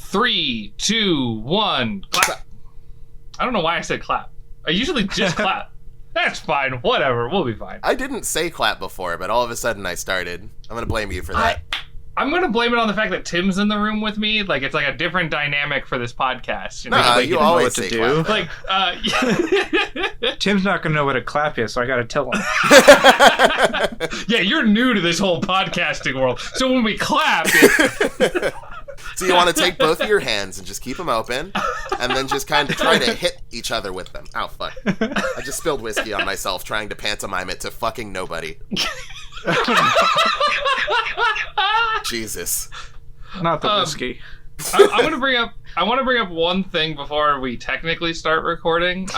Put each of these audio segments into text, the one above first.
3, 2, 1, clap. I don't know why I said clap. I usually just clap. That's fine. Whatever. We'll be fine. I didn't say clap before, but all of a sudden I started. I'm going to blame you for that. I'm going to blame it on the fact that Tim's in the room with me. Like, it's like a different dynamic for this podcast. You know? No, you always say clap. Like, Tim's not going to know what a clap is, so I got to tell him. Yeah, you're new to this whole podcasting world. So when we clap... So you want to take both of your hands and just keep them open, and then just kind of try to hit each other with them. Ow, fuck. I just spilled whiskey on myself trying to pantomime it to fucking nobody. Jesus. Not the whiskey. I want to bring up one thing before we technically start recording.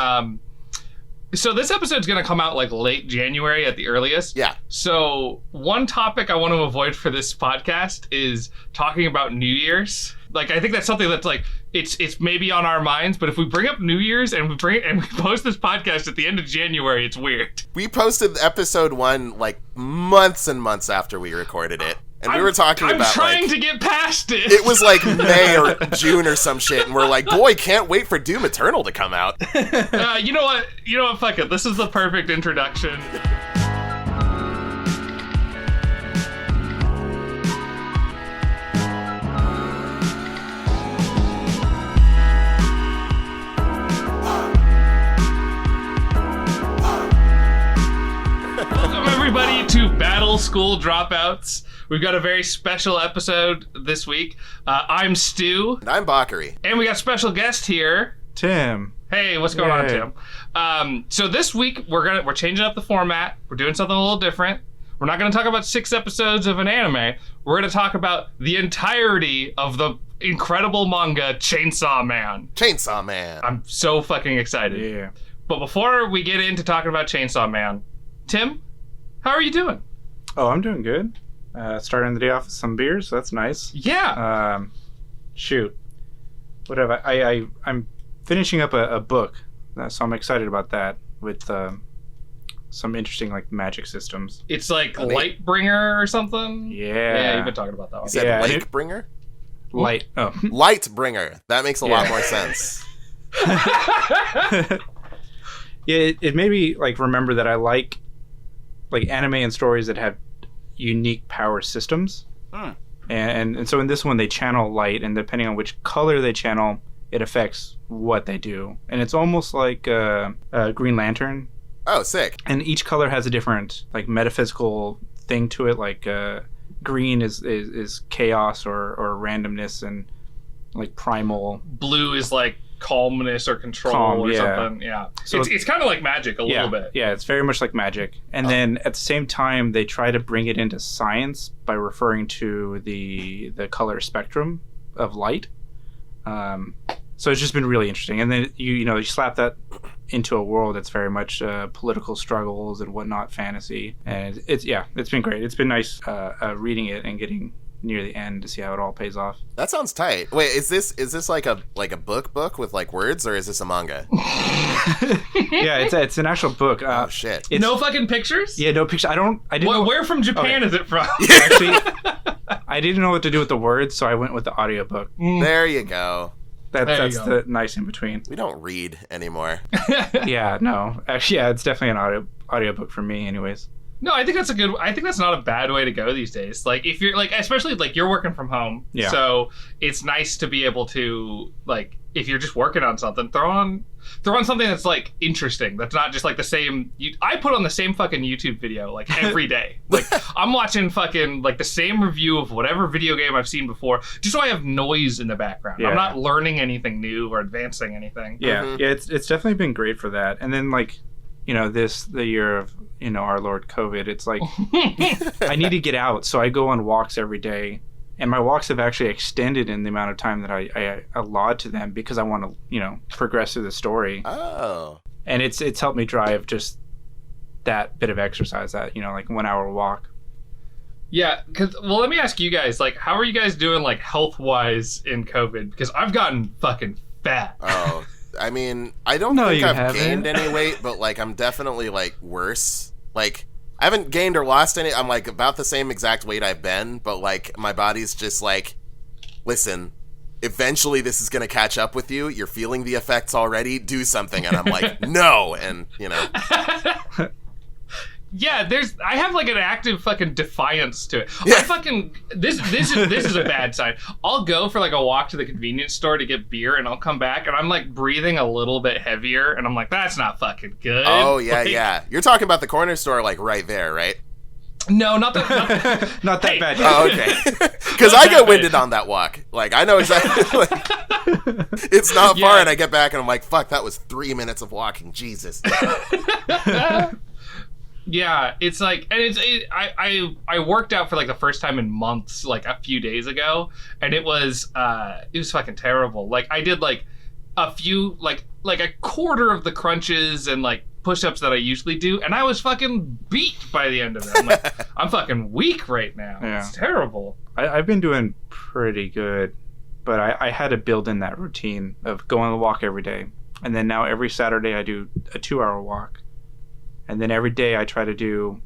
So this episode's going to come out like late January at the earliest. Yeah. So one topic I want to avoid for this podcast is talking about New Year's. Like, I think that's something that's like, it's maybe on our minds, but if we bring up New Year's and we post this podcast at the end of January, it's weird. We posted episode 1 like months and months after we recorded it. And we were talking about, I'm trying like, to get past it. It was like May or June or some shit, and we're like, boy, can't wait for Doom Eternal to come out. You know what? Fuck it. This is the perfect introduction. Welcome, everybody, to Battle School Dropouts. We've got a very special episode this week. I'm Stew. And I'm Bakari. And we got special guest here. Tim. Hey, what's going on, Tim? So this week, we're changing up the format. We're doing something a little different. We're not going to talk about 6 episodes of an anime. We're going to talk about the entirety of the incredible manga Chainsaw Man. Chainsaw Man. I'm so fucking excited. Yeah. But before we get into talking about Chainsaw Man, Tim, how are you doing? Oh, I'm doing good. Starting the day off with some beers, so that's nice. Yeah. Shoot. Whatever. I'm finishing up a book, so I'm excited about that with some interesting like magic systems. It's like Lightbringer or something? Yeah. Yeah, you've been talking about that one. You said Lakebringer? Light. Oh. Lightbringer. That makes a lot more sense. Yeah, it made me like remember that I like anime and stories that have unique power systems. And so in this one they channel light, and depending on which color they channel, it affects what they do. And it's almost like Green Lantern. Oh, sick. And each color has a different like metaphysical thing to it. Like green is chaos or randomness and like primal. Blue is like calmness or control something. Yeah. So it's kind of like magic a little bit. Yeah, it's very much like magic. And then at the same time, they try to bring it into science by referring to the color spectrum of light. So it's just been really interesting. And then you slap that into a world that's very much political struggles and whatnot, fantasy. And it's been great. It's been nice reading it and getting near the end to see how it all pays off. That sounds tight. Wait, is this like a book with like words, or is this a manga? Yeah, it's an actual book. Oh shit! No fucking pictures? Yeah, no pictures. I didn't. Where from Japan is it from? Actually, I didn't know what to do with the words, so I went with the audiobook. There you go. That's the nice in between. We don't read anymore. Yeah, no. Actually, yeah, it's definitely an audiobook for me, anyways. No, I think that's not a bad way to go these days. Like, if you're like, especially like you're working from home, so it's nice to be able to, like, if you're just working on something, throw on something that's like interesting. That's not just like the same. I put on the same fucking YouTube video like every day. Like, I'm watching fucking like the same review of whatever video game I've seen before, just so I have noise in the background. Yeah. I'm not learning anything new or advancing anything. Yeah, yeah, it's definitely been great for that. And then like, the year of, our Lord COVID, it's like, I need to get out. So I go on walks every day, and my walks have actually extended in the amount of time that I allot to them because I want to, progress through the story. Oh. And it's helped me drive just that bit of exercise, that, like 1 hour walk. Yeah, let me ask you guys, like, how are you guys doing, like, health-wise in COVID? Because I've gotten fucking fat. Oh, I mean, I don't think I've gained any weight, but, like, I'm definitely, like, worse. Like, I haven't gained or lost any. I'm, like, about the same exact weight I've been, but, like, my body's just like, listen, eventually this is going to catch up with you. You're feeling the effects already. Do something. And I'm like, no. And, you know. Yeah, I have like an active fucking defiance to it. Yeah. I fucking this is a bad sign. I'll go for like a walk to the convenience store to get beer, and I'll come back and I'm like breathing a little bit heavier, and I'm like, that's not fucking good. Oh yeah, like, yeah. You're talking about the corner store, like right there, right? No, not that. Not that bad. Oh, okay. Because I get winded on that walk. Like I know exactly. Like, it's not far, and I get back and I'm like, fuck, that was 3 minutes of walking. Jesus. Yeah, it's like, and I worked out for like the first time in months, like a few days ago, and it was fucking terrible. Like I did like a few, like a quarter of the crunches and like push-ups that I usually do, and I was fucking beat by the end of it. I'm like, I'm fucking weak right now. Yeah. It's terrible. I've been doing pretty good, but I had to build in that routine of going on the walk every day, and then now every Saturday I do a 2-hour walk. And then every day I try to do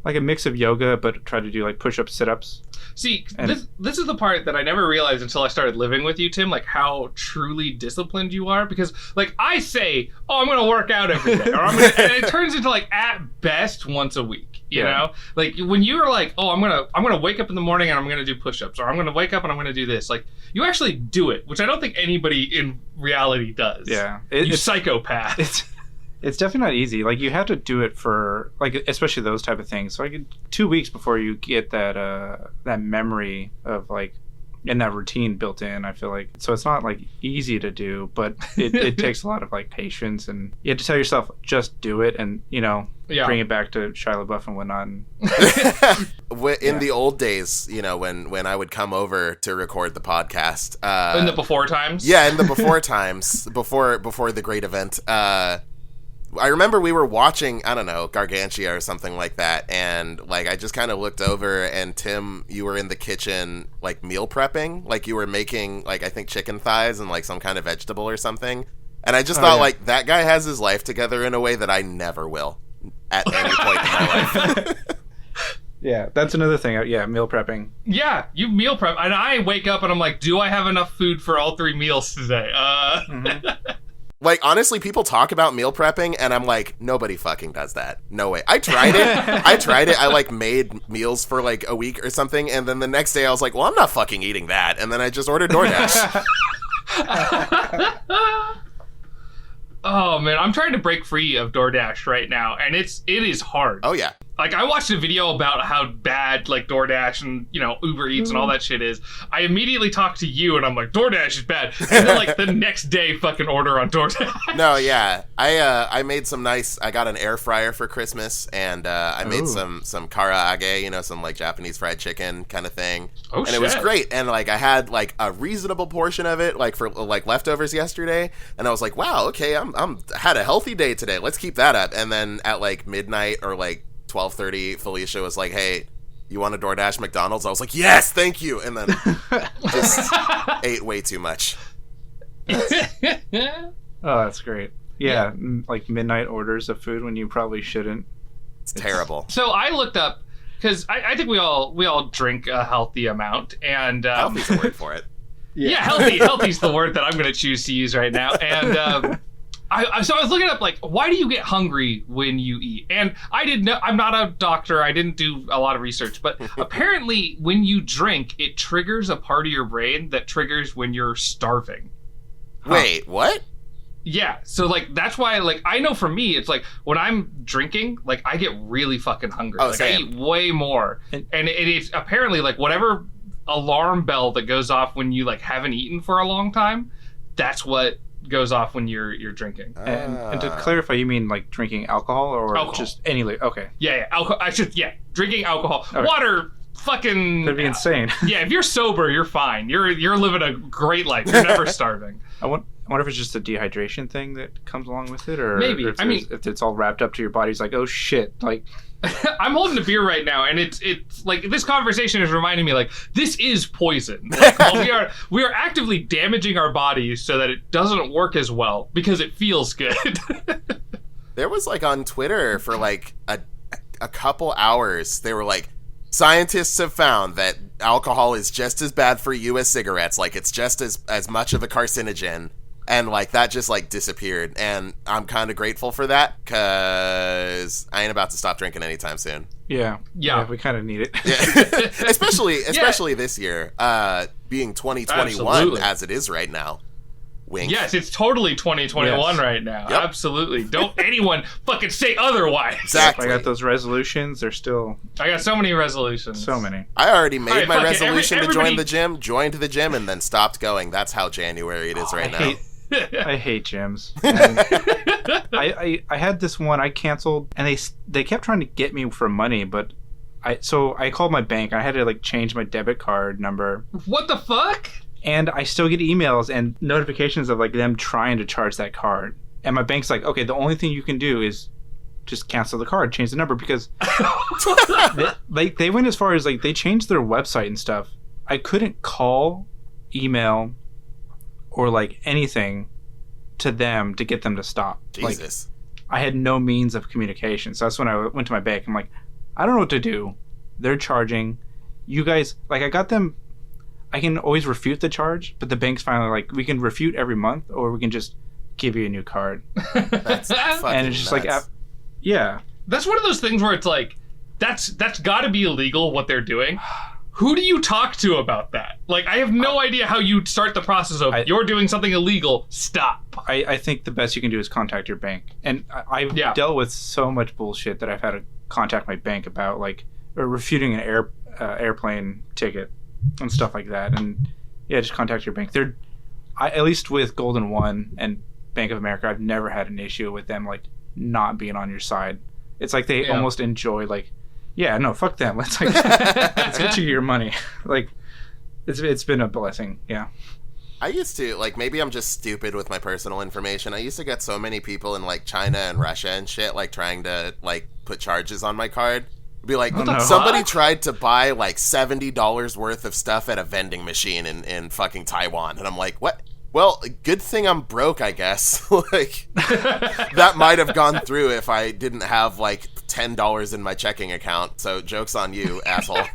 like a mix of yoga, but try to do like push-ups, sit-ups. See, this is the part that I never realized until I started living with you, Tim, like how truly disciplined you are. Because like I say, oh, I'm going to work out every day. Or and it turns into like at best once a week, you know? Like when you're like, oh, I'm going to wake up in the morning and I'm going to do push-ups. Or I'm going to wake up and I'm going to do this. Like you actually do it, which I don't think anybody in reality does. Yeah. It's psychopath. It's definitely not easy. Like you have to do it for like, especially those type of things. So like 2 weeks before you get that memory of like, and that routine built in, I feel like. So it's not like easy to do, but it takes a lot of like patience, and you have to tell yourself, just do it, and you know, bring it back to Shia LaBeouf and whatnot. And in the old days, you know, when I would come over to record the podcast, in the before times. Yeah, in the before times, before the great event. I remember we were watching, I don't know, Gargantia or something like that, and like I just kind of looked over, and Tim, you were in the kitchen like meal prepping, like you were making like I think chicken thighs and like some kind of vegetable or something, and I just thought like that guy has his life together in a way that I never will at any point in my life. Yeah, that's another thing. Yeah, meal prepping. Yeah, you meal prep, and I wake up and I'm like, do I have enough food for all 3 meals today? Like, honestly, people talk about meal prepping, and I'm like, nobody fucking does that. No way. I tried it. I, like, made meals for, like, a week or something, and then the next day I was like, well, I'm not fucking eating that. And then I just ordered DoorDash. Oh, man, I'm trying to break free of DoorDash right now, and it is hard. Oh, yeah. Like, I watched a video about how bad, like, DoorDash and, you know, Uber Eats and all that shit is. I immediately talked to you, and I'm like, DoorDash is bad. And then, like, the next day, fucking order on DoorDash. No, yeah. I made some I got an air fryer for Christmas, and I made some karaage, you know, some, like, Japanese fried chicken kind of thing. Oh, and it was great. And, like, I had, like, a reasonable portion of it, like, for, like, leftovers yesterday. And I was like, wow, okay, I'm had a healthy day today. Let's keep that up. And then at, like, midnight or, like, 12:30, Felicia was like, hey, you want a DoorDash McDonald's? I was like, yes, thank you. And then just ate way too much. Oh, that's great. Yeah, like midnight orders of food when you probably shouldn't. It's terrible. So I looked up, because I think we all drink a healthy amount. And healthy's a word for it. Yeah, healthy's the word that I'm going to choose to use right now. And so I was looking up, like, why do you get hungry when you eat? And I didn't know. I'm not a doctor. I didn't do a lot of research. But apparently when you drink, it triggers a part of your brain that triggers when you're starving. Wait, what? Yeah. So, like, that's why, like, I know for me, it's like when I'm drinking, like, I get really fucking hungry. Oh, like, same. I eat way more. And it's apparently, like, whatever alarm bell that goes off when you, like, haven't eaten for a long time, that's what goes off when you're drinking. And to clarify, you mean like drinking alcohol or just any okay. Yeah, alcohol. Drinking alcohol. Okay. Water, fucking that'd be insane. Yeah, if you're sober, you're fine. You're living a great life. You're never starving. I wonder if it's just a dehydration thing that comes along with it, or maybe. If it's all wrapped up to your body's like, oh shit, like. I'm holding a beer right now, and it's like this conversation is reminding me, like, this is poison. Like, we are actively damaging our bodies so that it doesn't work as well because it feels good. There was, like, on Twitter for like a couple hours, they were like, Scientists have found that alcohol is just as bad for you as cigarettes. Like, it's just as much of a carcinogen. And, like, that just, like, disappeared. And I'm kind of grateful for that, because I ain't about to stop drinking anytime soon. Yeah, we kind of need it. Yeah. especially this year, being 2021 Absolutely. as it is right now. Wink. Yes, it's totally 2021 right now. Yep. Absolutely. Don't anyone fucking say otherwise. Exactly. I got those resolutions. They're still I got so many resolutions. so many. I already made my fuck it. resolution to join Everybody- the gym, joined the gym, and then stopped going. That's how January it is right now. I hate gyms. And I had this one I canceled, and they kept trying to get me for money, but I called my bank. I had to like change my debit card number. What the fuck? And I still get emails and notifications of like them trying to charge that card. And my bank's like, okay, the only thing you can do is just cancel the card, change the number, because they went as far as like they changed their website and stuff. I couldn't call, email, or like anything to them to get them to stop. Jesus. Like, I had no means of communication. So that's when I went to my bank. I'm like, I don't know what to do. They're charging. You guys, like, I got them. I can always refute the charge, but the bank's finally like, we can refute every month, or we can just give you a new card. That's fucking And it's just nuts. like, yeah. That's one of those things where it's like, that's got to be illegal what they're doing. Who do you talk to about that? Like, I have no idea how you start the process of you're doing something illegal. Stop. I think the best you can do is contact your bank. And I've dealt with so much bullshit that I've had to contact my bank about, like, or refuting an airplane ticket and stuff like that. And yeah, just contact your bank. At least with Golden One and Bank of America, I've never had an issue with them like not being on your side. It's like they almost enjoy like, yeah, no, fuck them. Let's get you your money. Like, it's been a blessing. Yeah. I used to, like, maybe I'm just stupid with my personal information. I used to get so many people in, like, China and Russia and shit, like, trying to, like, put charges on my card. Be like, somebody tried to buy, like, $70 worth of stuff at a vending machine in fucking Taiwan. And I'm like, what? Well, good thing I'm broke, I guess. Like, that might have gone through if I didn't have, like, $10 in my checking account. So, joke's on you, asshole.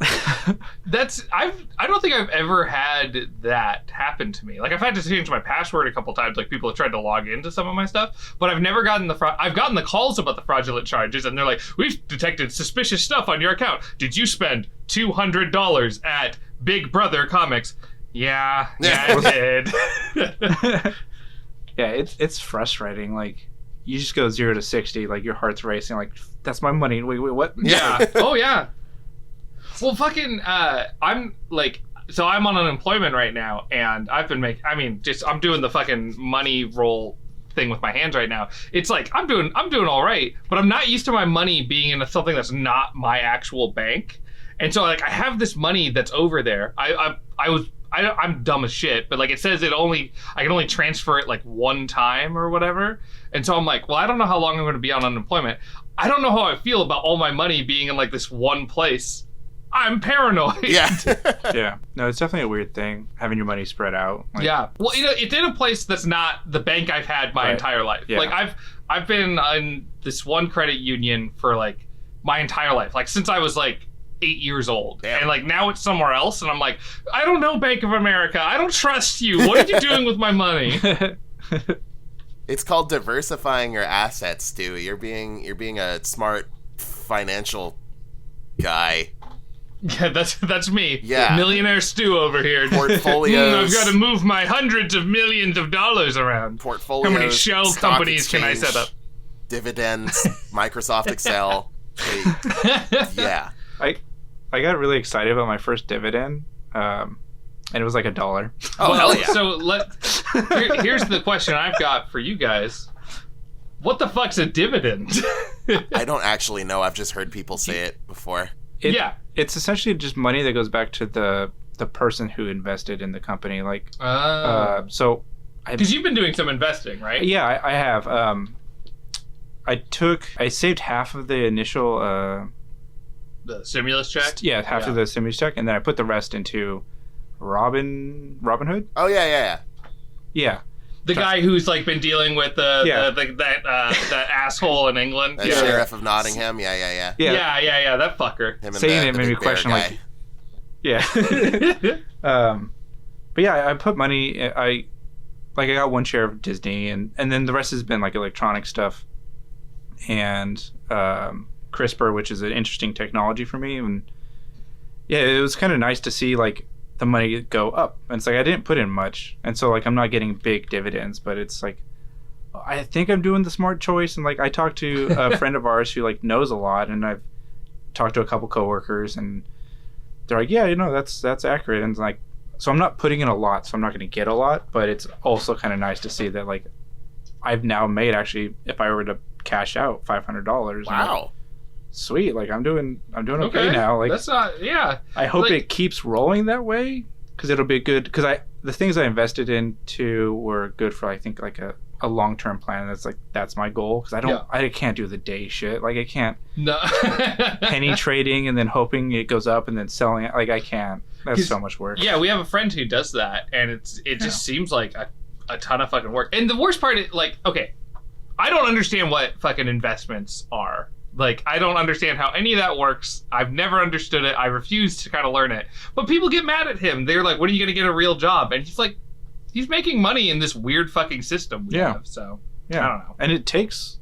I don't think I've ever had that happen to me. Like, I've had to change my password a couple times. Like, people have tried to log into some of my stuff, but I've never gotten I've gotten the calls about the fraudulent charges, and they're like, "We've detected suspicious stuff on your account. Did you spend $200 at Big Brother Comics?" Yeah, I did. Yeah, it's frustrating. Like, you just go 0 to 60, like your heart's racing. Like, that's my money. Wait, what? Yeah. Oh yeah. Well, fucking, I'm like, so I'm on unemployment right now, and I've been I'm doing the fucking money roll thing with my hands right now. It's like, I'm doing all right, but I'm not used to my money being in something that's not my actual bank. And so, like, I have this money that's over there. I'm dumb as shit, but like, it says I can only transfer it like one time or whatever. And so I'm like, well, I don't know how long I'm going to be on unemployment. I don't know how I feel about all my money being in like this one place. I'm paranoid. Yeah. Yeah. No, it's definitely a weird thing, having your money spread out. Like, yeah. Well, it's in a place that's not the bank I've had my entire life. Yeah. Like, I've been in this one credit union for like my entire life, like since I was like 8 years old. Damn. And like, now it's somewhere else, and I'm like, I don't know, Bank of America, I don't trust you. What are you doing with my money? It's called diversifying your assets, Stu. You're being a smart financial guy. Yeah, that's me. Yeah. Millionaire Stew over here. Portfolios. I've got to move my hundreds of millions of dollars around. Portfolios. How many shell stock companies can I exchange, set up? Dividends. Microsoft Excel. Yeah. I got really excited about my first dividend, and it was like $1. Oh, hell yeah. So here's the question I've got for you guys. What the fuck's a dividend? I don't actually know. I've just heard people say it before. It's essentially just money that goes back to the person who invested in the company. Like, so because you've been doing some investing, right? Yeah, I have. I saved half of the initial the stimulus check. Half of the stimulus check, and then I put the rest into Robinhood. Oh yeah. Yeah, The guy who's like been dealing with that asshole in England. The sheriff of Nottingham. Yeah. That fucker. Saying it made me question like, but yeah, I put money. I got one share of Disney, and then the rest has been like electronic stuff, and CRISPR, which is an interesting technology for me, and yeah, it was kind of nice to see like the money go up. And it's like I didn't put in much, and so like I'm not getting big dividends, but it's like I think I'm doing the smart choice. And like I talked to a friend of ours who like knows a lot, and I've talked to a couple coworkers, and they're like, yeah, that's accurate. And like, so I'm not putting in a lot, so I'm not going to get a lot, but it's also kind of nice to see that like I've now made, actually, if I were to cash out $500. Wow. Like, sweet, like I'm doing okay now. Like that's not, yeah. I hope it keeps rolling that way, because it'll be good. Because the things I invested into were good for I think like a long-term plan. That's my goal, because I can't do the day shit. Like I can't penny trading and then hoping it goes up and then selling it. Like I can't. That's so much work. Yeah, we have a friend who does that, and it just seems like a ton of fucking work. And the worst part is like, okay, I don't understand what fucking investments are. Like, I don't understand how any of that works. I've never understood it. I refuse to kind of learn it. But people get mad at him. They're like, when are you going to get a real job? And he's like, he's making money in this weird fucking system we have. So, I don't know. And it takes,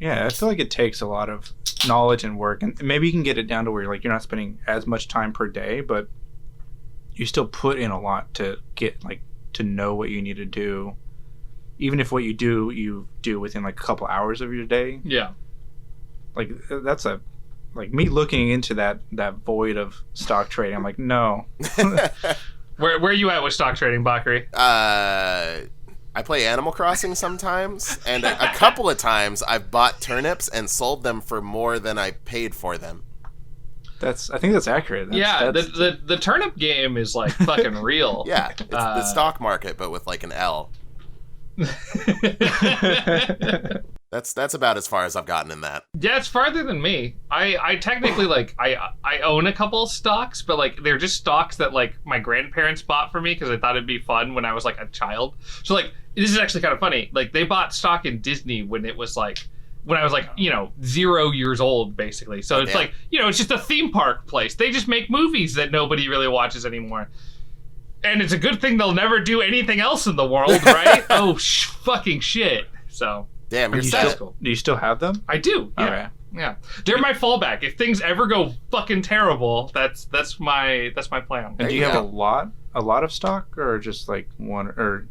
I feel like it takes a lot of knowledge and work. And maybe you can get it down to where you're not spending as much time per day, but you still put in a lot to get, like, to know what you need to do. Even if what you do within, like, a couple hours of your day. Yeah. Like, that's like me looking into that void of stock trading. I'm like, no. Where are you at with stock trading, Bakari? I play Animal Crossing sometimes, and a couple of times I've bought turnips and sold them for more than I paid for them. I think that's accurate. The turnip game is like fucking real. Yeah, it's the stock market, but with like an L. That's about as far as I've gotten in that. Yeah, it's farther than me. I technically like I own a couple stocks, but like they're just stocks that like my grandparents bought for me because I thought it'd be fun when I was like a child. So like this is actually kind of funny. Like they bought stock in Disney when I was like 0 years old basically. So it's like, it's just a theme park place. They just make movies that nobody really watches anymore. And it's a good thing they'll never do anything else in the world, right? Fucking shit. So damn, you're set. Do you still have them? I do. Yeah. Okay. Yeah. They're my fallback. If things ever go fucking terrible, that's my plan. And do you have a lot of stock, or just like one, or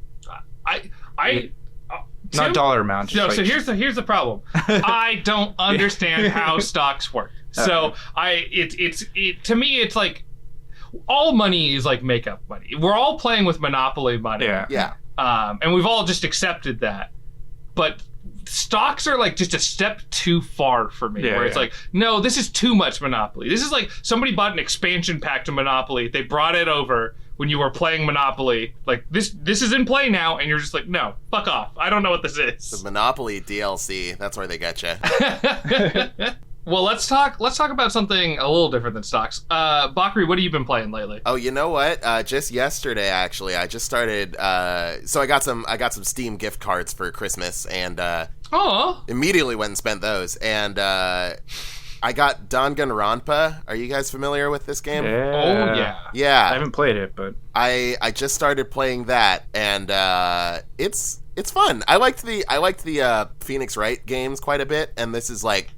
not dollar amount? No, so here's the problem. I don't understand how stocks work. So to me it's like all money is like makeup money. We're all playing with Monopoly money. Yeah. And we've all just accepted that. But stocks are like just a step too far for me, where it's like, no, this is too much Monopoly. This is like somebody bought an expansion pack to Monopoly. They brought it over when you were playing Monopoly. Like, this is in play now, and you're just like, no, fuck off. I don't know what this is. The Monopoly DLC, that's where they get you. Well, let's talk about something a little different than stocks. Bakari, what have you been playing lately? Oh, you know what? Just yesterday, actually, I just started. So I got some Steam gift cards for Christmas, and immediately went and spent those. And I got Danganronpa. Are you guys familiar with this game? Yeah. Oh yeah. Yeah. I haven't played it, but I just started playing that, and it's fun. I liked the Phoenix Wright games quite a bit, and this is like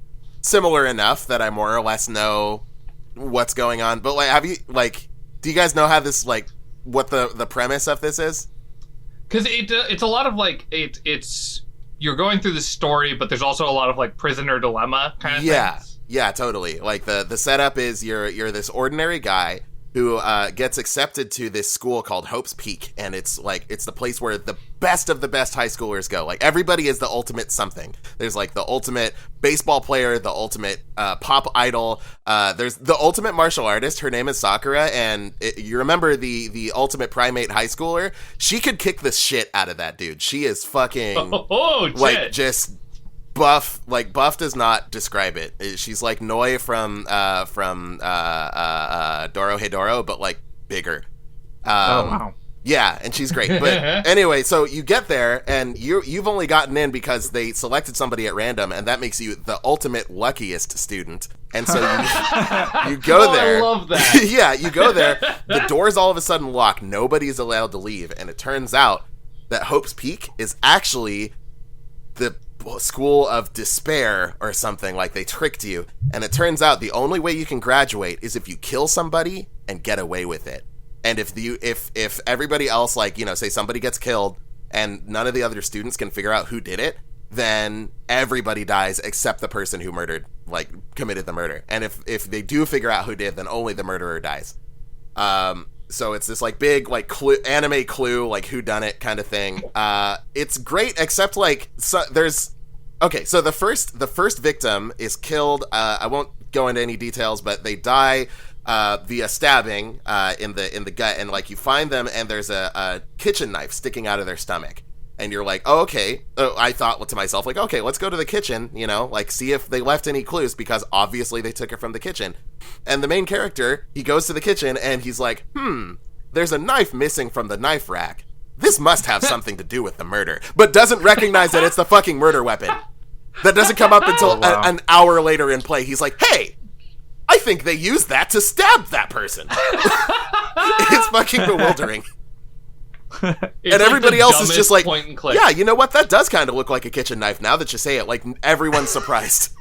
similar enough that I more or less know what's going on. But like, do you guys know how this, like, what the premise of this is? Because it's a lot of like it's you're going through the story, but there's also a lot of like prisoner dilemma kind of things. Yeah, totally. Like the setup is you're this ordinary guy who gets accepted to this school called Hope's Peak, and it's the place where the best of the best high schoolers go. Like, everybody is the ultimate something. There's like the ultimate baseball player, the ultimate pop idol. There's the ultimate martial artist. Her name is Sakura, and you remember the ultimate primate high schooler? She could kick the shit out of that dude. She is fucking like just buff. Like, buff does not describe it. She's like Noi from Dorohedoro, but like bigger. oh wow. Yeah, and she's great. But anyway, so you get there, and you've only gotten in because they selected somebody at random, and that makes you the ultimate luckiest student. And so you go there. I love that. Yeah, you go there. The doors all of a sudden lock. Nobody's allowed to leave, and it turns out that Hope's Peak is actually the school of despair or something. Like, they tricked you, and it turns out the only way you can graduate is if you kill somebody and get away with it. And if everybody else, like, you know, say somebody gets killed and none of the other students can figure out who did it, then everybody dies except the person who committed the murder. And if they do figure out who did, then only the murderer dies. So it's this like big like anime clue, like whodunit kind of thing. It's great, except like so the first victim is killed. I won't go into any details, but they die via stabbing in the gut, and like you find them, and there's a kitchen knife sticking out of their stomach, and you're like, oh, okay. I thought to myself, like, okay, let's go to the kitchen, you know, like see if they left any clues, because obviously they took it from the kitchen. And the main character, he goes to the kitchen and he's like, there's a knife missing from the knife rack. This must have something to do with the murder, but doesn't recognize that it's the fucking murder weapon. That doesn't come up until an hour later in play. He's like, hey, I think they used that to stab that person. It's fucking bewildering. It's and everybody else is just like, point and click. Yeah, you know what? That does kind of look like a kitchen knife now that you say it. Like, everyone's surprised.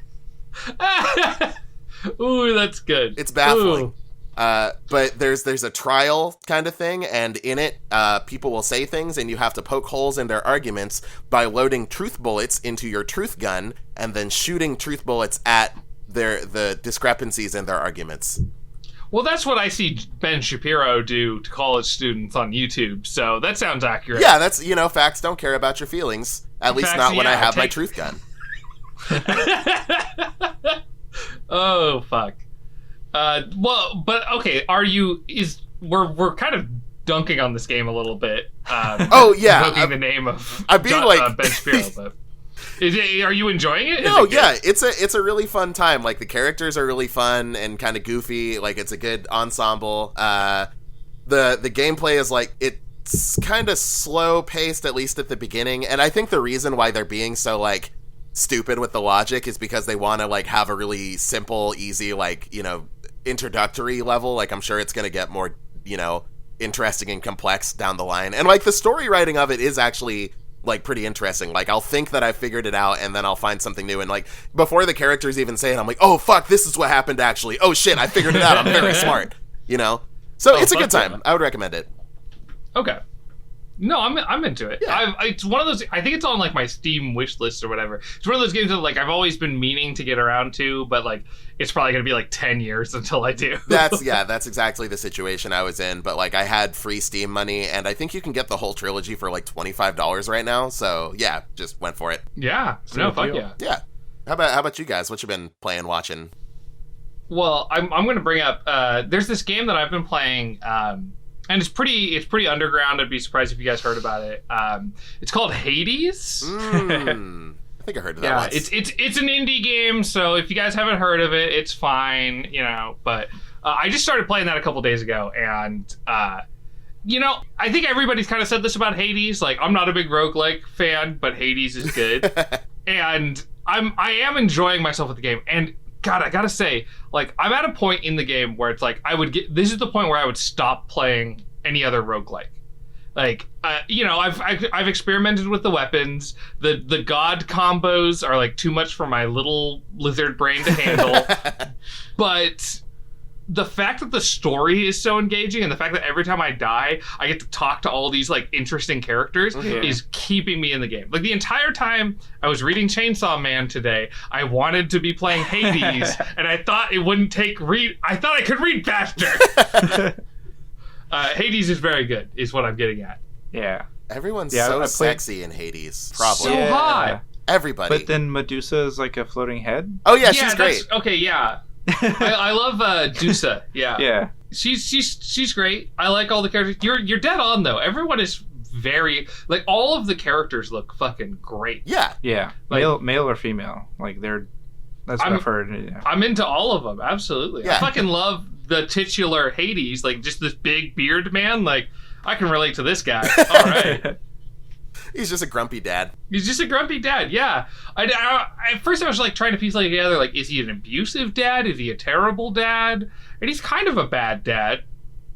Ooh, that's good. It's baffling. But there's a trial kind of thing, and in it, people will say things, and you have to poke holes in their arguments by loading truth bullets into your truth gun, and then shooting truth bullets at the discrepancies in their arguments. Well, that's what I see Ben Shapiro do to college students on YouTube, so that sounds accurate. Yeah, that's, you know, facts don't care about your feelings. At least not when I have my truth gun. Oh, fuck. Well, but okay, we're kind of dunking on this game a little bit. Oh, yeah. Invoking the name of I'm being Ben Shapiro, but... Are you enjoying it? No, yeah, it's a really fun time. Like, the characters are really fun and kind of goofy. Like, it's a good ensemble. The gameplay is like, it's kind of slow paced, at least at the beginning. And I think the reason why they're being so like stupid with the logic is because they want to like have a really simple, easy, like, you know, introductory level. Like, I'm sure it's going to get more, you know, interesting and complex down the line. And like, the story writing of it is actually like pretty interesting. Like, I'll think that I figured it out, and then I'll find something new, and like before the characters even say it, I'm like, oh fuck, this is what happened actually. Oh shit, I figured it out. I'm very smart, you know. So it's a good time. I would recommend it. Okay. No, I'm into it. Yeah. It's one of those. I think it's on like my Steam wish list or whatever. It's one of those games that like I've always been meaning to get around to, but like it's probably gonna be like 10 years until I do. That's exactly the situation I was in. But like, I had free Steam money, and I think you can get the whole trilogy for like $25 right now. So yeah, just went for it. Yeah. No, fuck yeah. Yeah. How about you guys? What you been playing, watching? Well, I'm gonna bring up. There's this game that I've been playing. And it's pretty underground. I'd be surprised if you guys heard about it. It's called Hades. I think I heard of that once. It's an indie game, so if you guys haven't heard of it, it's fine, you know. But I just started playing that a couple days ago, and you know, I think everybody's kind of said this about Hades. Like, I'm not a big roguelike fan, but Hades is good, and I am enjoying myself with the game. And God, I gotta say, like, I'm at a point in the game where it's like, this is the point where I would stop playing any other roguelike. Like, you know, I've experimented with the weapons. The god combos are like too much for my little lizard brain to handle. But the fact that the story is so engaging, and the fact that every time I die, I get to talk to all these like interesting characters is keeping me in the game. Like, the entire time I was reading Chainsaw Man today, I wanted to be playing Hades, and I thought it wouldn't I thought I could read faster. Hades is very good, is what I'm getting at. Yeah. Everyone's so sexy in Hades. Probably. So hot. Everybody. But then Medusa is like a floating head? Oh yeah, she's great. Okay, yeah. I love Dusa. Yeah. Yeah. She's great. I like all the characters. You're dead on though. Everyone is very like, all of the characters look fucking great. Yeah. Yeah. Like, male or female. Like, that's what I've heard. Yeah. I'm into all of them. Absolutely. Yeah. I fucking love the titular Hades, like just this big beard man. Like, I can relate to this guy. All right. He's just a grumpy dad. He's just a grumpy dad, yeah. At first I was like trying to piece it together, like, is he an abusive dad? Is he a terrible dad? And he's kind of a bad dad.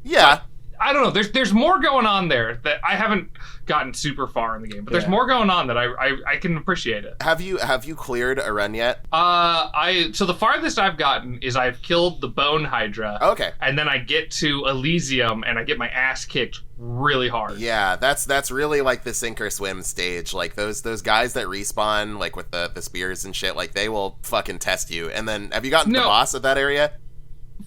Yeah. I don't know. There's more going on there that I haven't gotten super far in the game, but there's more going on that I can appreciate it. Have you cleared a run yet? So the farthest I've gotten is I've killed the Bone Hydra. Okay. And then I get to Elysium and I get my ass kicked really hard. Yeah, that's really like the sink or swim stage. Like those guys that respawn like with the spears and shit, like they will fucking test you. And then have you gotten the boss of that area?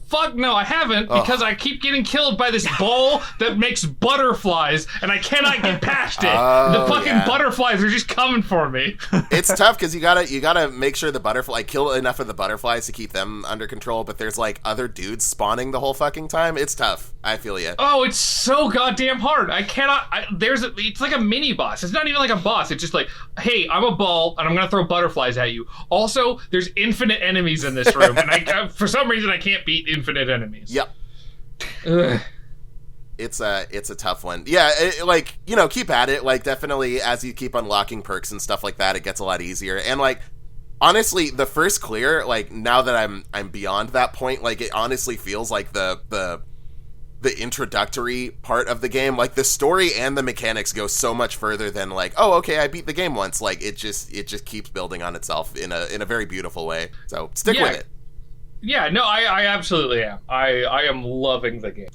Fuck no, I haven't, because I keep getting killed by this bowl that makes butterflies, and I cannot get past it. The fucking butterflies are just coming for me. It's tough because you gotta make sure the butterfly kill enough of the butterflies to keep them under control. But there's like other dudes spawning the whole fucking time. It's tough. I feel you. Oh, it's so goddamn hard. I cannot. It's like a mini boss. It's not even like a boss. It's just like, hey, I'm a ball, and I'm gonna throw butterflies at you. Also, there's infinite enemies in this room, and I for some reason I can't beat infinite enemies. Yep. Ugh. It's a tough one. Yeah, keep at it. Like, definitely as you keep unlocking perks and stuff like that, it gets a lot easier. And like, honestly, the first clear, like now that I'm beyond that point, like it honestly feels like the introductory part of the game. Like the story and the mechanics go so much further than like, oh, okay, I beat the game once. Like it just keeps building on itself in a very beautiful way. So stick with it. Yeah, no, I absolutely am. I am loving the game.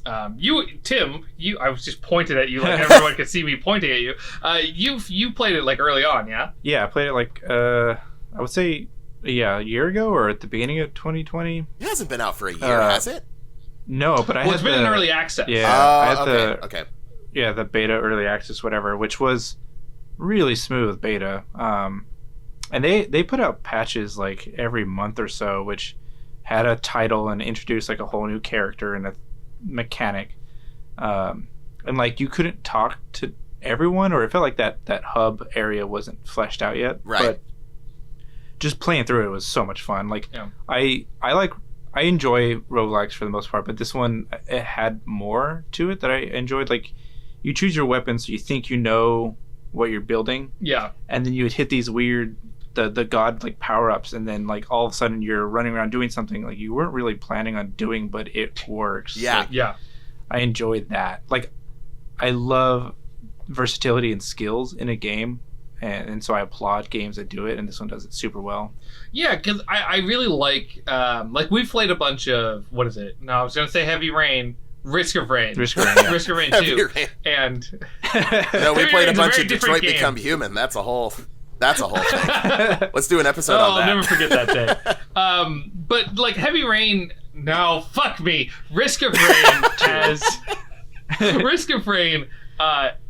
Tim, I was just pointed at you like everyone could see me pointing at you. You played it like early on, yeah? Yeah, I played it like I would say a year ago or at the beginning of 2020. It hasn't been out for a year, has it? No, but I had it's been in early access. Yeah, I had okay. Yeah, the beta, early access, whatever, which was really smooth beta. And they put out patches like every month or so, which had a title and introduced like a whole new character and a mechanic. And like you couldn't talk to everyone, or it felt like that hub area wasn't fleshed out yet. Right. But just playing through it was so much fun. Like I enjoy roguelikes for the most part, but this one, it had more to it that I enjoyed. Like you choose your weapon, so you think you know what you're building. Yeah. And then you would hit these weird the god like power-ups, and then like all of a sudden you're running around doing something like you weren't really planning on doing, but it works. Yeah. Like, I enjoyed that. Like I love versatility and skills in a game, and so I applaud games that do it, and this one does it super well. Yeah, because I really like we've played a bunch of, what is it? No, I was gonna say Heavy Rain. Risk of Rain. Risk of Rain, yeah. Risk of Rain 2. And we played a bunch of Detroit Become Human. That's a whole thing. Let's do an episode on that. I'll never forget that day. But like Heavy Rain, no, fuck me. Risk of Rain Risk of Rain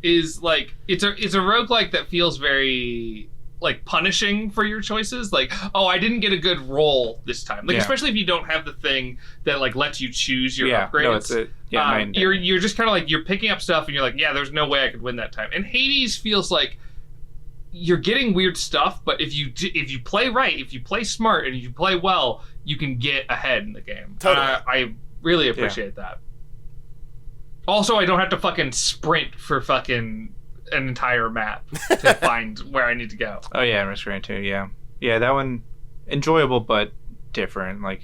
is like it's a roguelike that feels very like punishing for your choices. Like, oh, I didn't get a good roll this time. Like especially if you don't have the thing that like lets you choose your upgrades. No, you're just kind of like you're picking up stuff and you're like, yeah, there's no way I could win that time. And Hades feels like you're getting weird stuff, but if you play right, if you play smart, and if you play well, you can get ahead in the game. Totally. I really appreciate that. Also, I don't have to fucking sprint for fucking an entire map to find where I need to go. Oh yeah, Risk of Rain 2, yeah. Yeah, that one enjoyable but different. Like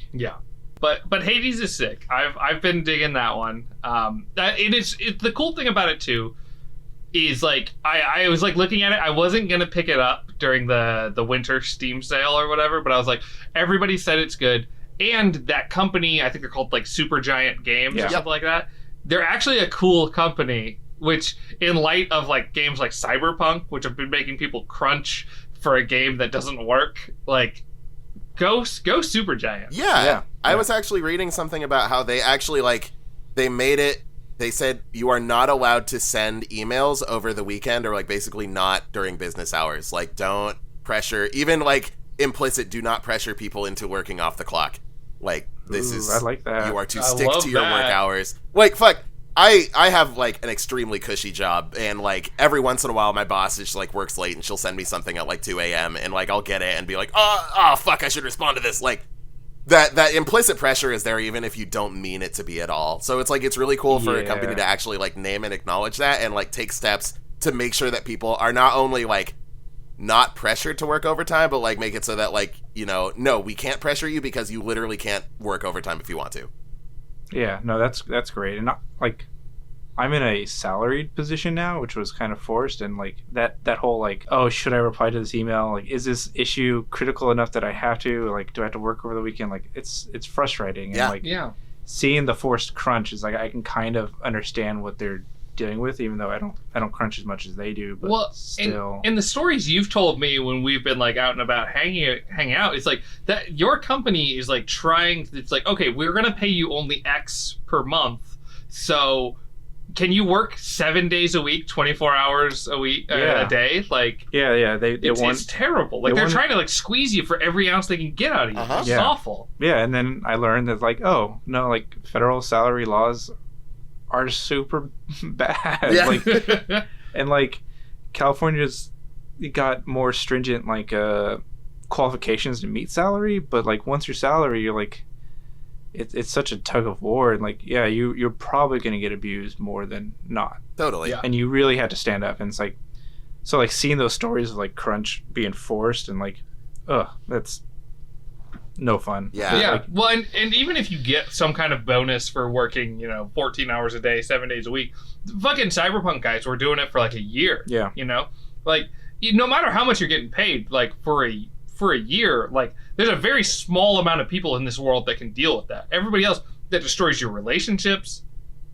But Hades is sick. I've been digging that one. The cool thing about it too is like I was like looking at it. I wasn't gonna pick it up during the winter Steam sale or whatever, but I was like, everybody said it's good, and that company, I think they're called like Super Giant Games or something like that. They're actually a cool company, which in light of like games like Cyberpunk, which have been making people crunch for a game that doesn't work, like go Super Giant. Yeah. I was actually reading something about how they actually they made it. They said you are not allowed to send emails over the weekend, or like basically not during business hours. Like don't pressure, even like implicit, do not pressure people into working off the clock. Like this is, I like that. You are to stick to your work hours. Like fuck, I have like an extremely cushy job, and like every once in a while my boss just like works late and she'll send me something at like 2 a.m. and like I'll get it and be like, oh fuck, I should respond to this. Like that implicit pressure is there even if you don't mean it to be at all. So it's like, it's really cool for a company to actually like name and acknowledge that and like take steps to make sure that people are not only like not pressured to work overtime, but like make it so that like, you know, no, we can't pressure you because you literally can't work overtime if you want to. Yeah, no, that's great. And like, I'm in a salaried position now, which was kind of forced, and like that whole like, oh, should I reply to this email? Like, is this issue critical enough that I have to? Like, do I have to work over the weekend? Like, it's frustrating. Yeah. And like, seeing the forced crunch is like, I can kind of understand what they're dealing with, even though I don't crunch as much as they do. But still, in the stories you've told me when we've been like out and about hanging out, it's like that your company is like trying. It's like, okay, we're gonna pay you only X per month, so. Can you work 7 days a week, 24 hours a week, a day? Like, it's terrible. Like, they're trying to like squeeze you for every ounce they can get out of you. It's awful. Yeah, and then I learned that like, oh no, like federal salary laws are super bad. Yeah. Like, and like California's got more stringent like qualifications to meet salary, but like once your salary, you're like. It's such a tug of war, and like you're probably going to get abused more than not. Totally. And you really had to stand up, and it's like, so like seeing those stories of like crunch being forced and like, that's no fun. Like, well, and even if you get some kind of bonus for working 14 hours a day 7 days a week, the fucking Cyberpunk guys were doing it for like a year. Like no matter how much you're getting paid, like for a year, like there's a very small amount of people in this world that can deal with that. Everybody else, that destroys your relationships,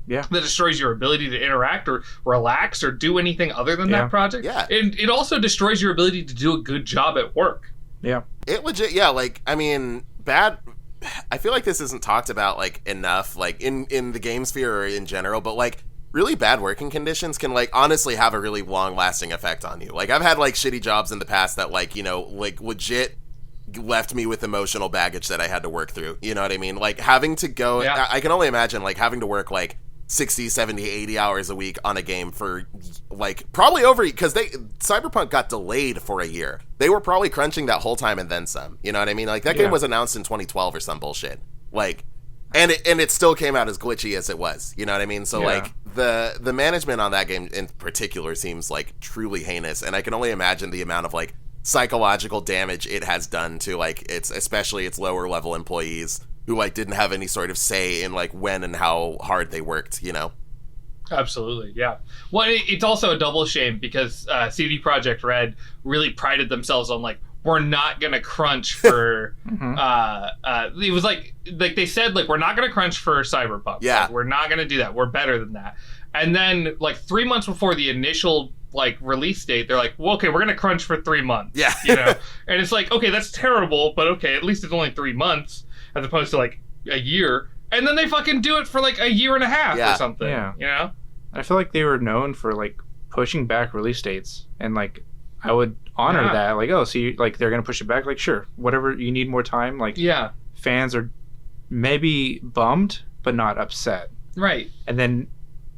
that destroys your ability to interact or relax or do anything other than that project. And it also destroys your ability to do a good job at work. It legit, like, I mean, I feel like this isn't talked about like enough, like in the game sphere or in general, but like really bad working conditions can like honestly have a really long lasting effect on you. Like I've had like shitty jobs in the past that like, like legit left me with emotional baggage that I had to work through. You know what I mean? Like having to go, I can only imagine like having to work like 60, 70, 80 hours a week on a game for like probably over, because Cyberpunk got delayed for a year. They were probably crunching that whole time and then some. You know what I mean? Like that game was announced in 2012 or some bullshit. Like, and it still came out as glitchy as it was. You know what I mean? So like the management on that game in particular seems like truly heinous, and I can only imagine the amount of like psychological damage it has done to like especially its lower level employees who like didn't have any sort of say in like when and how hard they worked, Absolutely, yeah. Well, it's also a double shame because CD Projekt Red really prided themselves on like, we're not gonna crunch for it was like they said like, we're not gonna crunch for Cyberpunk. Like, we're not gonna do that. We're better than that. And then like 3 months before the initial like release date, they're like, well, okay, we're gonna crunch for 3 months. And it's like, okay, that's terrible, but okay, at least it's only 3 months as opposed to like a year. And then they fucking do it for like a year and a half or something. I feel like they were known for like pushing back release dates, and like I would honor that. Like, oh, so like they're gonna push it back, like sure, whatever, you need more time. Like fans are maybe bummed but not upset, right? And then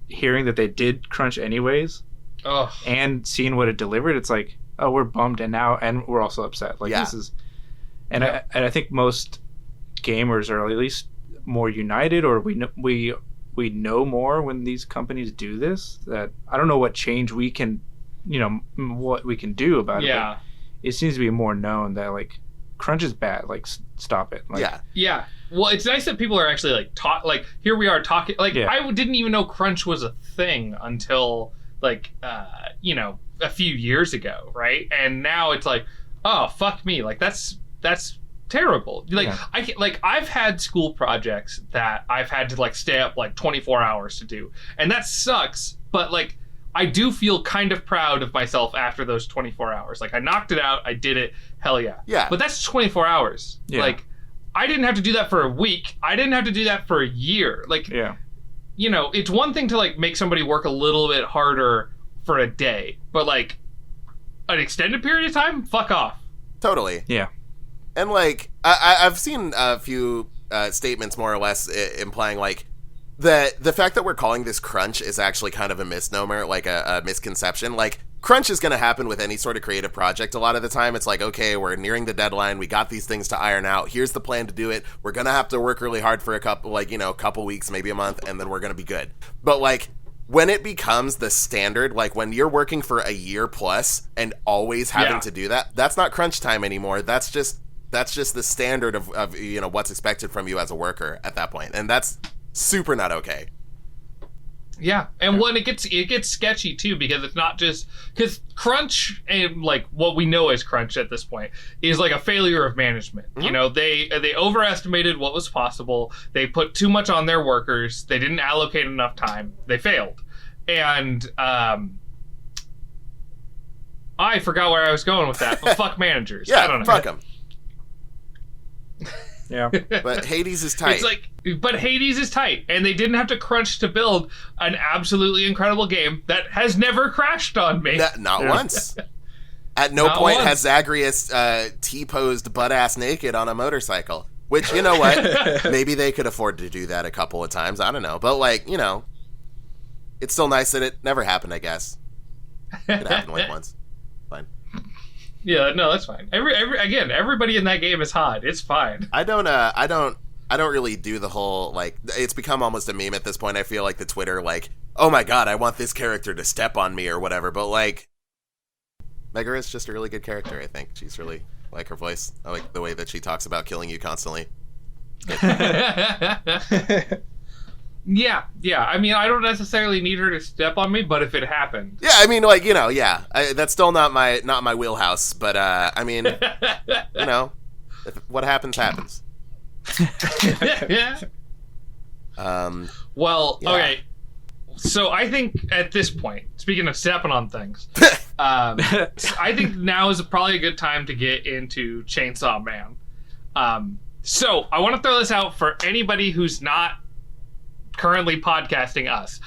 hearing that they did crunch anyways, and seeing what it delivered, it's like, oh, we're bummed and we're also upset. Like this is, and I think most gamers are at least more united, or we know more when these companies do this. That I don't know what change we can, what we can do about it. But it seems to be more known that like crunch is bad. Like stop it. Like, Well, it's nice that people are actually like like here we are talking. Like I didn't even know crunch was a thing until like a few years ago, right? And now it's like, oh fuck me, like that's terrible. Like I've had school projects that I've had to like stay up like 24 hours to do, and that sucks. But like I do feel kind of proud of myself after those 24 hours. Like I knocked it out, I did it, hell yeah. But that's 24 hours. Like I didn't have to do that for a week. I didn't have to do that for a year. Like it's one thing to like make somebody work a little bit harder for a day, but like an extended period of time, fuck off. Totally. And like I've seen a few statements more or less implying like the fact that we're calling this crunch is actually kind of a misnomer, like a misconception. Like crunch is going to happen with any sort of creative project. A lot of the time it's like, okay, we're nearing the deadline. We got these things to iron out. Here's the plan to do it. We're going to have to work really hard for a couple weeks, maybe a month, and then we're going to be good. But like when it becomes the standard, like when you're working for a year plus and always having to do that, that's not crunch time anymore. That's just the standard of what's expected from you as a worker at that point. And that's super not okay. Yeah, and when it gets sketchy too, because it's not just because crunch and like what we know as crunch at this point is like a failure of management. Mm-hmm. You know, they overestimated what was possible. They put too much on their workers. They didn't allocate enough time. They failed, and I forgot where I was going with that. But fuck managers. Yeah, I don't know. Fuck them. Yeah. But Hades is tight. But Hades is tight, and they didn't have to crunch to build an absolutely incredible game that has never crashed on me. Not once. At no point has Zagreus T-posed butt-ass naked on a motorcycle. Which, you know what? Maybe they could afford to do that a couple of times. I don't know. But, like, it's still nice that it never happened, I guess. It happened like once. Fine. Yeah, no, that's fine. Everybody in that game is hot. It's fine. I don't really do the whole, like, it's become almost a meme at this point. I feel like the Twitter, like, oh my god, I want this character to step on me or whatever. But, like, Megara's just a really good character, I think. She's really, like her voice. I like the way that she talks about killing you constantly. Yeah. I mean, I don't necessarily need her to step on me, but if it happened. Yeah, I mean, like, that's still not my wheelhouse. But, I mean, what happens, happens. Yeah. Okay. So I think at this point, speaking of stepping on things, I think now is probably a good time to get into Chainsaw Man. So I want to throw this out for anybody who's not currently podcasting us.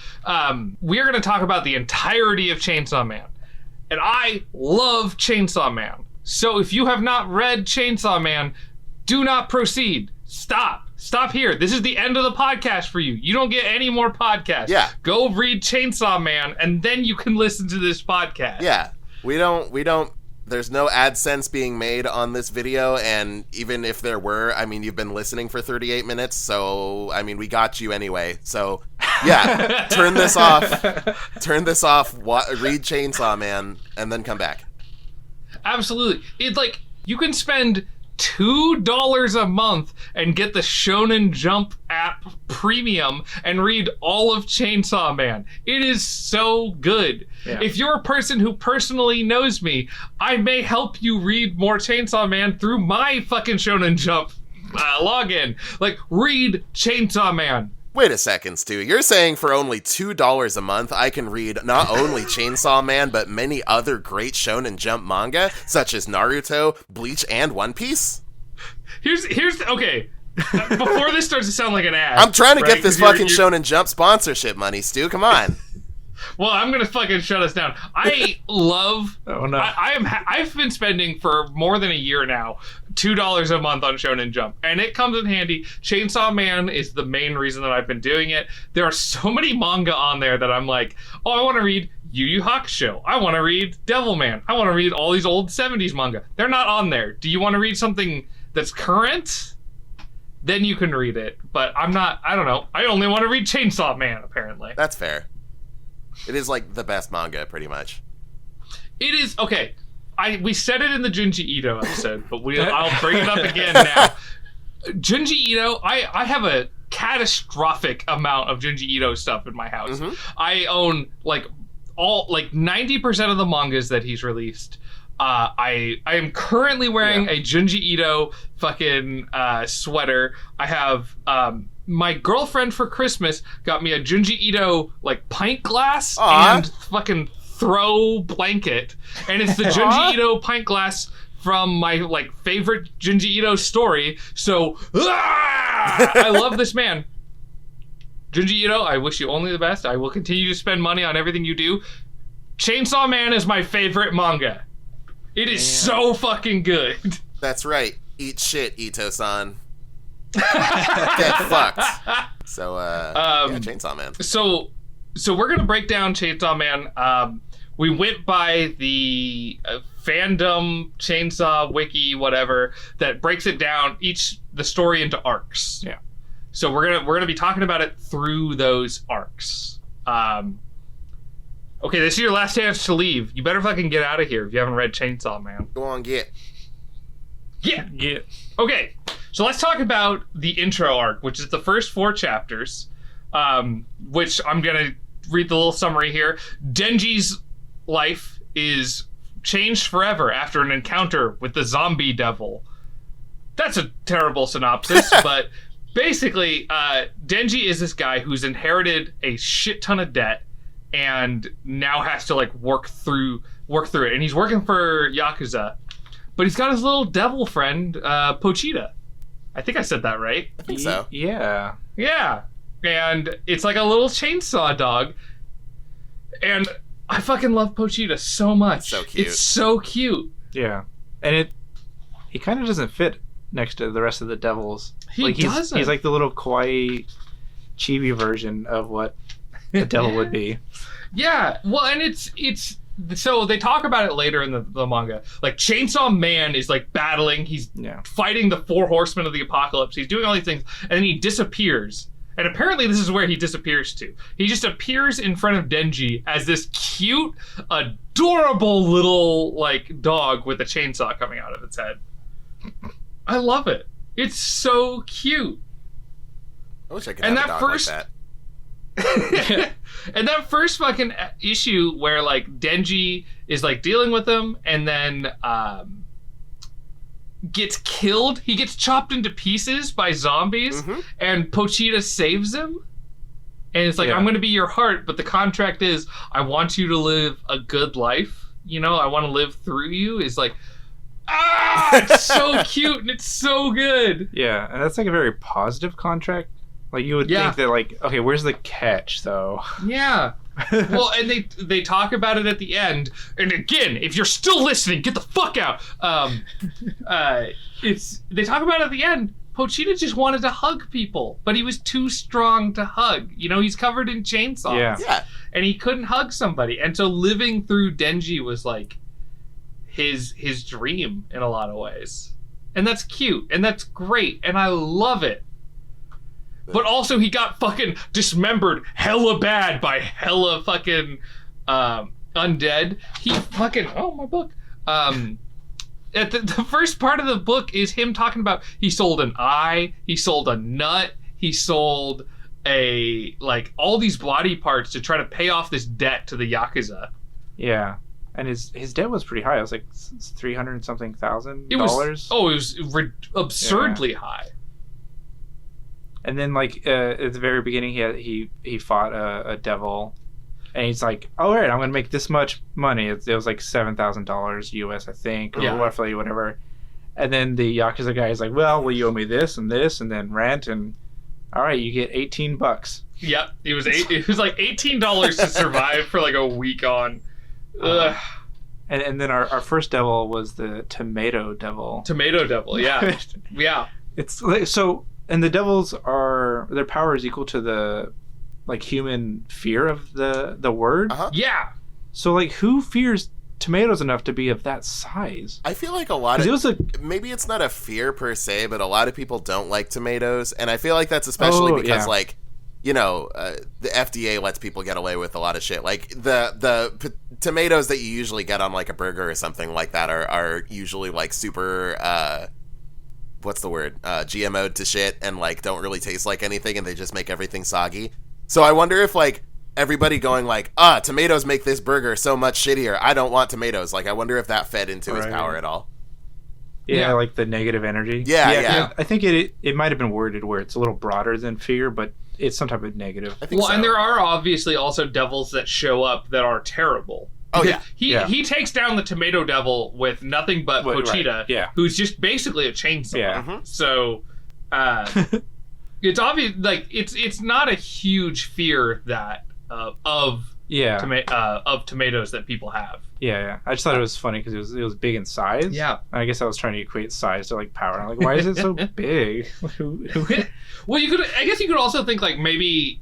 We're going to talk about the entirety of Chainsaw Man. And I love Chainsaw Man. So if you have not read Chainsaw Man, do not proceed. Stop here. This is the end of the podcast for you. You don't get any more podcasts. Yeah. Go read Chainsaw Man, and then you can listen to this podcast. Yeah. We don't, there's no AdSense being made on this video, and even if there were, I mean, you've been listening for 38 minutes, so, I mean, we got you anyway. So, yeah, turn this off, read Chainsaw Man, and then come back. Absolutely. It's like, you can spend $2 a month and get the Shonen Jump app premium and read all of Chainsaw Man. It is so good. Yeah. If you're a person who personally knows me, I may help you read more Chainsaw Man through my fucking Shonen Jump login. Like, read Chainsaw Man. Wait a second, Stu. You're saying for only $2 a month, I can read not only Chainsaw Man, but many other great Shonen Jump manga, such as Naruto, Bleach, and One Piece? Here's okay. Before this starts to sound like an ad. I'm trying to get this fucking Shonen Jump sponsorship money, Stu. Come on. Well, I'm gonna fucking shut us down. I love. Oh no! I've been spending for more than a year now $2 a month on Shonen Jump, and it comes in handy. Chainsaw Man is the main reason that I've been doing it. There are so many manga on there that I'm like, oh, I want to read Yu Yu Hakusho. I want to read Devilman. I want to read all these old 70s manga. They're not on there. Do you want to read something that's current? Then you can read it. But I'm not. I don't know. I only want to read Chainsaw Man. Apparently, that's fair. It is like the best manga, pretty much. It is okay. We said it in the Junji Ito episode, but I'll bring it up again now. Junji Ito, I have a catastrophic amount of Junji Ito stuff in my house. Mm-hmm. I own like 90% of the mangas that he's released. I am currently wearing a Junji Ito fucking sweater. I have my girlfriend for Christmas got me a Junji Ito like pint glass and fucking throw blanket, and it's the Junji Ito pint glass from my like favorite Junji Ito story. So I love this man. Junji Ito, I wish you only the best. I will continue to spend money on everything you do. Chainsaw Man is my favorite manga. It is so fucking good. That's right. Eat shit, Ito-san. Get fucked. So, Chainsaw Man. So we're gonna break down Chainsaw Man. we went by the fandom chainsaw wiki, whatever, that breaks it down the story into arcs. Yeah. So we're gonna be talking about it through those arcs. Okay, this is your last chance to leave. You better fucking get out of here if you haven't read Chainsaw Man. Go on, get. Yeah. Yeah. Okay, so let's talk about the intro arc, which is the first 4 chapters, which I'm going to read the little summary here. Denji's life is changed forever after an encounter with the zombie devil. That's a terrible synopsis, but basically, Denji is this guy who's inherited a shit ton of debt and now has to like work through it. And he's working for Yakuza, but he's got his little devil friend, Pochita. I think I said that right. I think so. Yeah. Yeah. And it's like a little chainsaw dog. And I fucking love Pochita so much. So cute. It's so cute. Yeah. And he kind of doesn't fit next to the rest of the devils. He doesn't. He's like the little kawaii chibi version of what the devil would be. Yeah. Well, and it's so they talk about it later in the manga. Like Chainsaw Man is like battling, he's fighting the 4 horsemen of the apocalypse. He's doing all these things and then he disappears. And apparently this is where he disappears to. He just appears in front of Denji as this cute, adorable little like dog with a chainsaw coming out of its head. I love it. It's so cute. I wish I could have a dog like that. And that first fucking issue where like Denji is like dealing with him and then gets killed. He gets chopped into pieces by zombies and Pochita saves him. And it's like, I'm going to be your heart, but the contract is I want you to live a good life. You know, I want to live through you. Is like, it's so cute and it's so good. Yeah, and that's like a very positive contract. Like you would think that like, okay, where's the catch though? Yeah. Well, and they talk about it at the end. And again, if you're still listening, get the fuck out. They talk about it at the end. Pochita just wanted to hug people, but he was too strong to hug. You know, he's covered in chainsaws. Yeah. And he couldn't hug somebody. And so living through Denji was like his dream in a lot of ways. And that's cute and that's great and I love it. But also he got fucking dismembered hella bad by hella fucking undead. He fucking my book. At the first part of the book is him talking about he sold an eye, he sold a nut, he sold all these body parts to try to pay off this debt to the Yakuza. Yeah. And his debt was pretty high. It was like $300 something thousand. It was absurdly high. And then like at the very beginning he fought a devil, and he's like, all right, I'm gonna make this much money. It was like $7,000 US, I think, or roughly whatever. And then the Yakuza guy is like, well, you owe me this and then rent, and all right, you get $18. Yep, it was like $18 to survive for like a week on. And then our first devil was the tomato devil. Tomato devil, yeah. Yeah. It's like, so, and the devils their power is equal to the like human fear of the word. Yeah. So like, who fears tomatoes enough to be of that size? I feel like a lot of maybe it's not a fear per se, but a lot of people don't like tomatoes, and I feel like that's especially because like, you know, the FDA lets people get away with a lot of shit. Like the tomatoes that you usually get on like a burger or something like that are usually like super what's the word? GMO'd to shit and like don't really taste like anything, and they just make everything soggy. So I wonder if like everybody going like, tomatoes make this burger so much shittier, I don't want tomatoes. Like I wonder if that fed into his power at all. Yeah, like the negative energy. Yeah. I think it might have been worded where it's a little broader than fear, but it's some type of negative. I think so. And there are obviously also devils that show up that are terrible. He takes down the tomato devil with nothing but Pochita, who's just basically a chainsaw. Yeah. So it's obvious, like it's not a huge fear that of tomatoes that people have. Yeah. I just thought it was funny because it was big in size. Yeah. I guess I was trying to equate size to like power. I'm like, why is it so big? Well, I guess you could also think like maybe,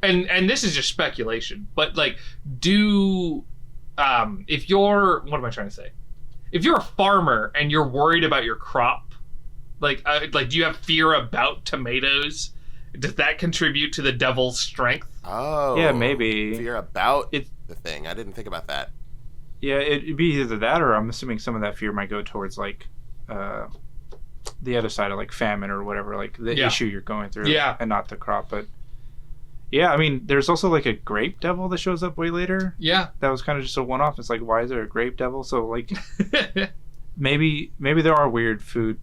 and this is just speculation, but like, do if you're, what am I trying to say? If you're a farmer and you're worried about your crop, like do you have fear about tomatoes? Does that contribute to the devil's strength? Oh. Yeah, maybe. Fear about the thing. I didn't think about that. Yeah, it'd be either that, or I'm assuming some of that fear might go towards like the other side of like famine or whatever, like the issue you're going through, and not the crop. But yeah, I mean, there's also like a grape devil that shows up way later. Yeah, that was kind of just a one-off. It's like, why is there a grape devil? So like, maybe there are weird food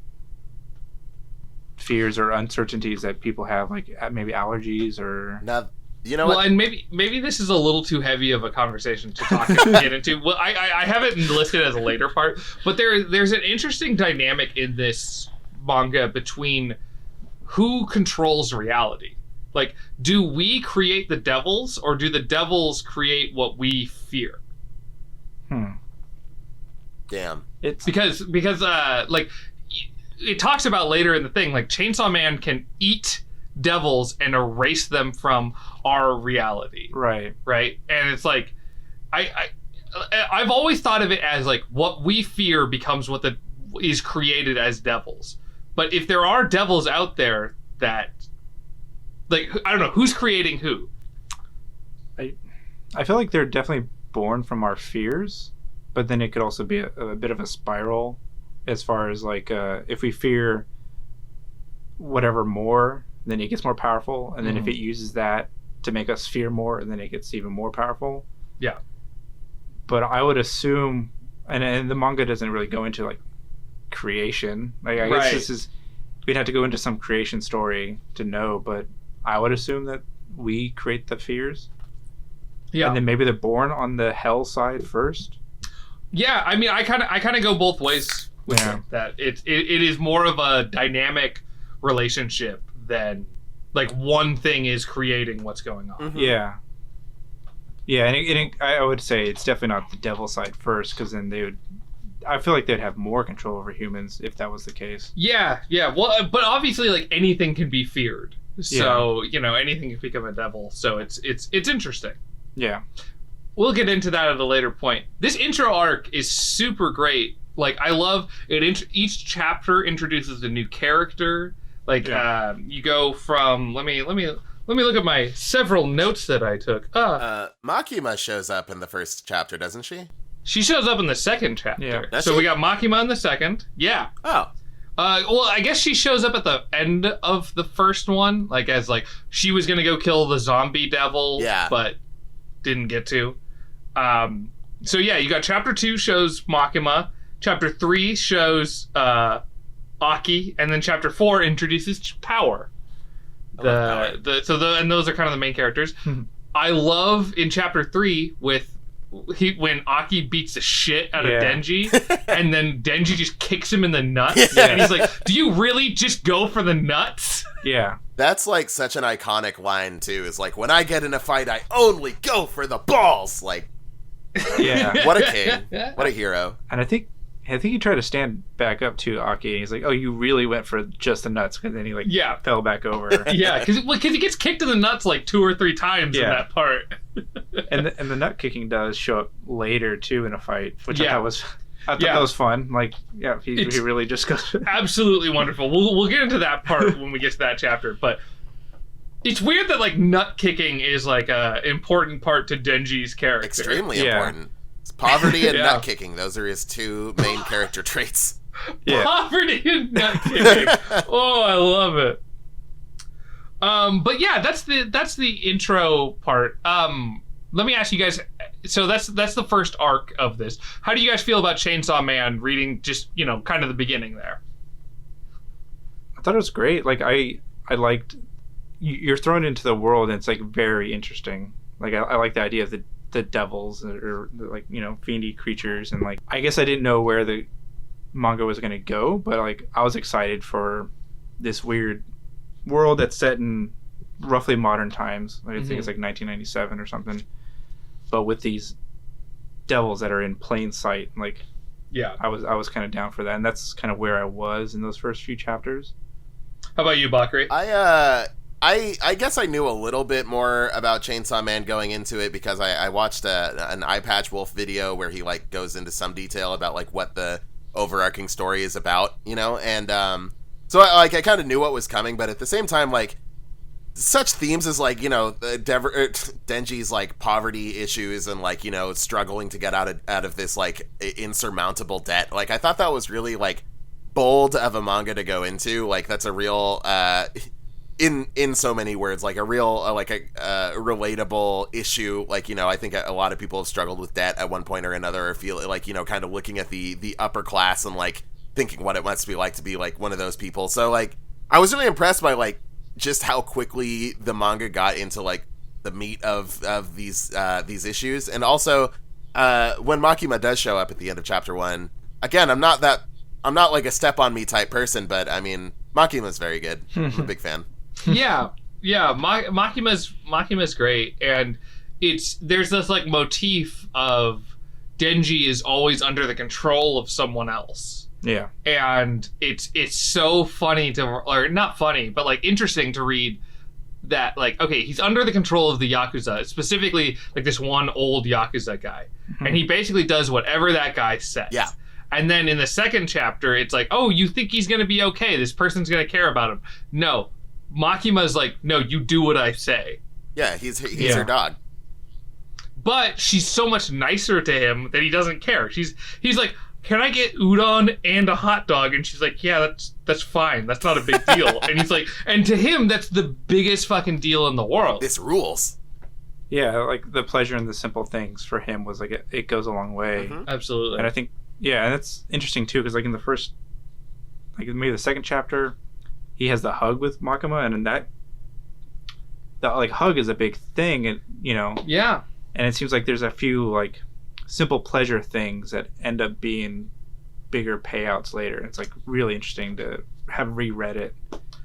fears or uncertainties that people have, like maybe allergies or. Now, you know well, what? and maybe this is a little too heavy of a conversation to talk and get into. Well, I have it listed as a later part, but there's an interesting dynamic in this manga between who controls reality. Like, do we create the devils, or do the devils create what we fear? Damn. It's because like it talks about later in the thing, like Chainsaw Man can eat devils and erase them from our reality. Right. And it's like, I've always thought of it as like what we fear becomes what is created as devils. But if there are devils out there that, like, I don't know, who's creating who? I feel like they're definitely born from our fears, but then it could also be a bit of a spiral as far as like if we fear whatever more, then it gets more powerful, and then if it uses that to make us fear more, and then it gets even more powerful. Yeah. But I would assume, and the manga doesn't really go into like creation. Like I guess this is, we'd have to go into some creation story to know, but I would assume that we create the fears. Yeah. And then maybe they're born on the hell side first. Yeah, I mean, I kind of go both ways with that. It is more of a dynamic relationship than like one thing is creating what's going on. Mm-hmm. Yeah, and I would say it's definitely not the devil side first, because then I feel like they'd have more control over humans if that was the case. Yeah. Well, but obviously, like anything can be feared, so anything can become a devil. So it's interesting. Yeah. We'll get into that at a later point. This intro arc is super great. Like, I love it. Each chapter introduces a new character. Like, you go from let me look at my several notes that I took. Makima shows up in the first chapter, doesn't she? She shows up in the second chapter. Yeah. So we got Makima in the second. Yeah. Oh. Well, I guess she shows up at the end of the first one, like as like she was gonna go kill the zombie devil, but didn't get to. So yeah, you got chapter 2 shows Makima, chapter 3 shows Aki, and then chapter 4 introduces Power. And those are kind of the main characters. I love in chapter 3 when Aki beats the shit out of Denji, and then Denji just kicks him in the nuts, and he's like, "Do you really just go for the nuts?" Yeah. That's like such an iconic line too. Is like, when I get in a fight, I only go for the balls. Like, what a king, what a hero. And I think he tried to stand back up to Aki, and he's like, "Oh, you really went for just the nuts," and then he fell back over. Because he gets kicked in the nuts like 2 or 3 times in that part. and the nut kicking does show up later too in a fight, which I thought that was fun. Like, he really just goes absolutely wonderful. We'll get into that part when we get to that chapter, but it's weird that like nut kicking is like a important part to Denji's character. Extremely important. It's poverty and nut kicking. Those are his 2 main character traits. Poverty and nut kicking. Oh, I love it. But yeah, that's the intro part. Let me ask you guys. So that's the first arc of this. How do you guys feel about Chainsaw Man reading just kind of the beginning there? I thought it was great. Like I liked you're thrown into the world, and it's like very interesting. Like I like the idea of the devils or like fiendy creatures, and like I guess I didn't know where the manga was going to go, but like I was excited for this weird world that's set in roughly modern times. Like, I think it's like 1997 or something, but with these devils that are in plain sight. Like, I was kind of down for that, and that's kind of where I was in those first few chapters. How about you, Bakari? I guess I knew a little bit more about Chainsaw Man going into it because I watched an Eye Patch Wolf video where he like goes into some detail about like what the overarching story is about, you know, and so I kind of knew what was coming, but at the same time, like such themes as like, you know, Denji's like poverty issues and like, you know, struggling to get out of this like insurmountable debt. Like I thought that was really like bold of a manga to go into. Like that's a real in so many words, like a real relatable issue. Like, you know, I think a lot of people have struggled with debt at one point or another, or feel like, you know, kind of looking at the upper class and like thinking what it must be like to be like one of those people. So like I was really impressed by like just how quickly the manga got into like the meat of these issues. And also when Makima does show up at the end of chapter 1, again, I'm not like a step on me type person, but I mean Makima's very good. I'm a big fan. Yeah, Makima's great, and there's this like motif of Denji is always under the control of someone else. Yeah, and it's so funny or not funny, but like interesting to read that like, okay, he's under the control of the Yakuza, specifically like this one old Yakuza guy, and he basically does whatever that guy says. Yeah. And then in the second chapter, it's like, oh, you think he's gonna be okay? This person's gonna care about him. No. Makima's like, no, you do what I say. Yeah, he's her dog. But she's so much nicer to him that he doesn't care. He's like, can I get udon and a hot dog? And she's like, yeah, that's fine. That's not a big deal. And he's like, and to him, that's the biggest fucking deal in the world. This rules. Yeah, like the pleasure in the simple things for him was like it goes a long way. Mm-hmm. Absolutely. And I think, yeah, and that's interesting too, because like in the first, like maybe the second chapter, he has the hug with Makima, and that like hug is a big thing, and you know. Yeah. And it seems like there's a few like simple pleasure things that end up being bigger payouts later. It's like really interesting to have reread it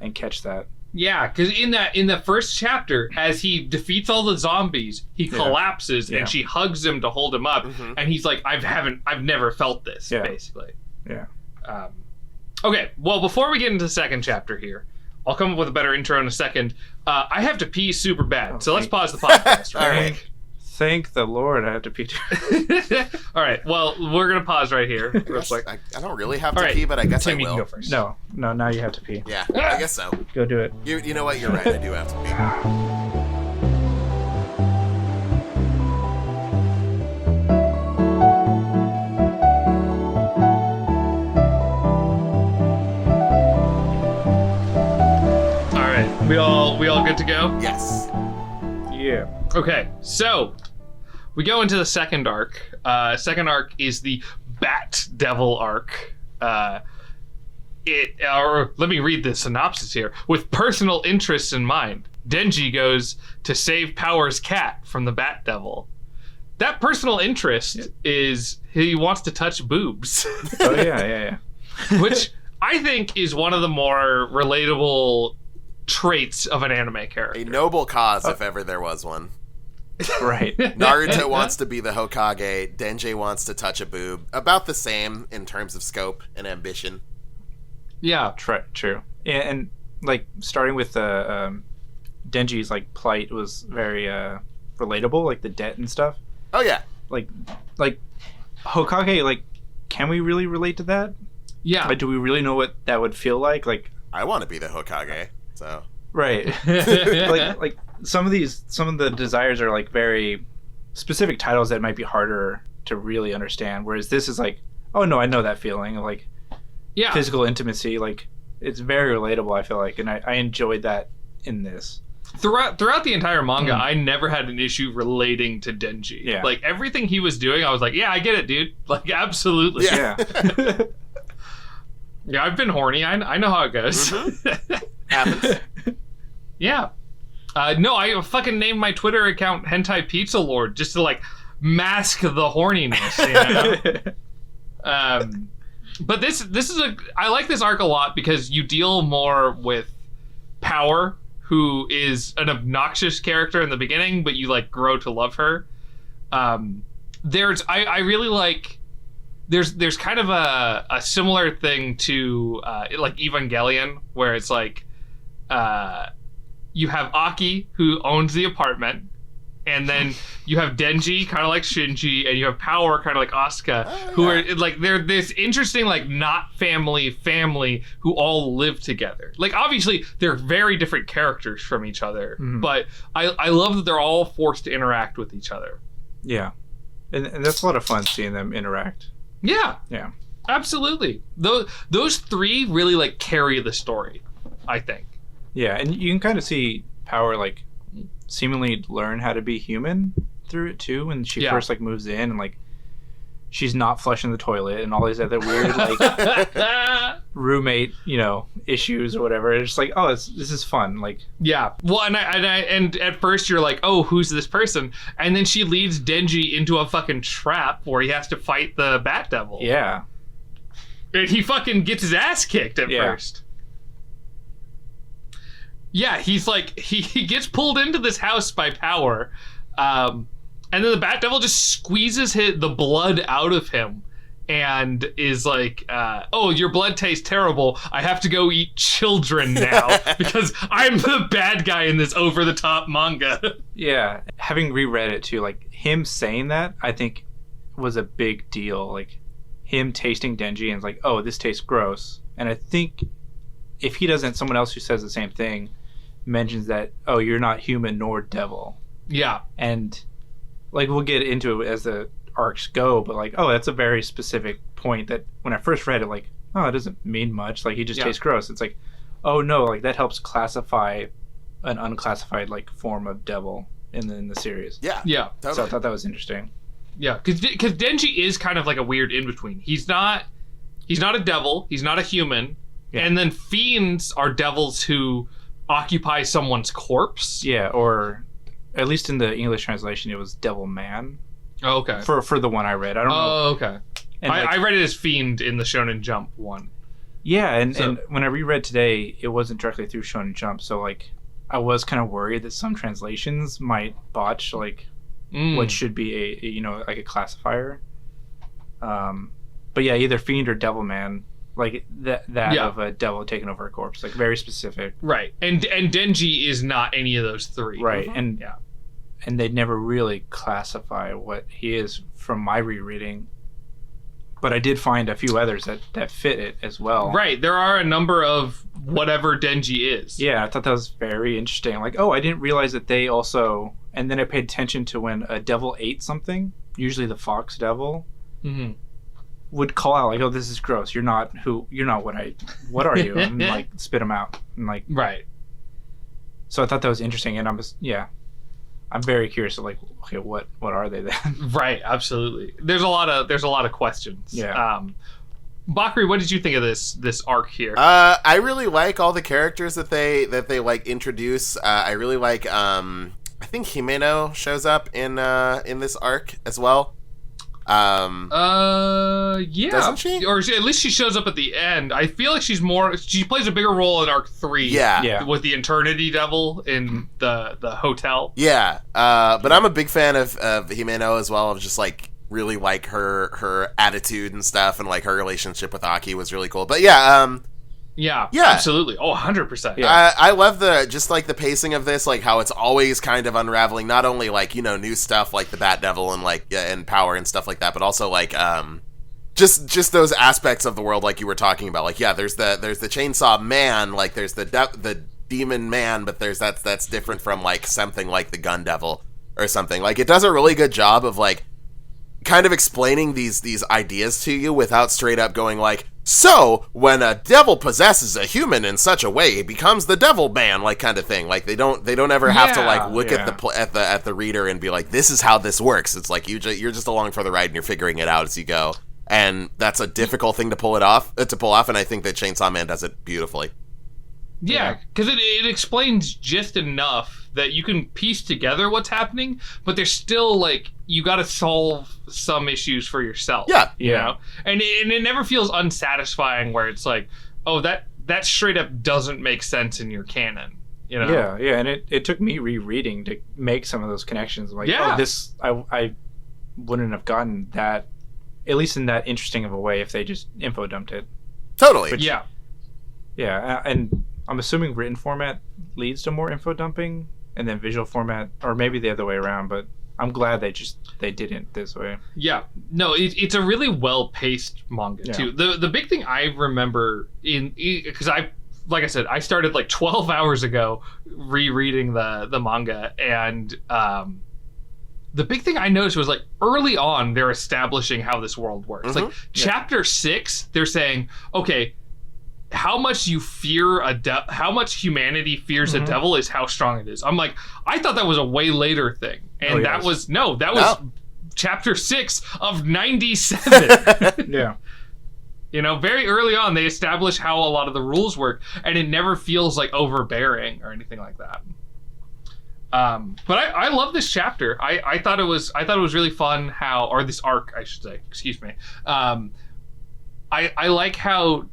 and catch that. Yeah, because in the first chapter, as he defeats all the zombies, he collapses and she hugs him to hold him up, and he's like, I've never felt this, basically. Yeah. Okay, well, before we get into the second chapter here, I'll come up with a better intro in a second. I have to pee super bad, so let's pause the podcast. All right. Thank the Lord I have to pee too. All right, well, we're going to pause right here real quick. I don't really have to pee, but I guess Tim, I will. you can go first. No, now you have to pee. Yeah, I guess so. Go do it. You know what? You're right. I do have to pee. We all good to go? Yes. Yeah. Okay, so we go into the second arc. Second arc is the Bat Devil arc. Let me read the synopsis here. With personal interests in mind, Denji goes to save Power's cat from the Bat Devil. That personal interest is he wants to touch boobs. Oh yeah. Which I think is one of the more relatable traits of an anime character. A noble cause, if ever there was one. Right. Naruto wants to be the Hokage. Denji wants to touch a boob. About the same in terms of scope and ambition. Yeah. True. And like starting with Denji's like plight was very relatable, like the debt and stuff. Oh yeah. Like Hokage, like can we really relate to that? Yeah. Like do we really know what that would feel like? Like I want to be the Hokage. So right. like some of the desires are like very specific titles that might be harder to really understand, whereas this is like, oh no, I know that feeling of like physical intimacy. Like it's very relatable, I feel like, and I enjoyed that in this. Throughout the entire manga, I never had an issue relating to Denji. Yeah. Like everything he was doing, I was like, yeah, I get it, dude. Like absolutely. Yeah. Yeah, I've been horny. I know how it goes. happens. Yeah. No, I fucking named my Twitter account Hentai Pizza Lord just to like mask the horniness, you know? But this is I like this arc a lot because you deal more with Power, who is an obnoxious character in the beginning, but you like grow to love her. I really like. There's kind of a similar thing to like Evangelion, where it's like you have Aki, who owns the apartment, and then you have Denji, kind of like Shinji, and you have Power, kind of like Asuka, who are like they're this interesting like not family who all live together. Like obviously they're very different characters from each other, but I love that they're all forced to interact with each other. Yeah, and that's a lot of fun seeing them interact. Yeah, absolutely. Those three really like carry the story, I think. Yeah, and you can kind of see Power like seemingly learn how to be human through it too when she first like moves in, and like she's not flushing the toilet and all these other weird like roommate issues or whatever. It's just like, oh, this is fun. Like well, and at first you're like, oh, who's this person? And then she leads Denji into a fucking trap where he has to fight the Bat Devil. And he fucking gets his ass kicked at first. Yeah, he's like, he gets pulled into this house by Power, and then the Bat Devil just squeezes the blood out of him and is like, oh, your blood tastes terrible. I have to go eat children now because I'm the bad guy in this over-the-top manga. Yeah, having reread it too, like him saying that, I think was a big deal. Like him tasting Denji and it's like, oh, this tastes gross. And I think if he doesn't, someone else who says the same thing mentions that, oh, you're not human nor devil. Yeah. And like we'll get into it as the arcs go, but like, oh, that's a very specific point that when I first read it, like, oh, it doesn't mean much. Like he just tastes gross. It's like, oh no, like that helps classify an unclassified like form of devil in the series. Yeah. Totally. So I thought that was interesting. Yeah, because Denji is kind of like a weird in between. He's not a devil. He's not a human. Yeah. And then fiends are devils who occupy someone's corpse. Yeah, or at least in the English translation, it was Devil Man. Oh, okay. For the one I read, I don't know. Oh, okay. And I read it as Fiend in the Shonen Jump one. Yeah, and when I reread today, it wasn't directly through Shonen Jump, so like I was kind of worried that some translations might botch like what should be a like a classifier. But yeah, either Fiend or Devil Man. Like that of a devil taking over a corpse, like very specific. Right, and Denji is not any of those three. Right, and they'd never really classify what he is from my rereading. But I did find a few others that fit it as well. Right, there are a number of whatever Denji is. Yeah, I thought that was very interesting. Like, oh, I didn't realize that they also. And then I paid attention to when a devil ate something, usually the fox devil. Mm-hmm. Would call out like, "Oh, this is gross. You're not what are you?" And like spit them out. And like right. So I thought that was interesting, and I'm very curious of like, okay, what are they then? Right, absolutely. There's a lot of questions. Yeah. Bakari, what did you think of this arc here? I really like all the characters that they like introduce. I really like I think Himeno shows up in this arc as well. Yeah. Doesn't she? Or at least she shows up at the end. I feel like she plays a bigger role in arc 3. Yeah. With the Eternity Devil in the hotel. Yeah. But I'm a big fan of Himeno as well. Of just like really like her attitude and stuff, and like her relationship with Aki was really cool. But yeah, yeah, absolutely. Oh, 100%. Yeah. I love the pacing of this, like how it's always kind of unraveling, not only like, new stuff like the Bat Devil and like and Power and stuff like that, but also like just those aspects of the world like you were talking about. Like, yeah, there's the Chainsaw Man, like there's the Demon Man, but that's different from like something like the Gun Devil or something. Like it does a really good job of like kind of explaining these ideas to you without straight up going like, so when a devil possesses a human in such a way, he becomes the Devil Man, like kind of thing. Like they don't ever have to like look at the reader and be like, this is how this works. It's like you're just along for the ride and you're figuring it out as you go. And that's a difficult thing to pull off. And I think that Chainsaw Man does it beautifully. Yeah, because it explains just enough that you can piece together what's happening, but there's still like you got to solve some issues for yourself. Yeah, you know, and it never feels unsatisfying where it's like, oh, that straight up doesn't make sense in your canon. You know? Yeah, and it took me rereading to make some of those connections. Like, oh, this I wouldn't have gotten that, at least in that interesting of a way, if they just info dumped it. Totally. Yeah, and I'm assuming written format leads to more info dumping, and then visual format, or maybe the other way around. But I'm glad they didn't this way. Yeah, no, it's a really well paced manga too. The big thing I remember because like I said, I started like 12 hours ago rereading the manga, and the big thing I noticed was like early on they're establishing how this world works. Like chapter 6, they're saying, okay, how much you fear how much humanity fears a devil is how strong it is. I'm like, I thought that was a way later thing, and that was chapter 6 of 97. Yeah. You know, very early on, they establish how a lot of the rules work, and it never feels like overbearing or anything like that. But I love this chapter. I thought it was really fun or this arc, I should say. Excuse me. I like how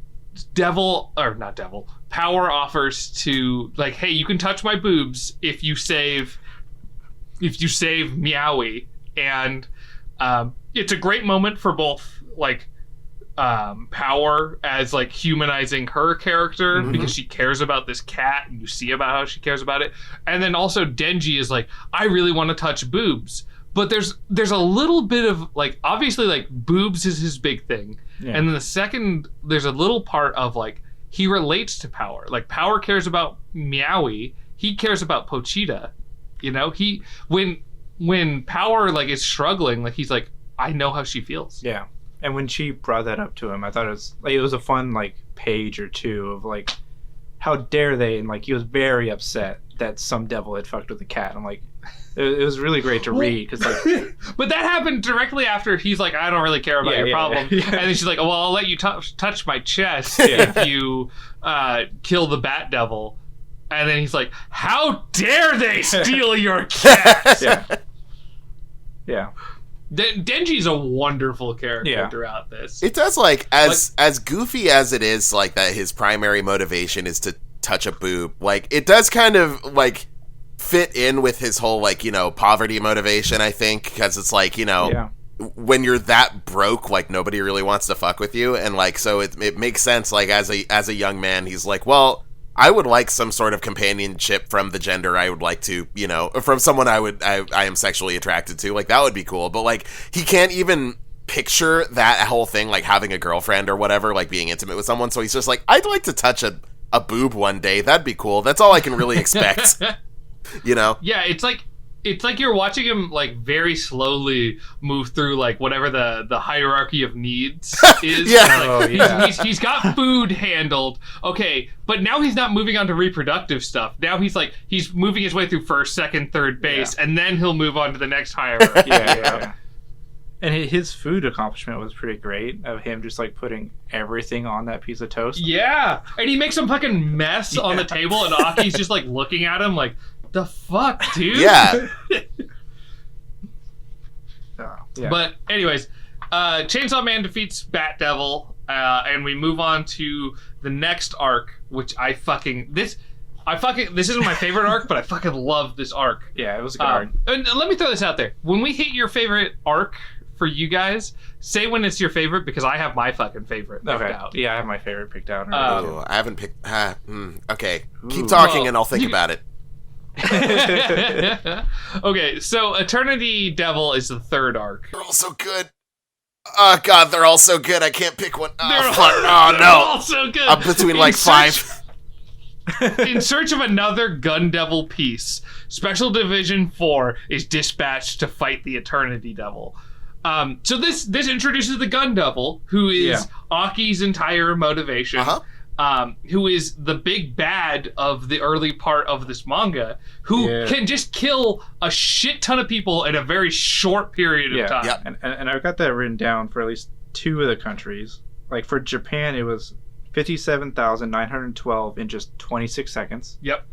Power offers to, like, hey, you can touch my boobs if you save Meowie, and it's a great moment for both, like, Power as like humanizing her character because she cares about this cat, and you see about how she cares about it, and then also Denji is like, I really want to touch boobs, but there's a little bit of like, obviously like boobs is his big thing, and then the second there's a little part of like he relates to Power, like Power cares about Meowie, he cares about Pochita, you know, when Power like is struggling, like he's like, I know how she feels. Yeah. And when she brought that up to him, I thought it was a fun like page or two of like, how dare they? And like he was very upset that some devil had fucked with the cat. I'm like, it was really great to read because like, but that happened directly after he's like, I don't really care about your problem, and then she's like, well, I'll let you touch my chest if you kill the bat devil, and then he's like, how dare they steal your cat? Yeah. Denji's a wonderful character throughout this. It does, like, as goofy as it is, like, that his primary motivation is to touch a boob, like, it does kind of, like, fit in with his whole, like, you know, poverty motivation, I think, because it's like, you know, when you're that broke, like, nobody really wants to fuck with you, and, like, so it makes sense, like, as a young man, he's like, well, I would like some sort of companionship from the gender I would like to, you know, from someone I am sexually attracted to. Like, that would be cool. But, like, he can't even picture that whole thing, like, having a girlfriend or whatever, like, being intimate with someone. So he's just like, I'd like to touch a boob one day. That'd be cool. That's all I can really expect. You know? Yeah, it's like you're watching him like very slowly move through like whatever the hierarchy of needs is. Like, he's got food handled. Okay, but now he's not moving on to reproductive stuff. Now he's moving his way through first, second, third base, and then he'll move on to the next hierarchy. And his food accomplishment was pretty great, of him just like putting everything on that piece of toast. Yeah, and he makes some fucking mess on the table, and Aki's just like looking at him like, the fuck, dude? Yeah. But anyways, Chainsaw Man defeats Bat Devil, and we move on to the next arc, which this isn't my favorite arc, but I fucking love this arc. Yeah, it was a good arc. And let me throw this out there. When we hit your favorite arc for you guys, say when it's your favorite, because I have my fucking favorite picked out. Yeah, I have my favorite picked out. I haven't picked... okay, keep talking and I'll think about it. Okay, so Eternity Devil is the third arc. They're all so good. Oh god, they're all so good. I can't pick one. They're all so good. I'm between like five. In search of another Gun Devil piece, Special Division 4 is dispatched to fight the Eternity Devil. So this introduces the Gun Devil, who is Aki's entire motivation. Who is the big bad of the early part of this manga, who can just kill a shit ton of people in a very short period of time. Yeah. And I've got that written down for at least 2 of the countries. Like for Japan, it was 57,912 in just 26 seconds. Yep.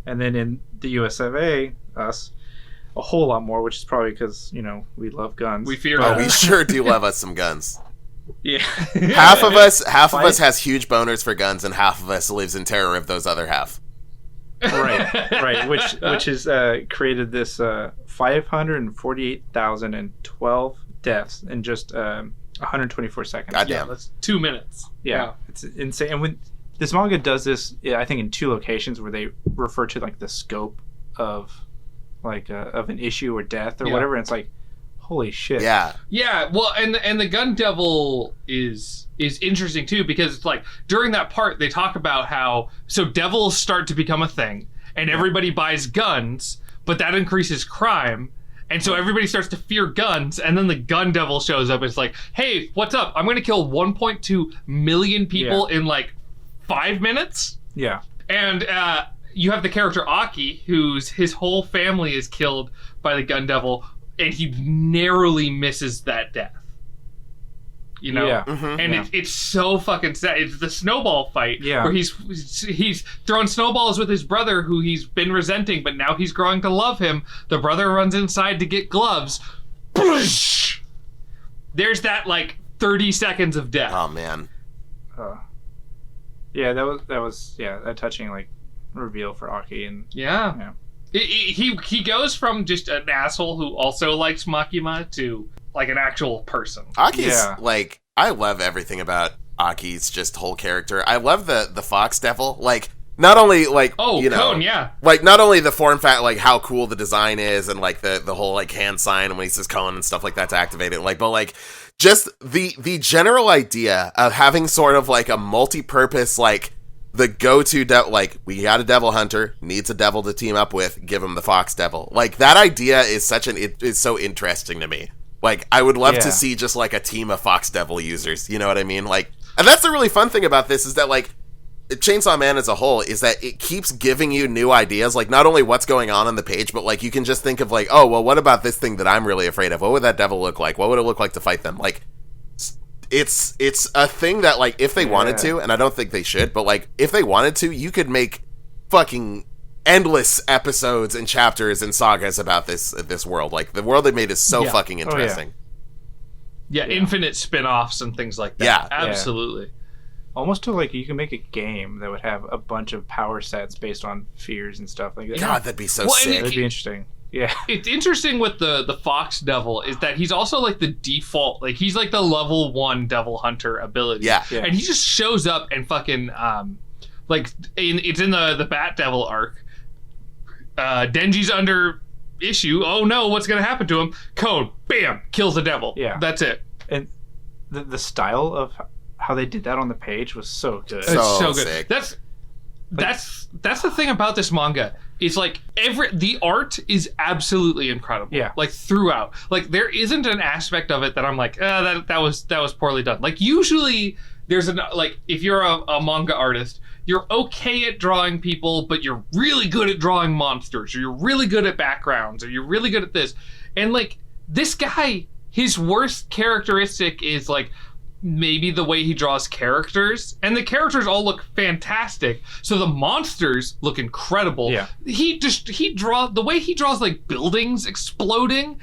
And then in the US of A, us, a whole lot more, which is probably because, you know, we love guns. We fear guns. We sure do love us some guns. Yeah. half of us has huge boners for guns, and half of us lives in terror of those other half. Right. Which has created this 548,012 deaths in just 124 seconds. Goddamn. That's 2 minutes. Yeah, it's insane. And when This manga does this, I think, in 2 locations where they refer to like the scope of like of an issue or death or whatever. And it's like, holy shit. Yeah. Yeah. Well, and the gun devil is interesting too, because it's like during that part they talk about how devils start to become a thing and everybody buys guns, but that increases crime. And so everybody starts to fear guns, and then the gun devil shows up and it's like, hey, what's up? I'm going to kill 1.2 million people in like 5 minutes. Yeah. And you have the character Aki, his whole family is killed by the gun devil, and he narrowly misses that death. You know? Yeah. Mm-hmm. And it's so fucking sad. It's the snowball fight where he's throwing snowballs with his brother who he's been resenting, but now he's growing to love him. The brother runs inside to get gloves. There's that like 30 seconds of death. Oh man. Yeah, that was a touching like reveal for Aki. And he goes from just an asshole who also likes Makima to like an actual person. Aki's like, I love everything about Aki's just whole character. I love the fox devil. Like, not only like Cone, like not only the form fact, like how cool the design is, and like the whole like hand sign when he says Cone and stuff like that to activate it. Like, but like just the general idea of having sort of like a multi-purpose like the go-to like we got a devil hunter, needs a devil to team up with, give him the fox devil. Like that idea is it is so interesting to me. Like, I would love to see just, like, a team of Fox Devil users, you know what I mean? Like, and that's the really fun thing about this, is that, like, Chainsaw Man as a whole, is that it keeps giving you new ideas, like, not only what's going on the page, but, like, you can just think of, like, oh, well, what about this thing that I'm really afraid of? What would that devil look like? What would it look like to fight them? Like, it's a thing that, like, if they wanted to, and I don't think they should, but, like, if they wanted to, you could make fucking endless episodes and chapters and sagas about this world. Like, the world they made is so fucking interesting. Infinite spin-offs and things like that. Yeah. Absolutely. Almost to like, you can make a game that would have a bunch of power sets based on fears and stuff like that. God, that'd be so sick. That'd be interesting. Yeah. It's interesting with the Fox Devil is that he's also like the default, like he's like the level 1 devil hunter ability. Yeah. And he just shows up and fucking like it's in the Bat Devil arc. Denji's under issue. Oh no, what's gonna happen to him? Code, bam, kills the devil. Yeah, that's it. And the style of how they did that on the page was so good. It's so good. Sick. That's the thing about this manga. It's like the art is absolutely incredible. Yeah, like throughout. Like there isn't an aspect of it that I'm like, that was poorly done. Like usually there's like if you're a manga artist, you're okay at drawing people, but you're really good at drawing monsters, or you're really good at backgrounds, or you're really good at this. And like this guy, his worst characteristic is like maybe the way he draws characters, and the characters all look fantastic. So the monsters look incredible. Yeah. The way he draws like buildings exploding,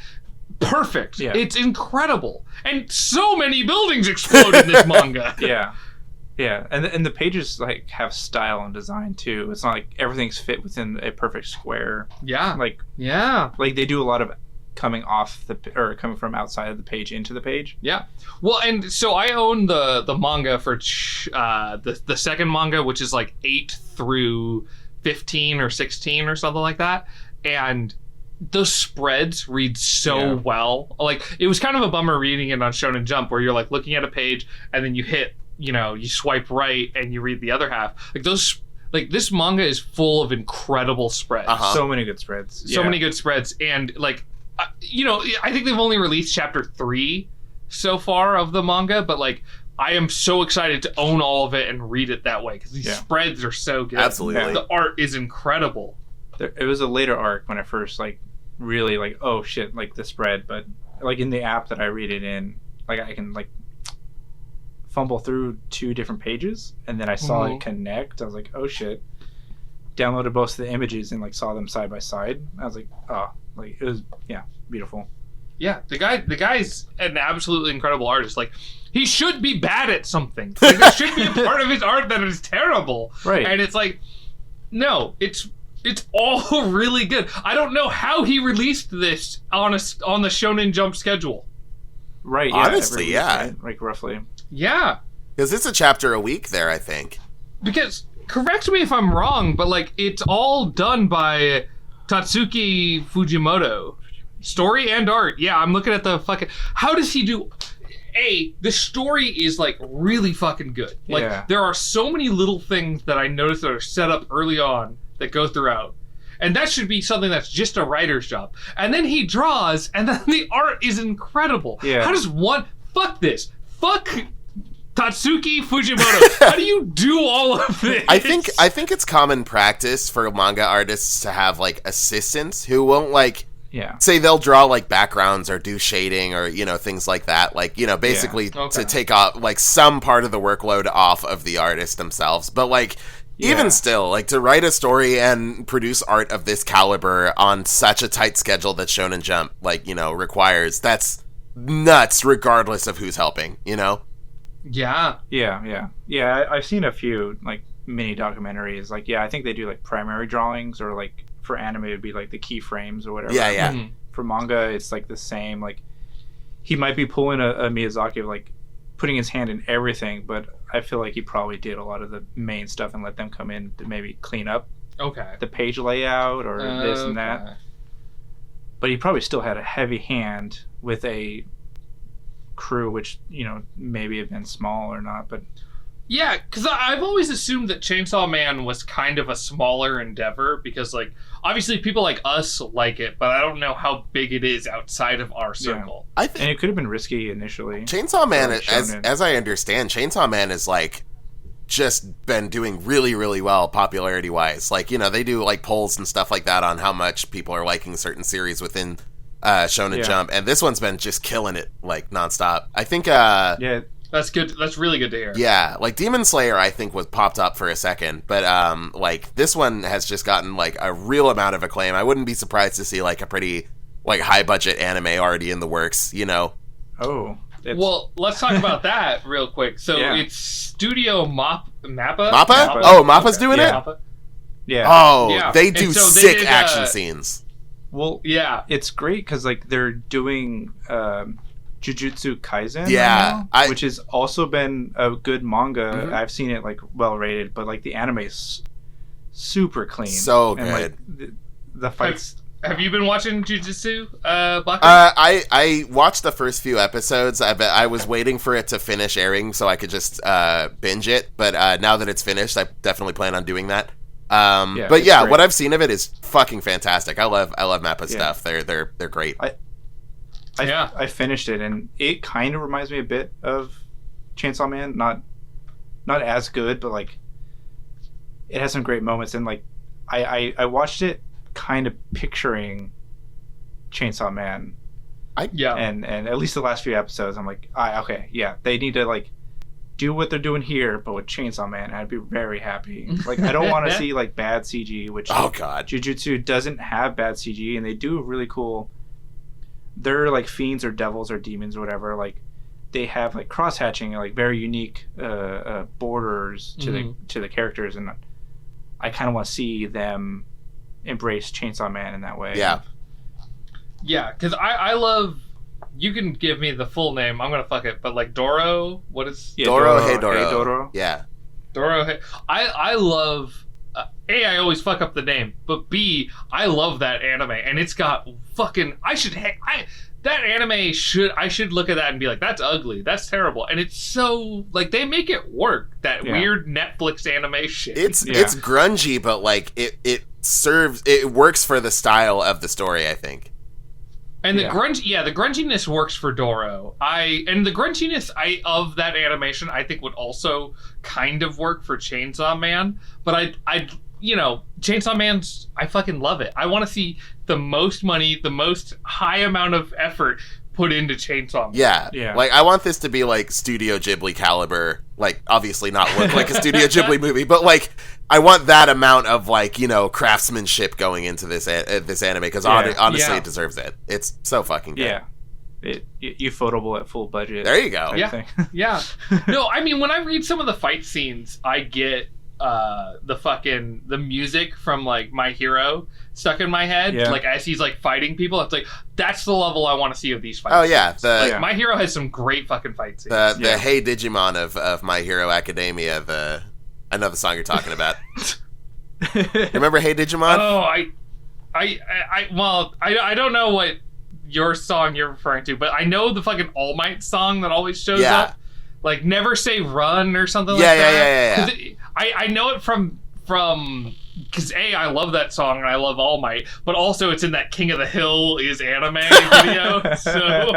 perfect. Yeah. It's incredible. And so many buildings explode in this manga. Yeah. Yeah, and the pages like have style and design too. It's not like everything's fit within a perfect square. Yeah. Like they do a lot of coming from outside of the page into the page. Yeah. Well, and so I own the manga for the second manga, which is like 8 through 15 or 16 or something like that, and those spreads read so well. Like it was kind of a bummer reading it on Shonen Jump, where you're like looking at a page and then you hit. You swipe right and you read the other half. Like those, like this manga is full of incredible spreads. So many good spreads. So many good spreads, and like, I think they've only released chapter 3 so far of the manga, but like, I am so excited to own all of it and read it that way because these spreads are so good. Absolutely, the art is incredible. It was a later arc when I first like really like, oh shit, like the spread, but like in the app that I read it in, like I can like fumble through 2 different pages, and then I saw it connect. I was like, oh shit. Downloaded both of the images and like saw them side by side. I was like, oh, like it was beautiful. Yeah, the guy's an absolutely incredible artist. Like he should be bad at something. Like, there should be a part of his art that is terrible. Right. And it's like, no, it's all really good. I don't know how he released this on the Shonen Jump schedule. Right. Honestly, week, right? Like roughly. Yeah. Because it's a chapter a week there, I think. because correct me if I'm wrong, but like it's all done by Tatsuki Fujimoto. Story and art. Yeah, I'm looking at the fucking... How does he do... The story is like really fucking good. Like there are so many little things that I noticed that are set up early on that go throughout. And that should be something that's just a writer's job. And then he draws, and then the art is incredible. Yeah. How does one... Fuck this. Fuck Tatsuki Fujimoto. How do you do all of this? I think it's common practice for manga artists to have like assistants who won't like... say they'll draw like backgrounds or do shading or, you know, things like that. Like, you know, basically to take off like some part of the workload off of the artist themselves. But like, even still, like to write a story and produce art of this caliber on such a tight schedule that Shonen Jump, like, you know, requires, that's nuts regardless of who's helping, you know? Yeah, I've seen a few like mini documentaries. Like, I think they do like primary drawings or like, for anime it'd be like the keyframes or whatever. Mm-hmm. For manga it's like the same. Like he might be pulling a Miyazaki of like putting his hand in everything, but I feel like he probably did a lot of the main stuff and let them come in to maybe clean up the page layout or this and that. But he probably still had a heavy hand with a crew, which, you know, maybe have been small or not, but yeah, because I've always assumed that Chainsaw Man was kind of a smaller endeavor because, like, obviously people like us like it, but I don't know how big it is outside of our circle. I think, and it could have been risky initially. Chainsaw Man, as I understand, Chainsaw Man is, like, just been doing really, really well popularity-wise. Like, you know, they do, like, polls and stuff like that on how much people are liking certain series within Shonen Jump, and this one's been just killing it, like, nonstop. I think, That's good. That's really good to hear. Yeah, like Demon Slayer, I think was popped up for a second, but like this one has just gotten like a real amount of acclaim. I wouldn't be surprised to see like a pretty like high budget anime already in the works, you know? Oh, well, let's talk about that real quick. So it's Studio Mappa. Mappa? Oh, Mappa's doing it. Mappa. Yeah. Oh, they do sick action scenes. Well, it's great because like they're doing. JUJUTSU KAISEN right now, which has also been a good manga. Mm-hmm. I've seen it like well rated, but like the anime is super clean, so good. And, like, the fights. Have you been watching JUJUTSU, Bakari? I watched the first few episodes. I was waiting for it to finish airing so I could just binge it. But now that it's finished, I definitely plan on doing that. But yeah, what I've seen of it is fucking fantastic. I love Mappa's stuff. They're great. I finished it, and it kind of reminds me a bit of Chainsaw Man. Not as good, but like it has some great moments. And like I watched it kind of picturing Chainsaw Man. And at least the last few episodes, I'm like, they need to like do what they're doing here, but with Chainsaw Man, I'd be very happy. Like I don't want to see like bad CG, which JUJUTSU doesn't have bad CG, and they do really cool. They're like fiends or devils or demons or whatever. Like they have like cross hatching, like very unique borders to the characters, and I kind of want to see them embrace Chainsaw Man in that way. Yeah, because I love. You can give me the full name. I'm gonna fuck it, but like Doro. What is Doro? Hey Doro. Hey Doro. Yeah. Doro. Hey. I love. A, I always fuck up the name, but B, I love that anime, and it's got fucking. I should look at that and be like, that's ugly, that's terrible, and it's so like they make it work. That weird Netflix animation. It's grungy, but like it works for the style of the story, I think. And the grunginess works for Doro. The grunginess of that animation I think would also kind of work for Chainsaw Man. But Chainsaw Man's, I fucking love it. I want to see the most money, the most high amount of effort put into Chainsaw Man. Yeah. Like I want this to be like Studio Ghibli caliber. Like obviously not look like a Studio Ghibli movie, but like I want that amount of like, you know, craftsmanship going into this anime because honestly it deserves it. It's so fucking good. Yeah. Ufotable at full budget. There you go. Yeah. No, I mean when I read some of the fight scenes, I get the music from like My Hero stuck in my head, like as he's like fighting people. It's like that's the level I want to see of these fights. Oh yeah, My Hero has some great fucking fight scenes. The Hey Digimon of My Hero Academia, I know the song you're talking about. Remember Hey Digimon? Oh, I don't know what your song you're referring to, but I know the fucking All Might song that always shows up. Like Never Say Run or something like that. Yeah. I know it from because I love that song and I love All Might, but also it's in that King of the Hill is anime video. So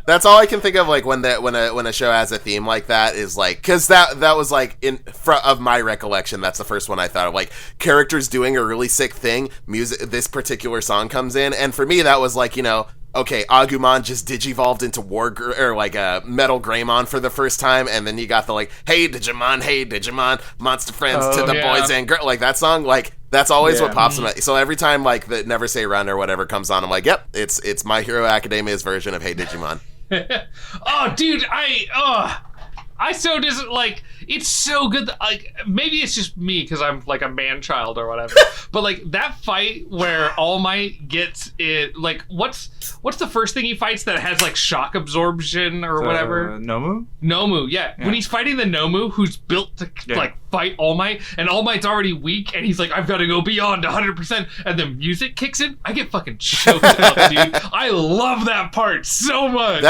that's all I can think of. Like when a show has a theme like that is like, because that was like in front of my recollection. That's the first one I thought of. Like characters doing a really sick thing. Music. This particular song comes in, and for me that was like, you know. Okay, Agumon just digivolved into Metal Greymon for the first time, and then you got the like, hey Digimon, monster friends to the boys and girls, like that song, like that's always what pops in my. So every time like the Never Say Run or whatever comes on, I'm like, yep, it's My Hero Academia's version of Hey Digimon. Oh, dude, I so like it's so good that, like maybe it's just me because I'm like a man child or whatever, but like that fight where All Might gets it, like what's the first thing he fights that has like shock absorption or whatever? Nomu, yeah. When he's fighting the Nomu who's built to like fight All Might, and All Might's already weak, and he's like, I've got to go beyond 100%, and the music kicks in, I get fucking choked up, dude. I love that part so much.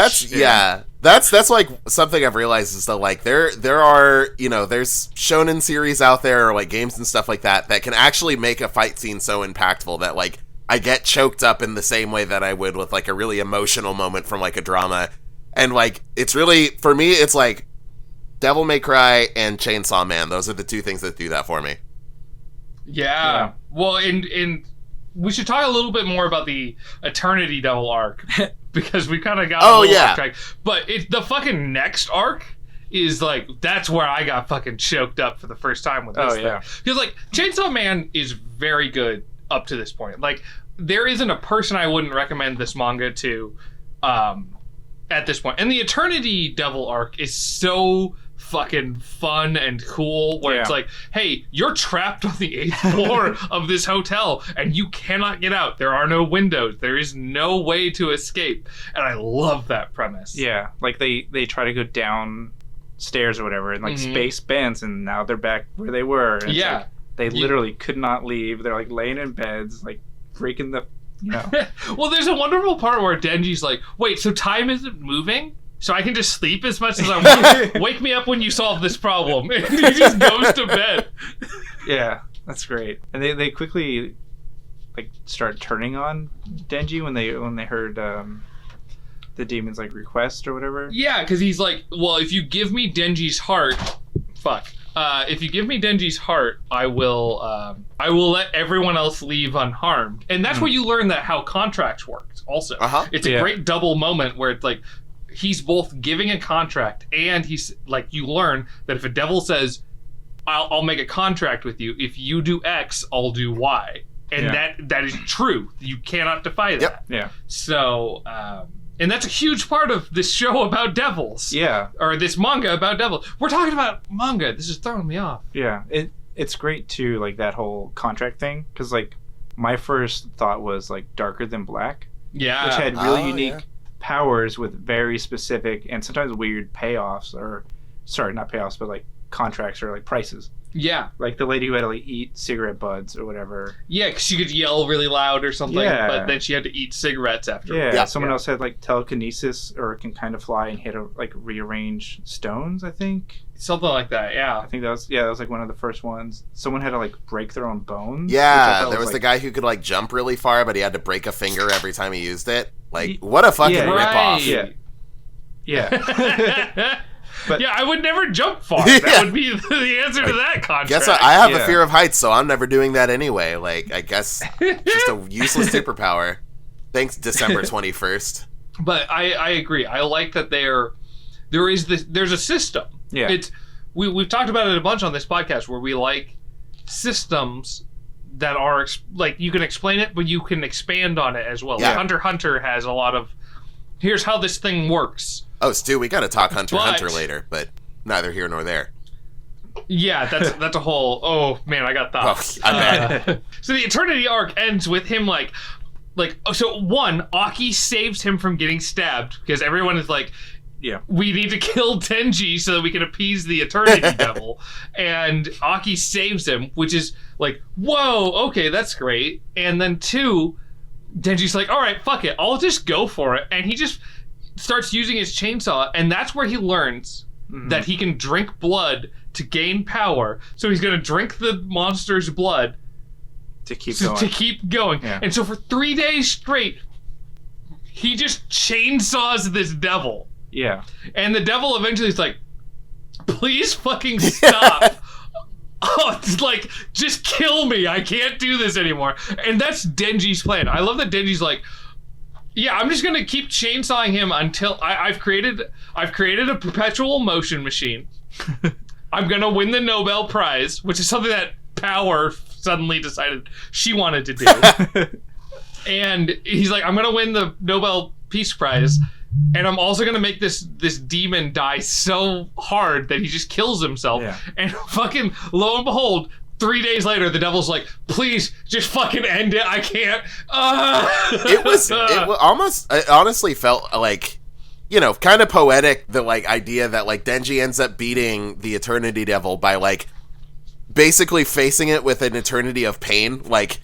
That's like something I've realized is that like there are, you know, there's shonen series out there or like games and stuff like that can actually make a fight scene so impactful that like I get choked up in the same way that I would with like a really emotional moment from like a drama. And like it's really, for me, it's like Devil May Cry and Chainsaw Man. Those are the two things that do that for me. Yeah. Well, and we should talk a little bit more about the Eternity Devil arc. Because we kind of got a little off track. But the fucking next arc is like, that's where I got fucking choked up for the first time with this thing. Because like Chainsaw Man is very good up to this point. Like there isn't a person I wouldn't recommend this manga to at this point. And the Eternity Devil arc is so fucking fun and cool where it's like, hey, you're trapped on the 8th floor of this hotel and you cannot get out. There are no windows. There is no way to escape. And I love that premise. Yeah, like they try to go downstairs or whatever and like space bends and now they're back where they were. And it's like, they literally could not leave. They're like laying in beds, like freaking the, you know. Well, there's a wonderful part where Denji's like, wait, so time isn't moving? So I can just sleep as much as I want. Wake me up when you solve this problem. And he just goes to bed. Yeah, that's great. And they quickly like start turning on Denji when they heard the demon's like request or whatever. Yeah, because he's like, well, if you give me Denji's heart, if you give me Denji's heart, I will let everyone else leave unharmed. And that's where you learn that how contracts work. Also, it's a great double moment where it's like. He's both giving a contract and he's like, you learn that if a devil says, I'll make a contract with you. If you do X, I'll do Y. And that is true. You cannot defy that. Yep. Yeah. So, and that's a huge part of this show about devils. Yeah. Or this manga about devils. We're talking about manga. This is throwing me off. Yeah. It's great too, like that whole contract thing. Cause like my first thought was like Darker Than Black. Yeah. Which had really unique powers with very specific and sometimes weird payoffs not payoffs, but like contracts or like prices. Yeah. Like the lady who had to like eat cigarette butts or whatever. Yeah, because she could yell really loud or something, but then she had to eat cigarettes after. Yeah, someone else had like telekinesis or can kind of fly and hit like rearrange stones, I think. Something like that, yeah. I think that was like one of the first ones. Someone had to like break their own bones. Yeah, there was the guy who could like jump really far, but he had to break a finger every time he used it. Like, what a fucking ripoff. Yeah. But, I would never jump far. That would be the answer to that contract. Guess what? I have a fear of heights, so I'm never doing that anyway. Like, I guess just a useless superpower. Thanks, December 21st. But I agree. I like that there's a system. Yeah. We've talked about it a bunch on this podcast where we like systems that are like you can explain it, but you can expand on it as well. Yeah. Like Hunter x Hunter has a lot of here's how this thing works. Oh, Stu, we got to talk Hunter x Hunter later, but neither here nor there. Yeah, that's a whole. Oh man, I got thoughts. Oh, I bet. So the Eternity arc ends with him so Aki saves him from getting stabbed because everyone is like, Yeah. We need to kill Denji so that we can appease the Eternity Devil. And Aki saves him, which is like, whoa, okay, that's great. And then 2, Denji's like, all right, fuck it, I'll just go for it. And he just starts using his chainsaw, and that's where he learns that he can drink blood to gain power. So he's gonna drink the monster's blood to keep going. Yeah. And so for 3 days straight, he just chainsaws this devil. Yeah. And the devil eventually is like, please fucking stop. Oh, it's like, just kill me. I can't do this anymore. And that's Denji's plan. I love that Denji's like, yeah, I'm just gonna keep chainsawing him until I've created a perpetual motion machine. I'm gonna win the Nobel Prize, which is something that Power suddenly decided she wanted to do. And he's like, I'm gonna win the Nobel Peace Prize, and I'm also gonna make this demon die so hard that he just kills himself. Yeah. And fucking lo and behold, 3 days later, the devil's like, please, just fucking end it. I can't. It honestly felt like, you know, kind of poetic, the like idea that like Denji ends up beating the Eternity Devil by like basically facing it with an eternity of pain. Like,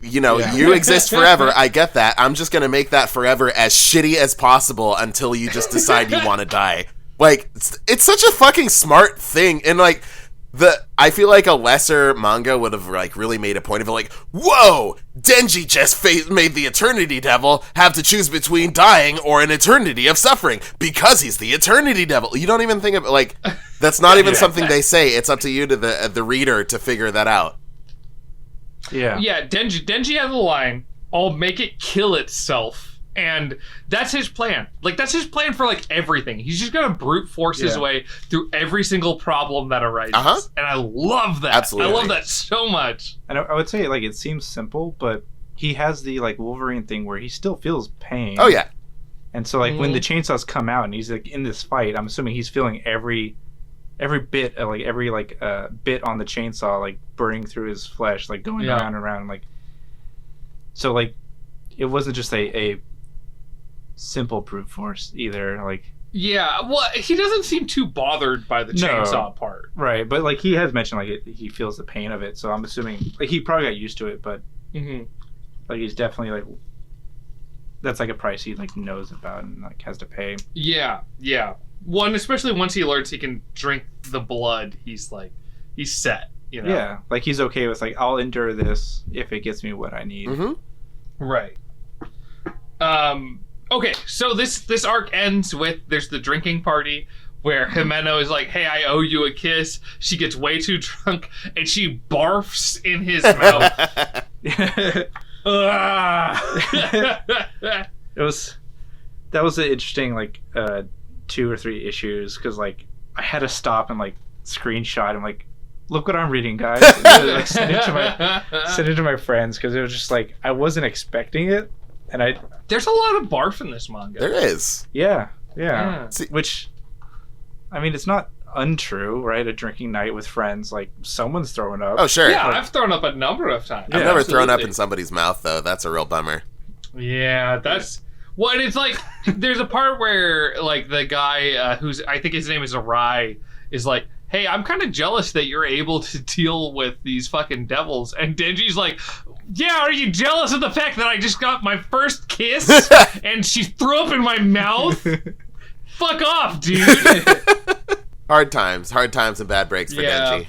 you exist forever. I get that. I'm just gonna make that forever as shitty as possible until you just decide you want to die. Like, it's such a fucking smart thing, and like I feel like a lesser manga would have like really made a point of it. Like, whoa, Denji just made the Eternity Devil have to choose between dying or an eternity of suffering because he's the Eternity Devil. You don't even think of it like that's not even something they say. It's up to you to the reader to figure that out. Yeah. Denji has a line, I'll make it kill itself. And that's his plan. Like, that's his plan for, like, everything. He's just gonna brute force his way through every single problem that arises. And I love that. Absolutely. I love that so much. And I would say, like, it seems simple, but he has the, like, Wolverine thing where he still feels pain. Oh, yeah. And so, like, when the chainsaws come out and he's, like, in this fight, I'm assuming he's feeling every bit, every bit on the chainsaw, like, burning through his flesh, like, going around and around, like... So, like, it wasn't just a simple brute force either, like... Yeah, well, he doesn't seem too bothered by the chainsaw part. Right, but, like, he has mentioned, like, he feels the pain of it, so I'm assuming... Like, he probably got used to it, but... Like, he's definitely, like... That's, like, a price he, like, knows about and, like, has to pay. Yeah. One, especially once he learns he can drink the blood, he's, like... He's set, you know? Yeah, like, he's okay with, like, I'll endure this if it gets me what I need. Right. Okay, so this arc ends with there's the drinking party where Himeno is like, hey, I owe you a kiss. She gets way too drunk and she barfs in his mouth. That was an interesting, like, 2 or 3 issues, because, like, I had to stop and, like, screenshot and, like, look what I'm reading, guys. And, like, send it to my friends, because it was just like I wasn't expecting it, and there's a lot of barf in this manga. There is. Yeah. Which, I mean, it's not untrue, right? A drinking night with friends, like, someone's throwing up. Oh, sure. Yeah, like, I've thrown up a number of times. I've never thrown up in somebody's mouth, though. That's a real bummer. Yeah, that's... Well, it's like, there's a part where, like, the guy who's, I think his name is Arai, is like, hey, I'm kind of jealous that you're able to deal with these fucking devils. And Denji's like, yeah, are you jealous of the fact that I just got my first kiss and she threw up in my mouth? Fuck off, dude. Hard times and bad breaks for Denji.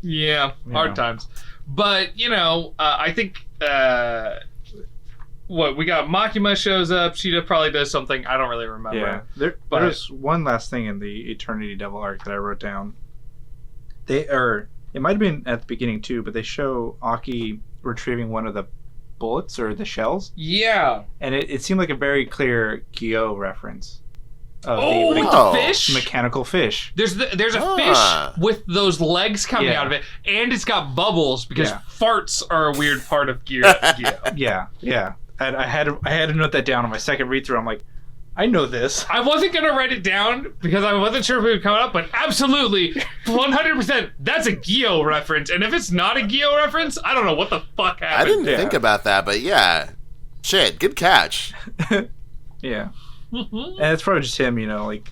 Yeah, hard times. But, you know, I think... we got Makima shows up. Sheeta probably does something. I don't really remember. Yeah, there's one last thing in the Eternity Devil arc that I wrote down. It might have been at the beginning too, but they show Aki retrieving one of the bullets or the shells. Yeah, and it seemed like a very clear Gyo reference. The fish, mechanical fish. There's a fish with those legs coming out of it, and it's got bubbles because farts are a weird part of Gyo. Yeah. And I had to note that down on my second read through. I'm like, I know this. I wasn't gonna write it down because I wasn't sure if it would come up, but absolutely, 100%, that's a Gyo reference. And if it's not a Gyo reference, I don't know what the fuck happened. I didn't think about that, but yeah, shit, good catch. Yeah. And it's probably just him, like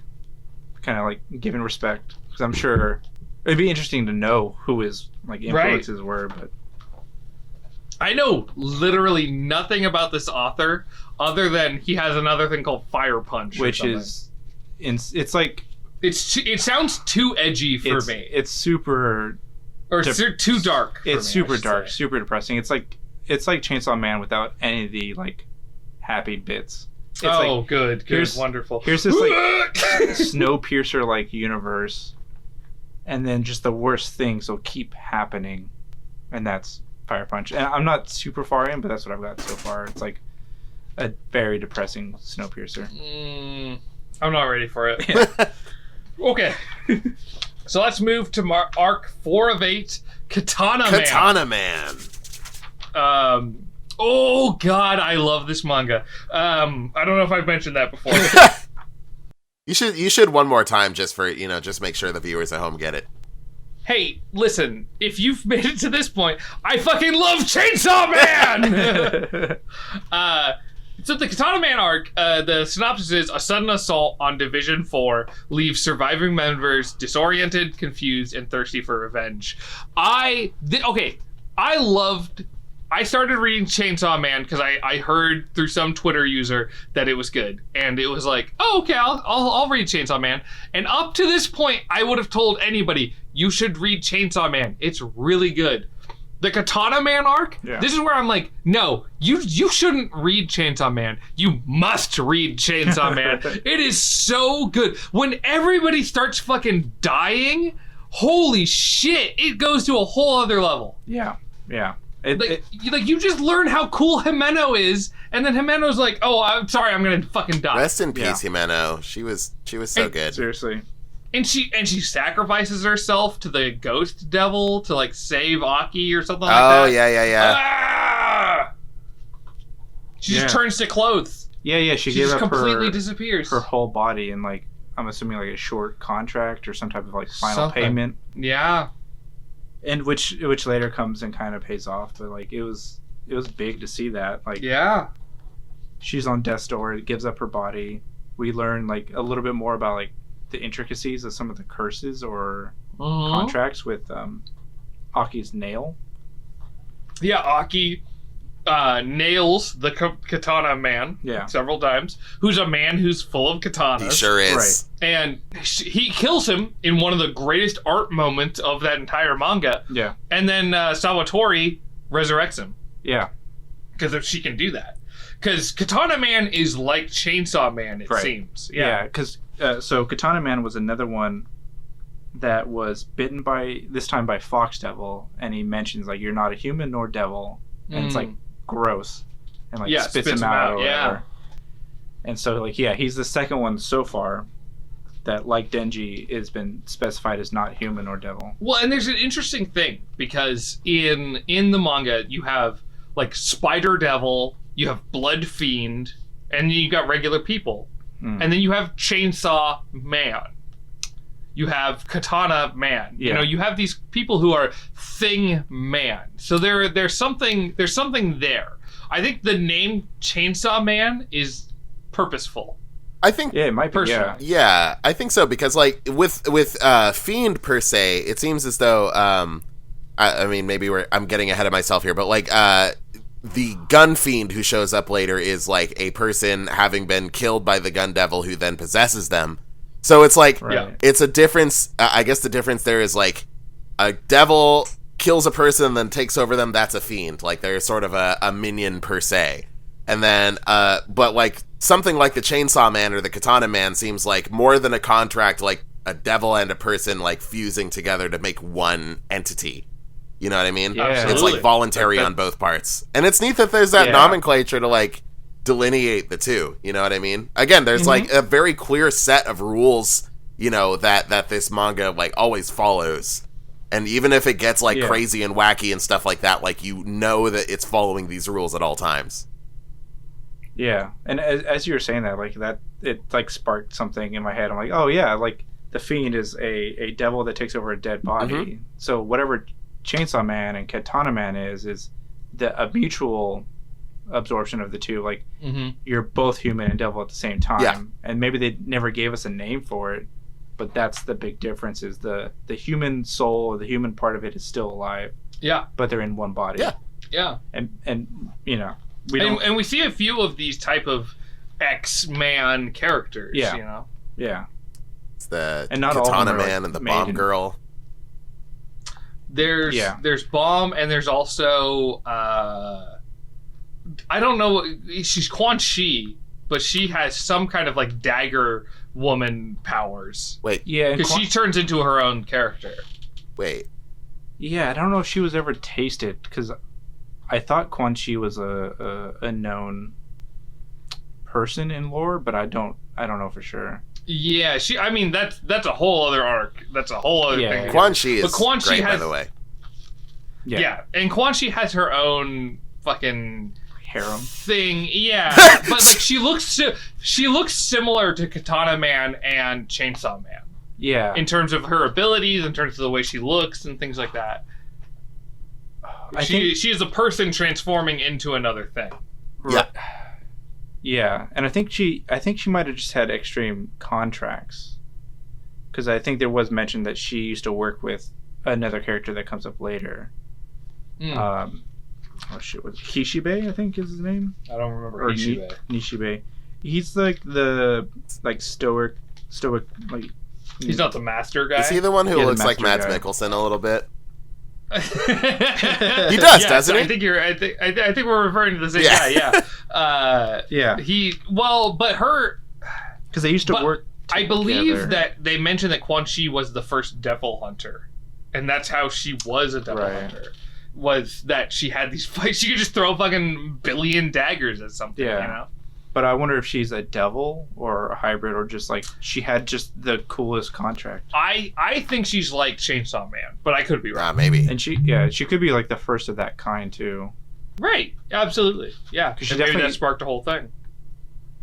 kind of like giving respect, because I'm sure it'd be interesting to know who his like influences were. But I know literally nothing about this author other than he has another thing called Fire Punch, which is it's like it sounds too edgy for me. It's super too dark. It's super dark, super depressing. It's like Chainsaw Man without any of the like happy bits. It's good, wonderful. Here's this like Snowpiercer like universe, and then just the worst things will keep happening, and that's Fire Punch. And I'm not super far in, but that's what I've got so far. It's like a very depressing Snowpiercer. I'm not ready for it. Yeah. Okay. So let's move to arc 4 of 8, Katana Man. Katana Man. Oh God, I love this manga. I don't know if I've mentioned that before. You should one more time just for just make sure the viewers at home get it. Hey, listen, if you've made it to this point, I fucking love Chainsaw Man! So the Katana Man arc, the synopsis is: a sudden assault on Division 4 leaves surviving members disoriented, confused, and thirsty for revenge. I started reading Chainsaw Man because I heard through some Twitter user that it was good, and it was like, oh, okay, I'll read Chainsaw Man. And up to this point, I would have told anybody, you should read Chainsaw Man. It's really good. The Katana Man arc, This is where I'm like, no, you shouldn't read Chainsaw Man. You must read Chainsaw Man. It is so good. When everybody starts fucking dying, holy shit, it goes to a whole other level. Yeah. You just learn how cool Himeno is, and then Himeno's like, "Oh, I'm sorry, I'm gonna fucking die." Rest in peace, Himeno. She was so good. Seriously. And she sacrifices herself to the ghost devil to like save Aki or something like that. Oh yeah. Ah! She just turns to clothes. Yeah. She gave just up completely disappears. Her whole body, and like I'm assuming like a short contract or some type of like final payment. Yeah. And which later comes and kind of pays off, but like it was big to see that. Like she's on death's door, it gives up her body. We learn like a little bit more about like the intricacies of some of the curses or contracts with Aki's nail. Yeah, Aki nails the Katana Man several times, who's a man who's full of katanas. He sure is. Right. And he kills him in one of the greatest art moments of that entire manga. Yeah. And then Sawatori resurrects him. Yeah. Because if she can do that. Because Katana Man is like Chainsaw Man, it seems. Yeah, because so Katana Man was another one that was bitten this time by Fox Devil, and he mentions like, you're not a human nor devil, and it's like gross, and like spits him out or whatever. And so like he's the second one so far that, like Denji, has been specified as not human or devil. Well, and there's an interesting thing, because in the manga you have like Spider Devil, you have Blood Fiend, and then you got regular people. And then you have Chainsaw Man. You have Katana Man. Yeah. You know, you have these people who are Thing Man. So there's something there. I think the name Chainsaw Man is purposeful. I think it might be. Yeah, I think so, because like with Fiend per se, it seems as though I mean maybe I'm getting ahead of myself here, but like the gun fiend who shows up later is like a person having been killed by the gun devil who then possesses them. So it's like it's a difference. I guess the difference there is like a devil kills a person and then takes over them. That's a fiend. Like they're sort of a minion per se. And then but like something like the Chainsaw Man or the Katana Man seems like more than a contract, like a devil and a person like fusing together to make one entity. You know what I mean? Yeah. It's like voluntary on both parts. And it's neat that there's that nomenclature to like delineate the two. You know what I mean? Again, there's like a very clear set of rules, you know, that this manga like always follows. And even if it gets like crazy and wacky and stuff like that, like you know that it's following these rules at all times. Yeah. And as you were saying that, like that, it like sparked something in my head. I'm like, oh yeah, like the fiend is a devil that takes over a dead body. So whatever Chainsaw Man and Katana Man is a mutual absorption of the two. Like, Mm-hmm. you're both human and devil at the same time. Yeah. And maybe they never gave us a name for it, but that's the big difference, is the human soul, or the human part of it is still alive, Yeah. but they're in one body. Yeah. Yeah. And you know, we don't... And we see a few of these type of X-Man characters, Yeah. you know? Yeah. It's the And not all of them Katana are, like, Man and the made Bomb in- Girl. There's Bomb, and there's also I don't know, she's Quan Chi, but she has some kind of like dagger woman powers. Wait, Yeah. Because she turns into her own character. wait. Yeah, I don't know if she was ever tasted, because I thought Quan Chi was a known person in lore, but I don't know for sure. Yeah, I mean that's a whole other arc. That's a whole other Yeah. thing. Quan Chi is But Quan Chi great, by has- the way. Yeah. And Quan Chi has her own fucking Harem. thing. Yeah, but like she looks similar to Katana Man and Chainsaw Man Yeah. in terms of her abilities, in terms of the way she looks and things like that. She is a person transforming into another thing. Yeah. Yeah, and I think she might have just had extreme contracts, because I think there was mention that she used to work with another character that comes up later. Mm. Oh shit, was Kishibe, I think is his name, I don't remember. or Ishibe. Nishibe. He's like the stoic like. He's not the master guy. Is he the one who Yeah, the looks like master Mads guy. Mikkelsen a little bit? He does, doesn't he? I think we're referring to the same Yeah. guy. Yeah. Yeah, But her. because they used to But work. I believe together. that they mentioned that Quan Chi was the first devil hunter, and that's how she was a devil Right. hunter. Was that she had these fights? She could just throw fucking billion daggers at something. Yeah. You know. But I wonder if she's a devil or a hybrid, or just like she had just the coolest contract. I think she's like Chainsaw Man, but I could be wrong. Maybe. And she could be like the first of that kind too. Right. Absolutely. Yeah. 'Cause she And maybe definitely- that sparked a whole thing.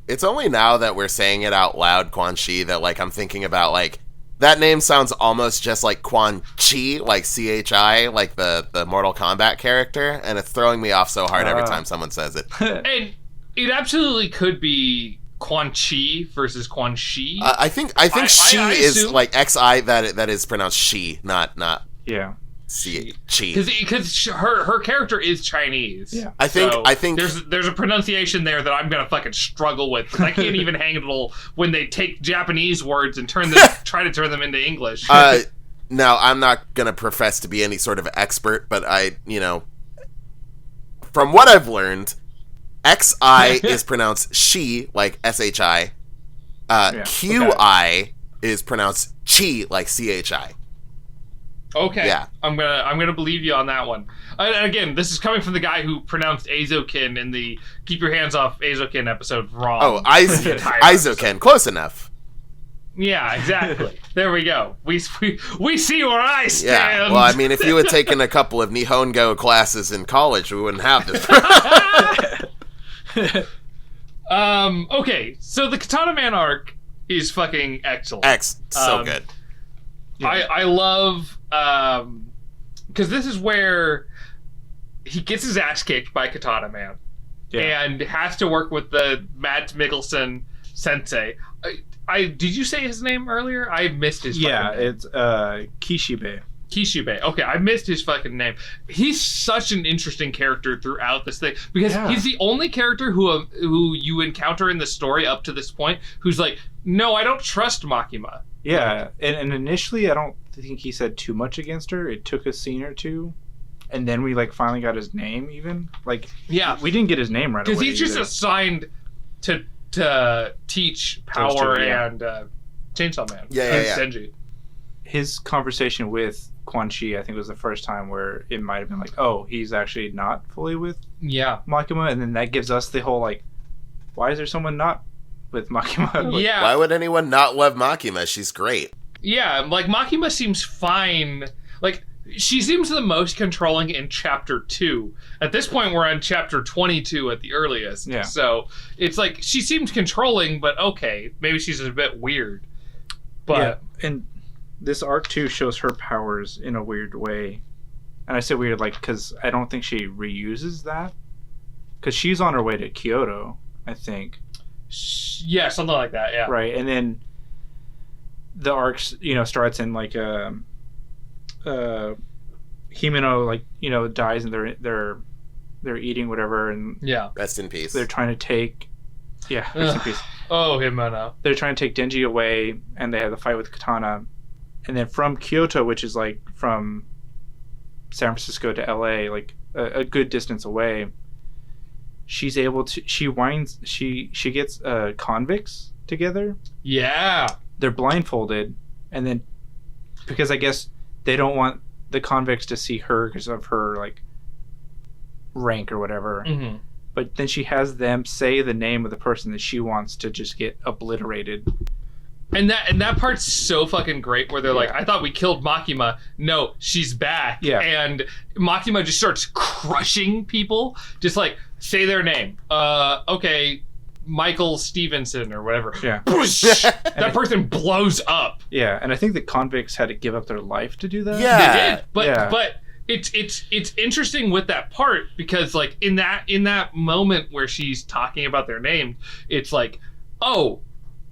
It's only now that we're saying it out loud, Quan Chi, that like I'm thinking about like that name sounds almost just like Quan Chi, like CHI, like the Mortal Kombat character, and it's throwing me off so hard every time someone says it. And it absolutely could be Quan Chi versus Quan Chi. I think she I is assume- like XI that is pronounced she, not Yeah. C chi. Because her character is Chinese. Yeah. I think there's a pronunciation there that I'm gonna fucking struggle with, because I can't even handle when they take Japanese words and try to turn them into English. now I'm not gonna profess to be any sort of expert, but from what I've learned, XI is pronounced she, like SHI. QI is pronounced chi, like CHI. Okay. Yeah. I'm gonna believe you on that one. And again, this is coming from the guy who pronounced Azokin in the "Keep Your Hands Off Azokin" episode wrong. Oh, the entire episode. Izoken, close enough. Yeah, exactly. There we go. We see where I stand. Yeah. Well, I mean, if you had taken a couple of Nihongo classes in college, we wouldn't have this. Okay, so the Katana Man arc is fucking excellent. So good. Yeah. I love because this is where he gets his ass kicked by Katana Man, and has to work with the Mads Mikkelsen sensei. Did you say his name earlier? I missed his. Yeah, fucking name. it's Kishibe. Kishibe. Okay, I missed his fucking name. He's such an interesting character throughout this thing, because he's the only character who you encounter in the story up to this point who's like, no, I don't trust Makima. Yeah, and initially I don't think he said too much against her. It took a scene or two, and then we like finally got his name. Even like we didn't get his name right away because he's just assigned to teach Power and Chainsaw Man. Yeah. Senji. His conversation with Quan Chi, I think, was the first time where it might have been like, oh, he's actually not fully with Makima, and then that gives us the whole like, why is there someone not with Makima? Like, Yeah. Why would anyone not love Makima? She's great. Yeah, like Makima seems fine. Like she seems the most controlling in chapter 2. At this point, we're on chapter 22 at the earliest. Yeah. So it's like she seems controlling, but okay, maybe she's a bit weird. But and this arc too shows her powers in a weird way, and I say weird like because I don't think she reuses that. because she's on her way to Kyoto, I think. Yeah, something like that. Yeah. Right, and then the arc, starts in like Himeno, like, dies, and they're eating whatever, and Yeah. Rest in peace. they're trying to take rest in peace. Oh, Himeno. They're trying to take Denji away, and they have the fight with Katana, and then from Kyoto, which is like from San Francisco to LA, like a good distance away, she's able to she gets convicts together. Yeah. They're blindfolded, and then because I guess they don't want the convicts to see her because of her like rank or whatever. Mm-hmm. But then she has them say the name of the person that she wants to just get obliterated. And that part's so fucking great where they're like, I thought we killed Makima. No, she's back. Yeah. And Makima just starts crushing people. Just like, say their name. Okay, Michael Stevenson or whatever. Yeah. That person blows up. Yeah, and I think the convicts had to give up their life to do that. Yeah. They did. But it's interesting with that part because like in that moment where she's talking about their name, it's like, oh,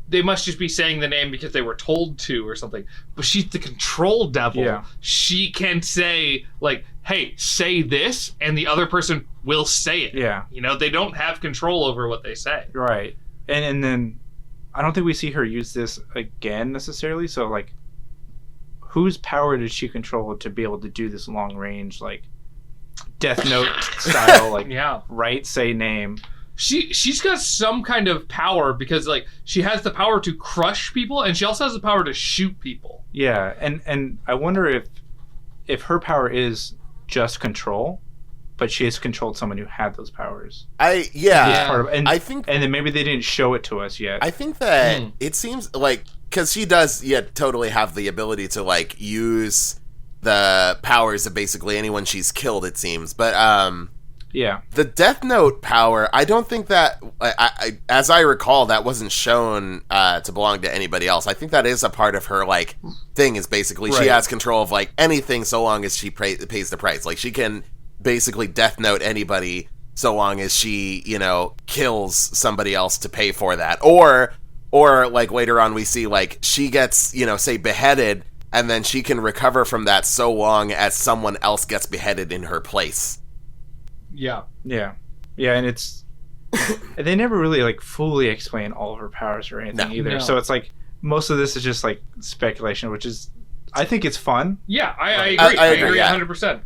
they must just be saying the name because they were told to or something. But she's the control devil. Yeah. She can say like, hey, say this, and the other person will say it. Yeah. They don't have control over what they say. Right. And then I don't think we see her use this again necessarily. So like, whose power did she control to be able to do this long range, like Death Note style, like write, say name? She's got some kind of power because like she has the power to crush people and she also has the power to shoot people. Yeah, and I wonder if her power is just control, but she has controlled someone who had those powers. I think, and then maybe they didn't show it to us yet. I think that it seems like because she does totally have the ability to like use the powers of basically anyone she's killed, it seems, but yeah. The Death Note power, I don't think that, as I recall, that wasn't shown to belong to anybody else. I think that is a part of her, like, thing is basically she has control of, like, anything so long as she pays the price. Like, she can basically Death Note anybody so long as she, kills somebody else to pay for that. Or like, later on we see, like, she gets, say, beheaded, and then she can recover from that so long as someone else gets beheaded in her place. Yeah, and it's they never really like fully explain all of her powers or anything either. No. So it's like most of this is just like speculation, which is I think it's fun. Yeah, I agree. I agree 100%.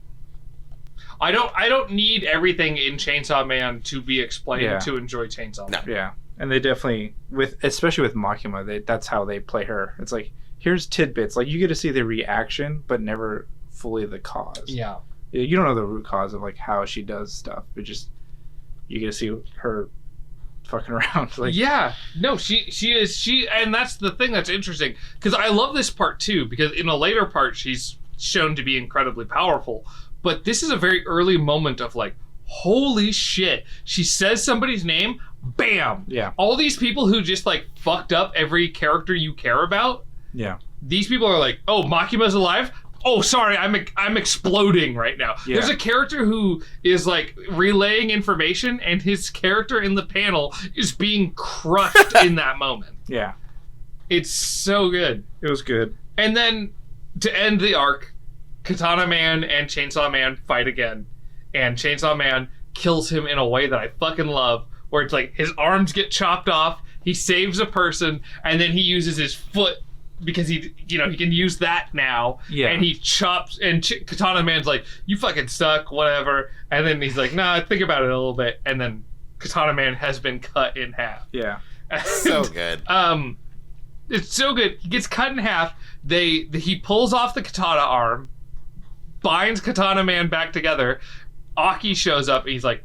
I don't need everything in Chainsaw Man to be explained to enjoy Chainsaw Man. Yeah, and they definitely especially with Makima, that's how they play her. It's like here's tidbits, like you get to see the reaction, but never fully the cause. Yeah. You don't know the root cause of like how she does stuff, but just you get to see her fucking around. Like, yeah, no, she is, and that's the thing that's interesting because I love this part too because in a later part she's shown to be incredibly powerful, but this is a very early moment of like, holy shit! She says somebody's name, bam! Yeah, all these people who just like fucked up every character you care about. Yeah, these people are like, oh, Makima's alive. Oh, sorry, I'm exploding right now. Yeah. There's a character who is like relaying information, and his character in the panel is being crushed in that moment. Yeah, it's so good. It was good. And then to end the arc, Katana Man and Chainsaw Man fight again, and Chainsaw Man kills him in a way that I fucking love, where it's like his arms get chopped off, he saves a person, and then he uses his foot. Because he can use that now, and he chops, and Katana Man's like, you fucking suck, whatever, and then he's like, nah, think about it a little bit, and then Katana Man has been cut in half. Yeah, so good. It's so good. He gets cut in half. He pulls off the katana arm, binds Katana Man back together. Aki shows up, and he's like,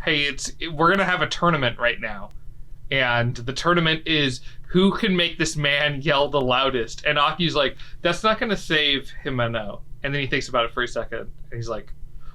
hey, we're gonna have a tournament right now. And the tournament is who can make this man yell the loudest. And Aki's like, that's not going to save Himeno. And then he thinks about it for a second. And he's like,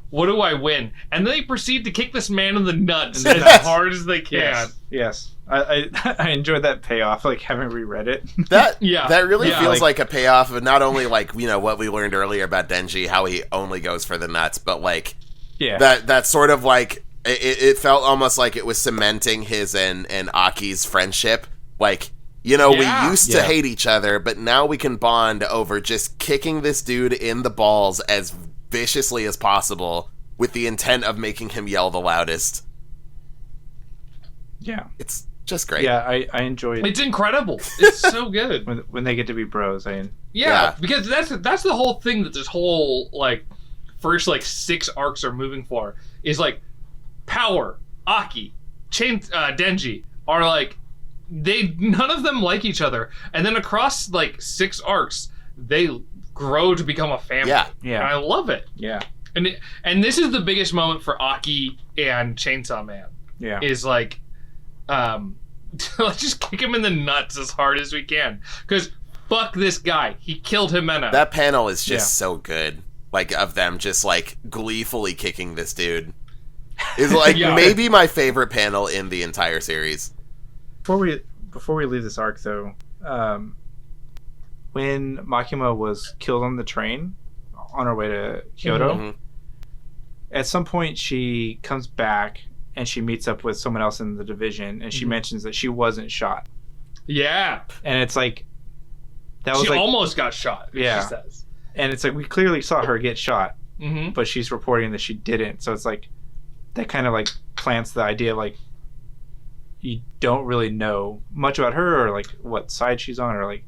what do I win? And then they proceed to kick this man in the nuts as hard as they can. Yes. I enjoyed that payoff, like having reread it. That really feels like a payoff of not only like, what we learned earlier about Denji, how he only goes for the nuts, but like that sort of like it felt almost like it was cementing his and Aki's friendship. Like, you know, we used to hate each other, but now we can bond over just kicking this dude in the balls as viciously as possible with the intent of making him yell the loudest. Yeah. It's just great. Yeah, I enjoy it. It's incredible. It's so good. when they get to be bros. Because that's the whole thing that this whole, like, first, like, 6 arcs are moving for. Is, like, Power, Aki, Denji are, like, none of them like each other. And then across, like, 6 arcs, they grow to become a family. Yeah. And I love it. Yeah. And this is the biggest moment for Aki and Chainsaw Man. Yeah. Is, like, let's just kick him in the nuts as hard as we can. Because fuck this guy. He killed Jimeno. That panel is just so good. Like, of them just, like, gleefully kicking this dude. Is, like, maybe my favorite panel in the entire series. Before we leave this arc, though, when Makima was killed on the train on her way to Kyoto, at some point she comes back and she meets up with someone else in the division, and she mentions that she wasn't shot. Yeah. And it's like... She almost got shot, she says. And it's like, we clearly saw her get shot, but she's reporting that she didn't. So it's like, that kind of, like, plants the idea of, like, you don't really know much about her, or, like, what side she's on, or, like...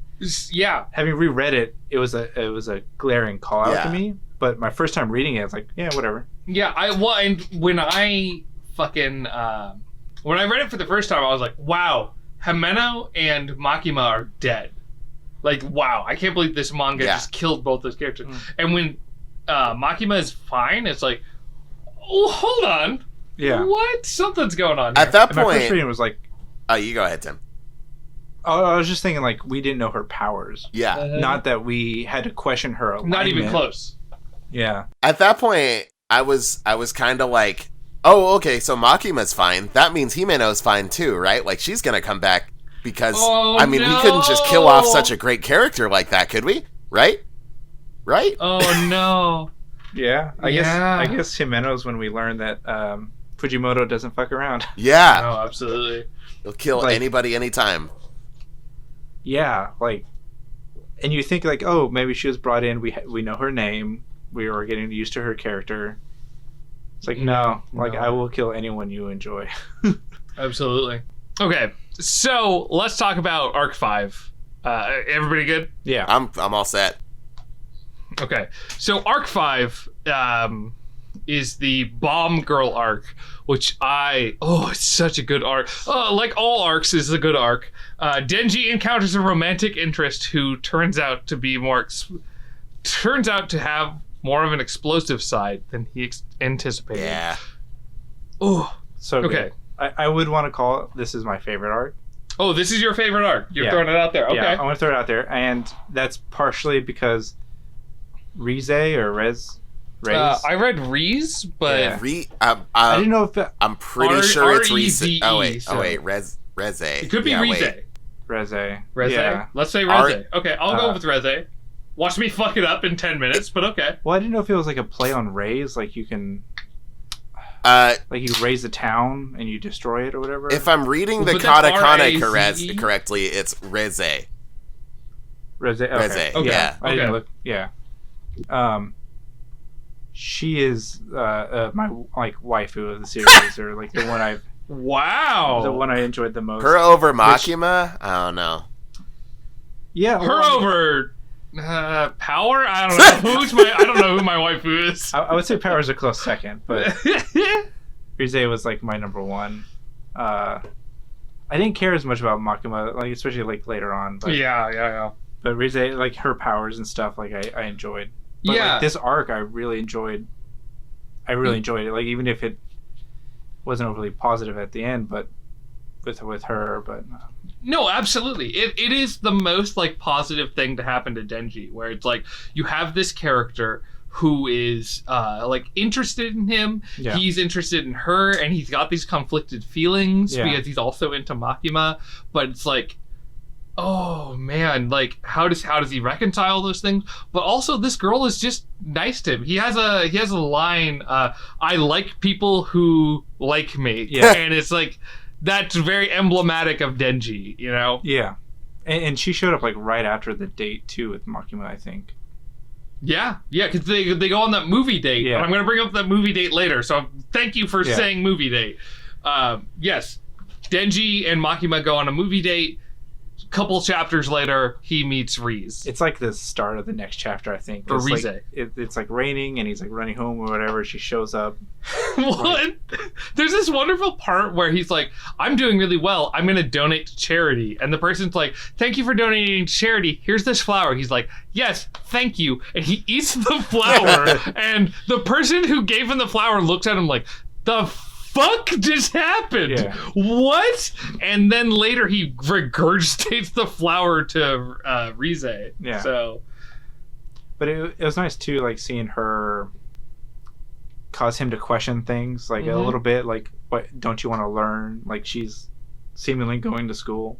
Yeah. Having reread it, it was a glaring call out to me. But my first time reading it, it's like, yeah, whatever. Yeah, and when I fucking... when I read it for the first time, I was like, wow, Jimeno and Makima are dead. Like, wow, I can't believe this manga just killed both those characters. And when Makima is fine, it's like, oh, hold on. Yeah. What? Something's going on here. At that point... My first reading was like... Oh, you go ahead, Tim. I was just thinking, like, we didn't know her powers. Yeah. Not that we had to question her alignment. Not even close. Yeah. At that point, I was kind of like, oh, okay, so Makima's fine. That means Himeno's fine too, right? Like, she's gonna come back because, we couldn't just kill off such a great character like that, could we? Right? Oh, no. Yeah. I guess Himeno's when we learned that Fujimoto doesn't fuck around. Yeah. Oh, absolutely. He'll kill anybody, anytime. Yeah, like, and you think, like, oh, maybe she was brought in, we know her name, we were getting used to her character. It's like, no, I will kill anyone you enjoy. Absolutely. Okay, so let's talk about Arc 5. Everybody good? Yeah. I'm all set. Okay, so Arc 5 is the Bomb Girl arc, which it's such a good arc. Like all arcs, is a good arc. Denji encounters a romantic interest who turns out to have more of an explosive side than he anticipated. Yeah. Oh, so okay. I would want to call this is my favorite arc. Oh, this is your favorite arc. You're throwing it out there. Okay. Yeah, I want to throw it out there, and that's partially because Rize or Rez. I read Reese, but I didn't know if I'm pretty sure it's Rize. Reze. Oh wait, Reze. It could be Rize. Reze. Yeah. Let's say Reze. Okay, I'll go with Reze. Watch me fuck it up in 10 minutes, but okay. Well, I didn't know if it was like a play on raise, like you can, like you raise a town and you destroy it or whatever. If I'm reading the katakana correctly, it's Reze. Reze. Okay. Reze. Okay. Yeah. I didn't look. Yeah. She is my waifu of the series, or like the one the one I enjoyed the most. Her over Makima? I don't know. Yeah, her over Power? I don't know. I don't know who my waifu is. I would say Power is a close second, but Rize was like my number one. I didn't care as much about Makima, like especially like later on. But, yeah. But Rize, like her powers and stuff, like I enjoyed. But like, this arc, I really enjoyed. I really enjoyed it. Like even if it wasn't overly positive at the end, but with her, but no, absolutely, it is the most like positive thing to happen to Denji, where it's like you have this character who is like interested in him, he's interested in her, and he's got these conflicted feelings because he's also into Makima, but it's like oh man, like how does he reconcile those things? But also, this girl is just nice to him. He has a line, I like people who like me. Yeah. And it's like, that's very emblematic of Denji, you know? Yeah. And she showed up like right after the date too with Makima, I think. Yeah, because they go on that movie date. Yeah. And I'm going to bring up that movie date later, so thank you for saying movie date. Yes, Denji and Makima go on a movie date. Couple chapters later, he meets Rize. It's like the start of the next chapter, I think. Or It's Rize. like, it's like raining, and he's like running home or whatever. She shows up. What? There's this wonderful part where he's like, I'm doing really well. I'm going to donate to charity. And the person's like, thank you for donating to charity. Here's this flower. He's like, yes, thank you. And he eats the flower. And the person who gave him the flower looks at him like, the fuck just happened? Yeah. What? And then later he regurgitates the flower to Rize. Yeah. So, But it was nice too, like seeing her cause him to question things like a little bit, like, what don't you want to learn? Like she's seemingly going to school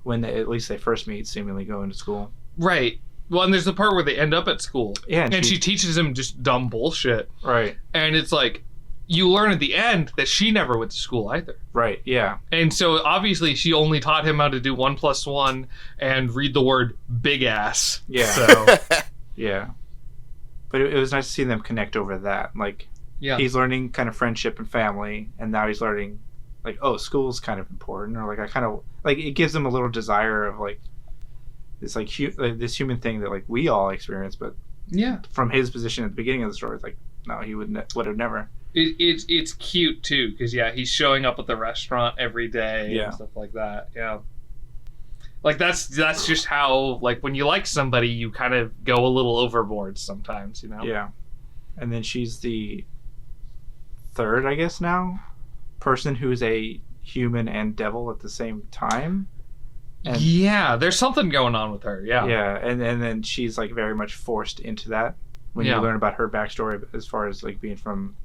when at least they first meet, seemingly going to school. right. Well, and there's the part where they end up at school. Yeah, And she teaches him just dumb bullshit. right, And it's like, you learn at the end that she never went to school either. right, yeah, And so obviously she only taught him how to do 1 + 1 and read the word big ass. yeah, So, yeah. But it was nice to see them connect over that. Like yeah. he's learning kind of friendship and family, and now he's learning like, oh, school's kind of important, or like I kind of like it gives him a little desire of like this like this human thing that like we all experience, but Yeah. from his position at the beginning of the story, it's like no, he would have never. It's cute too, because he's showing up at the restaurant every day Yeah. and stuff like that. Yeah. Like that's just how, like, when you like somebody, you kind of go a little overboard sometimes, you know? Yeah, and then she's the third, I guess now, person who's a human and devil at the same time. And Yeah, there's something going on with her. Yeah. yeah, and then she's like very much forced into that when Yeah. you learn about her backstory as far as like being from.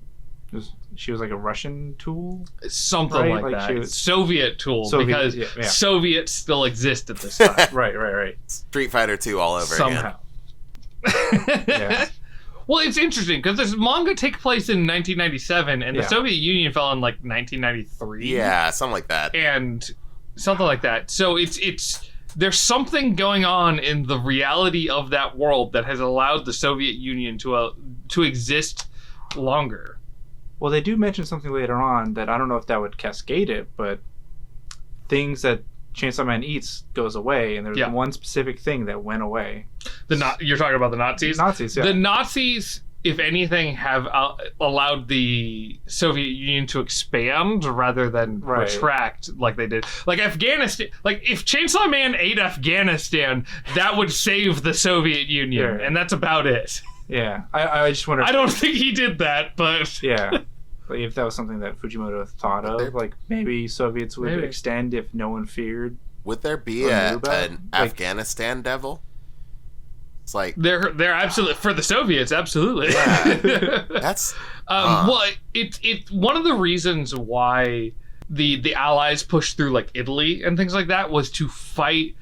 She was like a Russian tool. Something Right? like Like that. she was- Soviet tool, Soviet, because yeah. Soviets still exist at this time. Right. Street Fighter 2 all over Somehow. Yeah. Well, it's interesting because this manga takes place in 1997, and the Yeah. Soviet Union fell in like 1993. again. Yeah, something like that. And something like that. So it's there's something going on in the reality of that world that has allowed the Soviet Union to exist longer. Well, they do mention something later on that I don't know if that would cascade it, but things that Chainsaw Man eats goes away, and there's Yeah. one specific thing that went away. You're talking about the Nazis? Nazis, yeah. The Nazis, if anything, have allowed the Soviet Union to expand rather than Right. retract like they did. Like Afghanistan, like if Chainsaw Man ate Afghanistan, that would save the Soviet Union, Yeah. and that's about it. Yeah, I just wonder. I don't think he did that, but Yeah, like if that was something that Fujimoto thought of, like maybe Soviets would Maybe. extend if no one feared. Would there be Or knew an about it? Like- Afghanistan devil? It's like, they're absolutely for the Soviets, absolutely. Yeah. that's Well, it's one of the reasons why the Allies pushed through like Italy and things like that was to fight.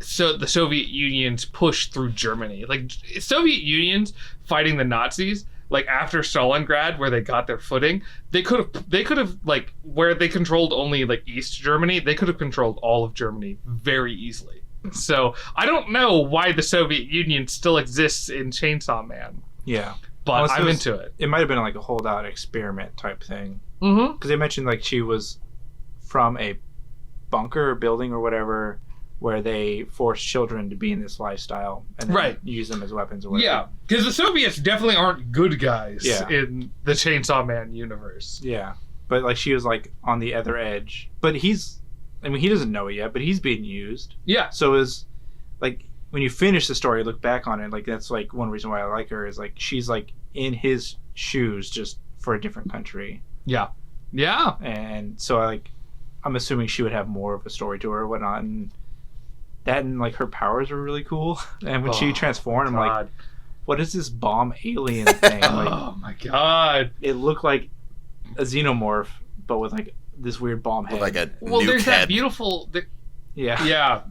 So the Soviet Union's push through Germany, like Soviet Union's fighting the Nazis, like after Stalingrad, where they got their footing, they could have like where they controlled only like East Germany, they could have controlled all of Germany very easily. So I don't know why the Soviet Union still exists in Chainsaw Man, Yeah, but Unless I'm it was- into it. it might have been like a holdout experiment type thing, Mm-hmm. because they mentioned like she was from a bunker or building or whatever, where they forced children to be in this lifestyle and then Right. use them as weapons or whatever. Yeah, because the Soviets definitely aren't good guys Yeah. in the Chainsaw Man universe. Yeah, but like she was like on the other edge. But he doesn't know it yet, but he's being used. Yeah, So is like when you finish the story, look back on it, like that's like one reason why I like her is like she's like in his shoes just for a different country. yeah. And so I'm assuming she would have more of a story to her or whatnot, and that and like her powers were really cool. And when she transformed, I'm like, God. what is this bomb alien thing? Like Oh my god. it looked like a xenomorph, but with like this weird bomb head. like a Well, nuke there's head. that beautiful. Yeah.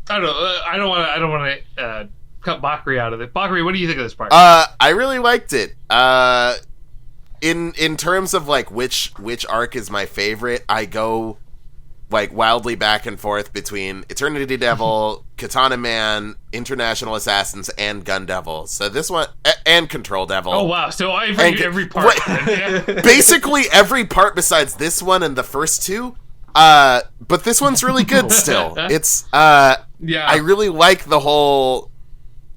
I don't want to cut Bakari out of it. Bakari, what do you think of this part? I really liked it. In terms of like which arc is my favorite, I go like wildly back and forth between Eternity Devil, Katana Man, International Assassins, and Gun Devil. So this one and Control Devil. Oh wow! So every part. Basically every part besides this one and the first two. But this one's really good still. It's I really like the whole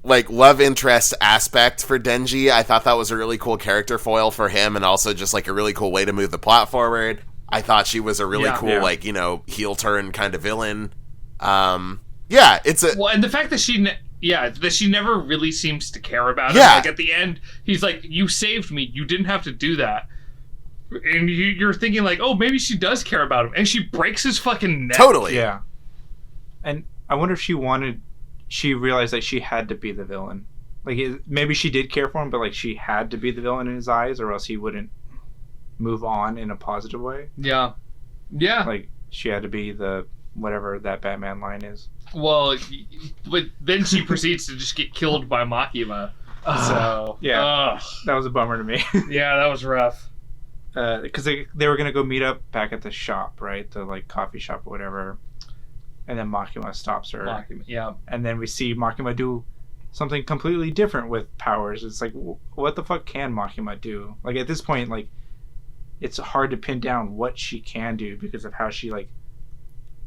like love interest aspect for Denji. I thought that was a really cool character foil for him, and also just like a really cool way to move the plot forward. I thought she was a really cool like, you know, heel turn kind of villain. It's a and the fact that she never really seems to care about it. Yeah. Like at the end, he's like, "You saved me. You didn't have to do that." And you're thinking like, "Oh, maybe she does care about him," and she breaks his fucking neck. Totally. Yeah. And I wonder if she realized that she had to be the villain. Like maybe she did care for him, but like she had to be the villain in his eyes, or else he wouldn't move on in a positive way. Yeah. Like she had to be the whatever that Batman line is. Well, but then she proceeds to just get killed by Makima. So that was a bummer to me. Yeah, that was rough. Because they were gonna go meet up back at the shop, right? The like coffee shop or whatever. And then Makima stops her. Yeah. And then we see Makima do something completely different with powers. It's like, what the fuck can Makima do? Like at this point, like it's hard to pin down what she can do because of how she like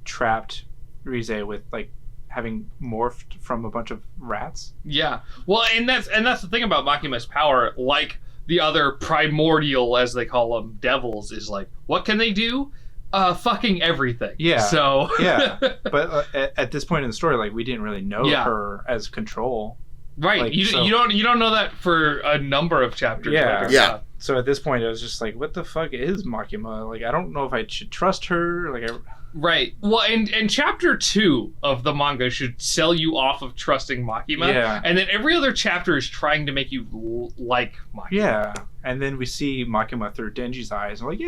trapped Rize with like having morphed from a bunch of rats. Yeah. Well, and that's the thing about Makima's power, like the other primordial, as they call them, devils, is like, what can they do? Fucking everything. Yeah. So. Yeah. But at this point in the story, like we didn't really know her as Control. Right. Like, you don't know that for a number of chapters. Yeah. Later. Yeah. So at this point, I was just like, what the fuck is Makima? Like, I don't know if I should trust her. Like, Right. Well, and chapter 2 of the manga should sell you off of trusting Makima. Yeah. And then every other chapter is trying to make you like Makima. Yeah. And then we see Makima through Denji's eyes. I'm like,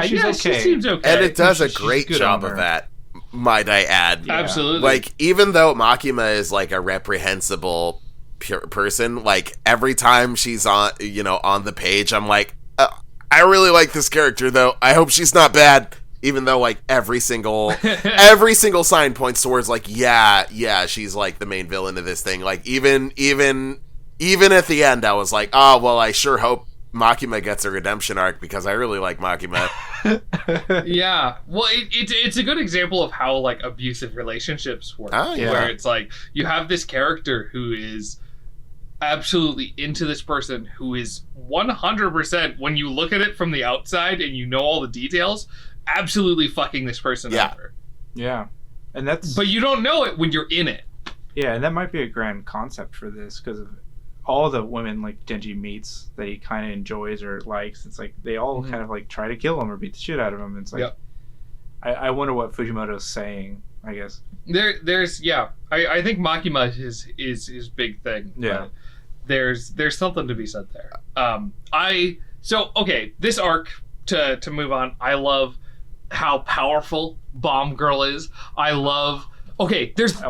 she's okay. She seems okay. And it does a great job of that, might I add. Yeah. Absolutely. Like, even though Makima is like a reprehensible person, like every time she's on the page, I'm like, I really like this character though. I hope she's not bad. Even though like every single sign points towards like she's like the main villain of this thing. Like even at the end, I was like, oh well, I sure hope Makima gets a redemption arc because I really like Makima. Yeah, well, it's a good example of how like abusive relationships work. Oh, yeah. Where it's like you have this character who is absolutely into this person who is 100%, when you look at it from the outside and you know all the details, absolutely fucking this person over. Yeah. And but you don't know it when you're in it. Yeah, and that might be a grand concept for this because of all the women like Denji meets that he kind of enjoys or likes. It's like they all kind of like try to kill him or beat the shit out of him. It's like I wonder what Fujimoto's saying, I guess. There's I think Makima is his big thing. Yeah. There's something to be said there. This arc, to move on, I love how powerful Bomb Girl is. I love there's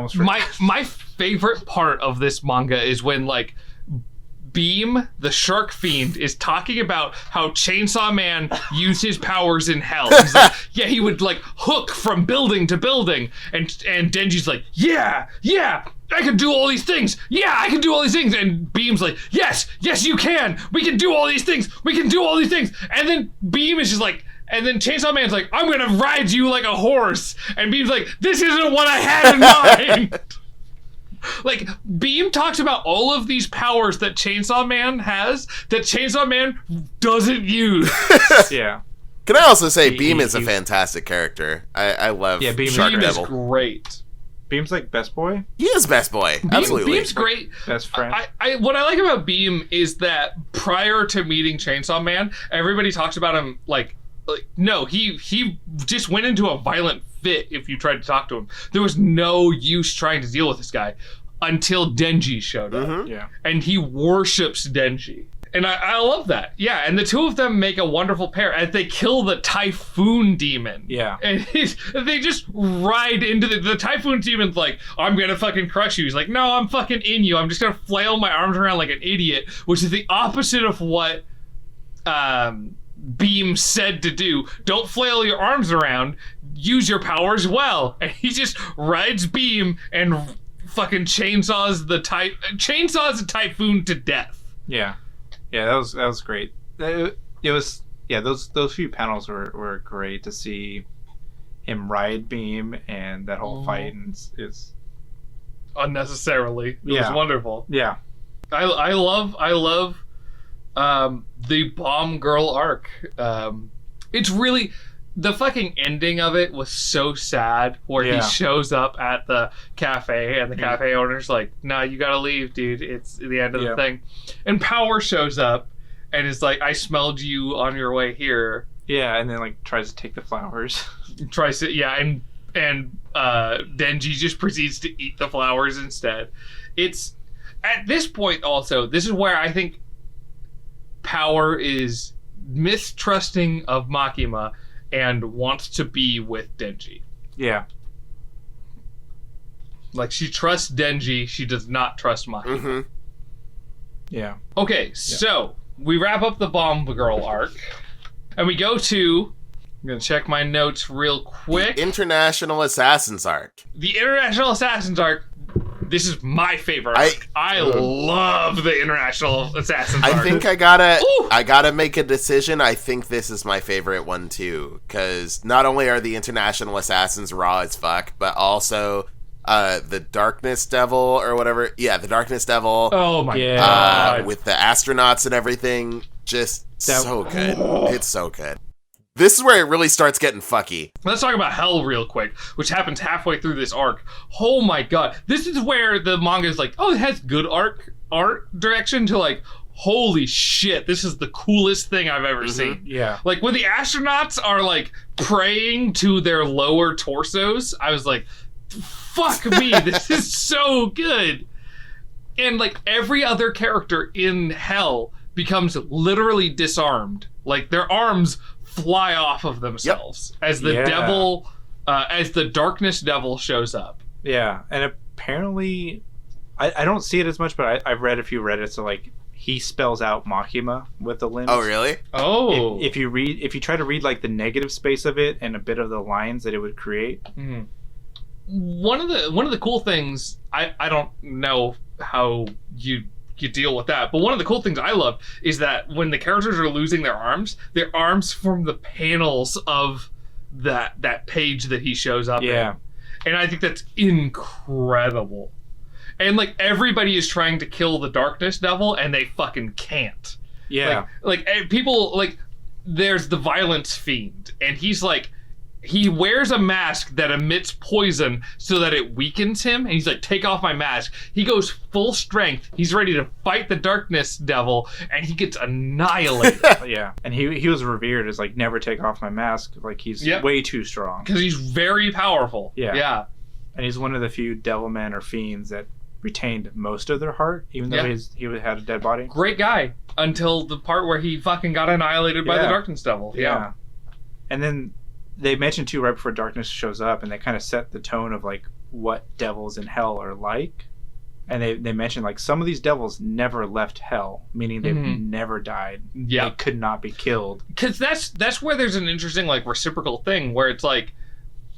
my favorite part of this manga is when like Beam, the shark fiend, is talking about how Chainsaw Man used his powers in hell. He's like, he would like hook from building to building, and Denji's like, yeah, I can do all these things. Yeah, I can do all these things. And Beam's like, yes, you can. We can do all these things. And then Beam is just like, and then Chainsaw Man's like, I'm gonna ride you like a horse. And Beam's like, this isn't what I had in mind. Like, Beam talks about all of these powers that Chainsaw Man has that Chainsaw Man doesn't use. Yeah. Can I also say Beam is a fantastic character. I love Shark Beam Devil. is great. Beam's like best boy? He is best boy. Absolutely. Beam's great. Best friend. What I like about Beam is that prior to meeting Chainsaw Man, everybody talks about him like no, he just went into a violent fit if you tried to talk to him. There was no use trying to deal with this guy until Denji showed up. Yeah. And he worships Denji. And I love that. Yeah, and the two of them make a wonderful pair as they kill the Typhoon Demon. Yeah. And they just ride into the Typhoon Demon's like, I'm gonna fucking crush you. He's like, no, I'm fucking in you. I'm just gonna flail my arms around like an idiot, which is the opposite of what Beam said to do. Don't flail your arms around. Use your powers well. And he just rides Beam and fucking chainsaws the Typhoon to death. Yeah. Yeah, that was great. It was those few panels were great to see him ride Beam and that whole fight, and it's unnecessarily. It was wonderful. Yeah. I love the Bomb Girl arc. It's really, the fucking ending of it was so sad, where he shows up at the cafe and the cafe owner's like, no, you gotta leave, dude. It's the end of the thing. And Power shows up and is like, I smelled you on your way here. Yeah, and then like tries to take the flowers. Tries to, and Denji just proceeds to eat the flowers instead. It's, at this point also, this is where I think Power is mistrusting of Makima and wants to be with Denji. Yeah. Like, she trusts Denji, she does not trust Makima. Mm-hmm. Yeah. Okay, so we wrap up the Bomb Girl arc, and we go to, I'm gonna check my notes real quick. International Assassins arc. The International Assassins arc. This is my favorite arc. I love the International Assassins arc. I think I gotta make a decision. I think this is my favorite one too, because not only are the International Assassins raw as fuck, but also the Darkness Devil or whatever. Yeah, the Darkness Devil. Oh my god! With the astronauts and everything, just so good. It's so good. This is where it really starts getting fucky. Let's talk about Hell real quick, which happens halfway through this arc. Oh my god. This is where the manga is like, oh, it has good art direction, to like, holy shit, this is the coolest thing I've ever seen. Yeah. Like, when the astronauts are like praying to their lower torsos, I was like, fuck me, this is so good. And like, every other character in Hell becomes literally disarmed. Like, their arms fly off of themselves as the devil, as the Darkness Devil shows up. Yeah, and apparently, I don't see it as much, but I've read a few Reddits, so like, he spells out Makima with the limbs. Oh, really? Oh. If you try to read like the negative space of it and a bit of the lines that it would create. Mm-hmm. One of the cool things, I don't know how you deal with that, but one of the cool things I love is that when the characters are losing their arms form the panels of that page that he shows up in. And I think that's incredible. And like, everybody is trying to kill the Darkness Devil and they fucking can't. Yeah. Like people, like, there's the Violence Fiend, and he's like, he wears a mask that emits poison so that it weakens him, and he's like, take off my mask. He goes full strength. He's ready to fight the Darkness Devil, and he gets annihilated. Yeah, and he was revered as like, never take off my mask. Like, he's way too strong. Because he's very powerful. Yeah. And he's one of the few devilmen or fiends that retained most of their heart, even though he had a dead body. Great guy, until the part where he fucking got annihilated by the Darkness Devil. Yeah. And then they mentioned too, right before Darkness shows up, and they kind of set the tone of like what devils in Hell are like. And they mentioned like, some of these devils never left Hell, meaning they've never died. Yeah. They could not be killed. Because that's where there's an interesting like reciprocal thing, where it's like,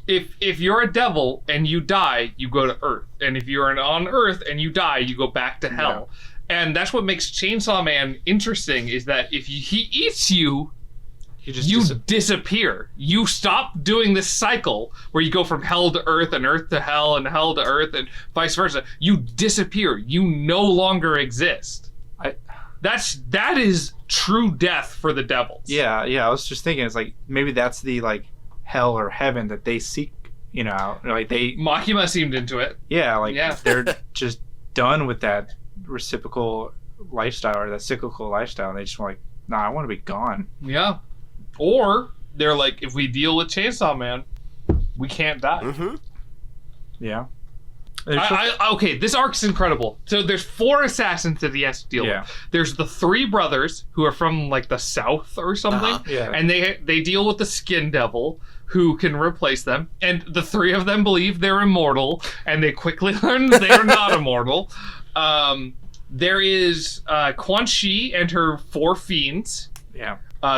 if you're a devil and you die, you go to Earth. And if you're on Earth and you die, you go back to Hell. Yeah. And that's what makes Chainsaw Man interesting, is that if he eats you, you disappear. You stop doing this cycle where you go from Hell to Earth and Earth to Hell and Hell to Earth and vice versa. You disappear. You no longer exist. That is true death for the devils. Yeah. I was just thinking, it's like, maybe that's the like Hell or heaven that they seek. You know, like Makima seemed into it. Yeah, like they're just done with that reciprocal lifestyle or that cyclical lifestyle, and they just want like, nah, I want to be gone. Yeah. Or they're like, if we deal with Chainsaw Man, we can't die. Mm-hmm. Yeah. Okay, this arc's incredible. So there's 4 assassins that he has to deal with. There's the 3 brothers who are from like the south or something, and they deal with the Skin Devil who can replace them. And the 3 of them believe they're immortal, and they quickly learn they are not immortal. There is Quan Chi and her 4 fiends,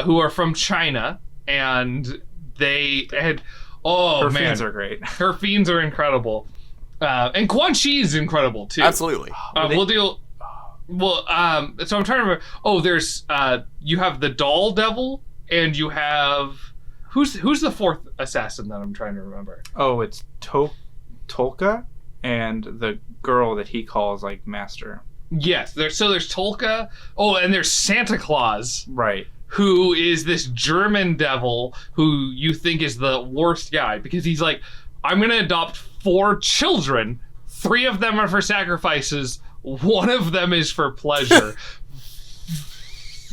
who are from China, and they had. Her fiends are great. Her fiends are incredible. And Quan Chi is incredible too. Absolutely. We'll deal. Well, so I'm trying to remember. Oh, there's you have the Doll Devil, and you have who's the 4th assassin that I'm trying to remember. Oh, it's Tolka, and the girl that he calls like Master. Yes, there's Tolka. Oh, and there's Santa Claus. Right. Who is this German devil who you think is the worst guy because he's like, I'm gonna adopt 4 children. 3 of them are for sacrifices. 1 of them is for pleasure.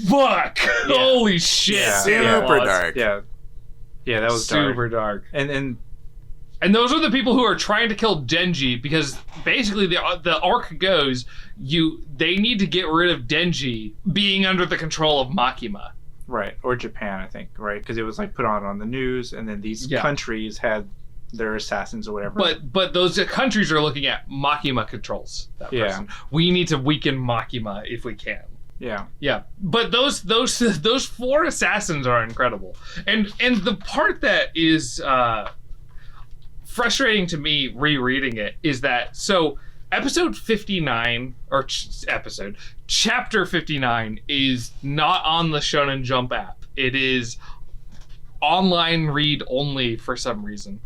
Fuck! Holy shit! Super dark. Yeah, that was super dark. And those are the people who are trying to kill Denji because basically the arc goes, they need to get rid of Denji being under the control of Makima. Right, or Japan, I think, right? Because it was like put on the news, and then these countries had their assassins or whatever. But those countries are looking at Makima controls that person. We need to weaken Makima if we can. Yeah. But those 4 assassins are incredible, and the part that is frustrating to me rereading it is that episode 59 or chapter 59 is not on the Shonen Jump app. It is online read only for some reason.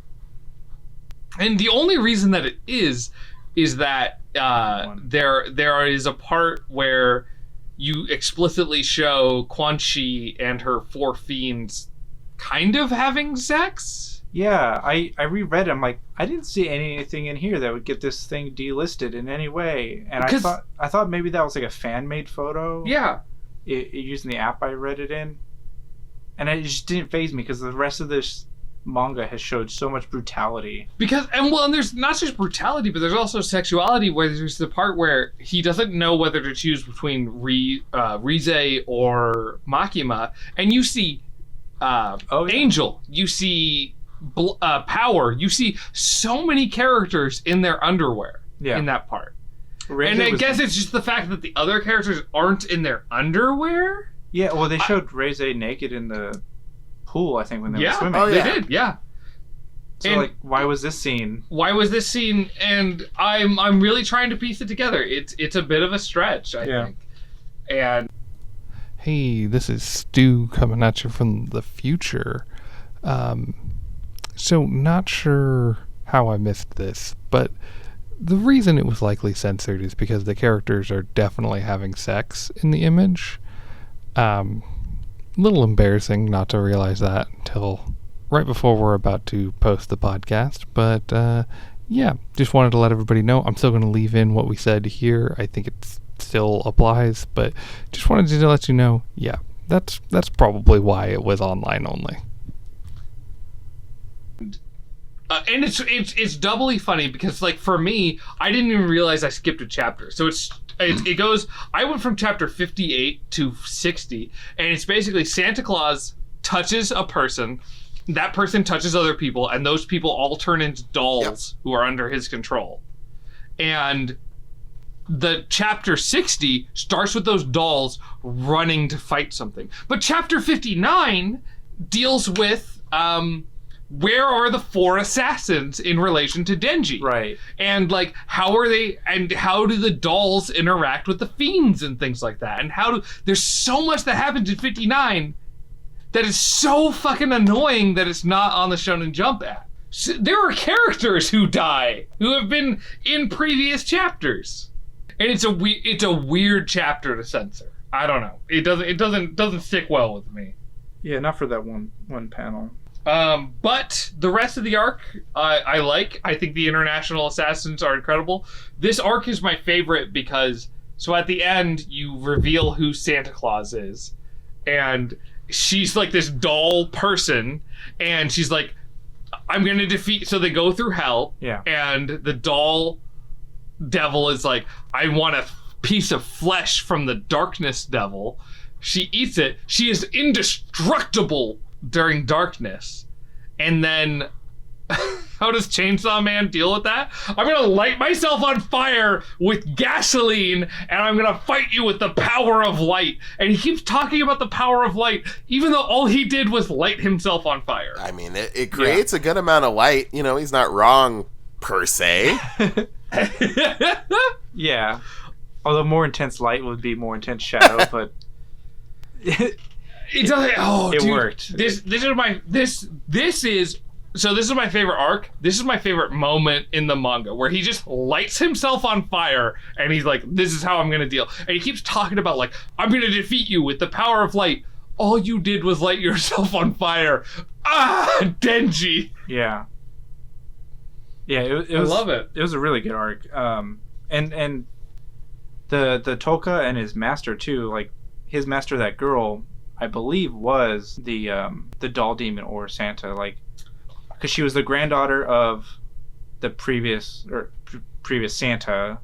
And the only reason that it is that there is a part where you explicitly show Quan Chi and her 4 fiends kind of having sex. Yeah, I reread it. I'm like, I didn't see anything in here that would get this thing delisted in any way. And I thought maybe that was like a fan-made photo. Yeah. Using the app I read it in. And it just didn't faze me because the rest of this manga has showed so much brutality. And there's not just brutality, but there's also sexuality where there's the part where he doesn't know whether to choose between Rize or Makima. And you see Angel. You see Power. You see so many characters in their underwear in that part. And I guess it's just the fact that the other characters aren't in their underwear. Yeah, well, they showed Rize naked in the pool, I think, when they were swimming. Oh, yeah. They did, yeah. So, why was this scene? And I'm really trying to piece it together. It's a bit of a stretch, I think. And hey, this is Stew coming at you from the future. So not sure how I missed this, but the reason it was likely censored is because the characters are definitely having sex in the image. Little embarrassing not to realize that until right before we're about to post the podcast, but just wanted to let everybody know. I'm still going to leave in what we said here. I think it still applies, but just wanted to let you know, that's probably why it was online only. And it's doubly funny because, like, for me, I didn't even realize I skipped a chapter. So it goes. I went from chapter 58 to 60, and it's basically Santa Claus touches a person, that person touches other people, and those people all turn into dolls who are under his control. And the chapter 60 starts with those dolls running to fight something, but chapter 59 deals with where are the 4 assassins in relation to Denji? Right. And, like, how are they, and how do the dolls interact with the fiends and things like that? And there's so much that happens in 59 that is so fucking annoying that it's not on the Shonen Jump app. So there are characters who die, who have been in previous chapters. And it's a weird chapter to censor. I don't know. It doesn't stick well with me. Yeah, not for that one panel. But the rest of the arc, I like. I think the international assassins are incredible. This arc is my favorite because, so at the end, you reveal who Santa Claus is. And she's like this doll person. And she's like, I'm going to defeat... So they go through hell. Yeah. And the doll devil is like, I want a piece of flesh from the darkness devil. She eats it. She is indestructible during darkness. And then how does Chainsaw Man deal with that? I'm gonna light myself on fire with gasoline, and I'm gonna fight you with the power of light. And he keeps talking about the power of light, even though all he did was light himself on fire. I mean, it creates a good amount of light. You know, he's not wrong, per se. Yeah. Although more intense light would be more intense shadow, but... It doesn't... Oh, it dude, worked. This is my... This is... So this is my favorite arc. This is my favorite moment in the manga where he just lights himself on fire and he's like, this is how I'm going to deal. And he keeps talking about like, I'm going to defeat you with the power of light. All you did was light yourself on fire. Ah, Denji. Yeah. Yeah, it was, I love it. It was a really good arc. And the Tolka and his master too, like his master, that girl, I believe was the doll demon or Santa, like, because she was the granddaughter of the previous Santa,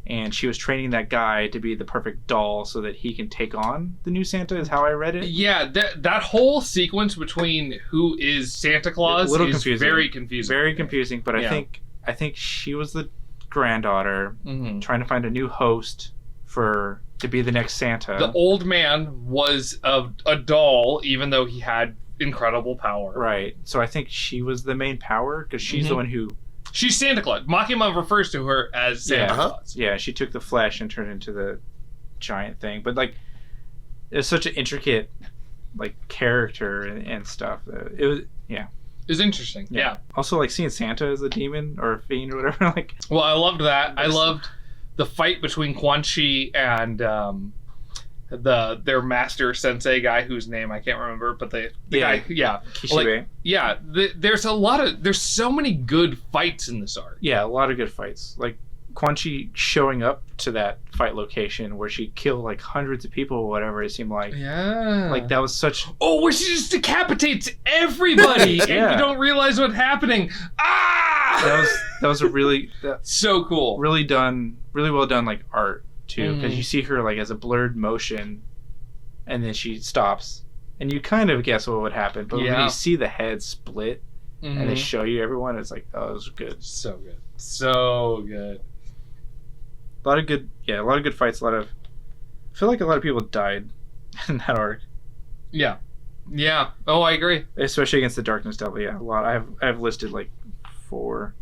and she was training that guy to be the perfect doll so that he can take on the new Santa, is how I read it. Yeah, that whole sequence between who is Santa Claus is confusing. Very confusing. Very confusing, but I think she was the granddaughter trying to find a new host to be the next Santa. The old man was a doll, even though he had incredible power. Right. So I think she was the main power because she's the one who... She's Santa Claus. Makima refers to her as Santa Claus. Yeah, she took the flesh and turned into the giant thing. But like, it was such an intricate like character and stuff. It was It was interesting. Yeah. Also, like seeing Santa as a demon or a fiend or whatever. Like, well, I loved that. I loved the fight between Quan Chi and their master sensei guy whose name I can't remember, but the guy, Kishibe. Like, there's so many good fights in this arc. Yeah, a lot of good fights. Like Quan Chi showing up to that fight location where she killed like hundreds of people or whatever it seemed like. Yeah. Like that was such... Oh, where she just decapitates everybody and you don't realize what's happening. Ah! That was a really... so cool. Really well done like art too, because you see her like as a blurred motion and then she stops and you kind of guess what would happen, but when you see the head split and they show you everyone, it's like, oh, it was good. So good. A lot of good fights. I feel like a lot of people died in that arc. Yeah. Oh, I agree. Especially against the Darkness Devil. Yeah, a lot. I have listed like 4.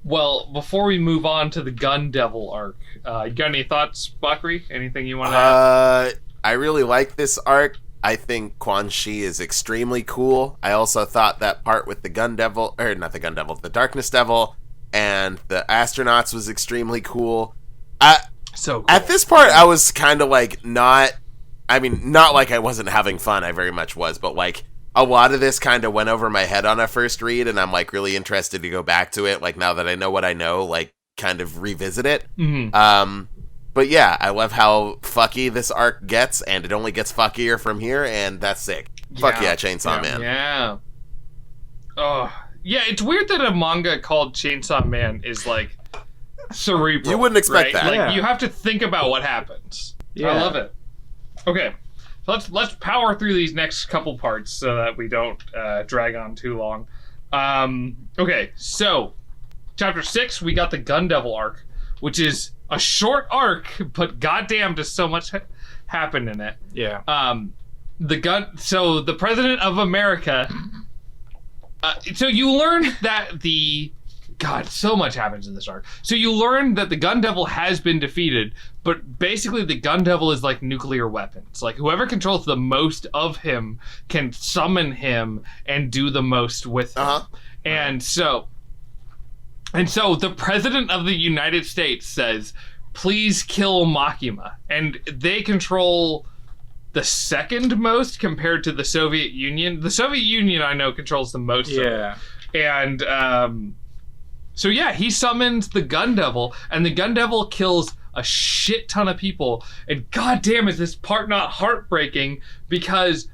Well, before we move on to the Gun Devil arc, you got any thoughts, Bakari? Anything you want to add? I really like this arc. I think Quan Chi is extremely cool. I also thought that part with the the Darkness Devil and the astronauts was extremely cool. So cool. At this part, I was kind of like not like I wasn't having fun. I very much was, but like a lot of this kind of went over my head on a first read, and I'm like really interested to go back to it. Like now that I know what I know, like kind of revisit it. But yeah, I love how fucky this arc gets, and it only gets fuckier from here, and that's sick. Fuck yeah, Chainsaw Man. Yeah. Oh, yeah. It's weird that a manga called Chainsaw Man is like cerebral. You wouldn't expect that. Like you have to think about what happens. Yeah. I love it. Okay, so let's power through these next couple parts so that we don't drag on too long. Okay, so chapter 6, we got the Gun Devil arc, which is a short arc, but goddamn, does so much happen in it. Yeah. So the president of America. So you learn that so much happens in this arc. So you learn that the Gun Devil has been defeated, but basically the Gun Devil is like nuclear weapons. Like whoever controls the most of him can summon him and do the most with him. And so the president of the United States says, please kill Makima. And they control the second most compared to the Soviet Union. The Soviet Union, I know, controls the most of it. And so yeah, he summons the Gun Devil, and the Gun Devil kills a shit ton of people. And goddamn, is this part not heartbreaking? Because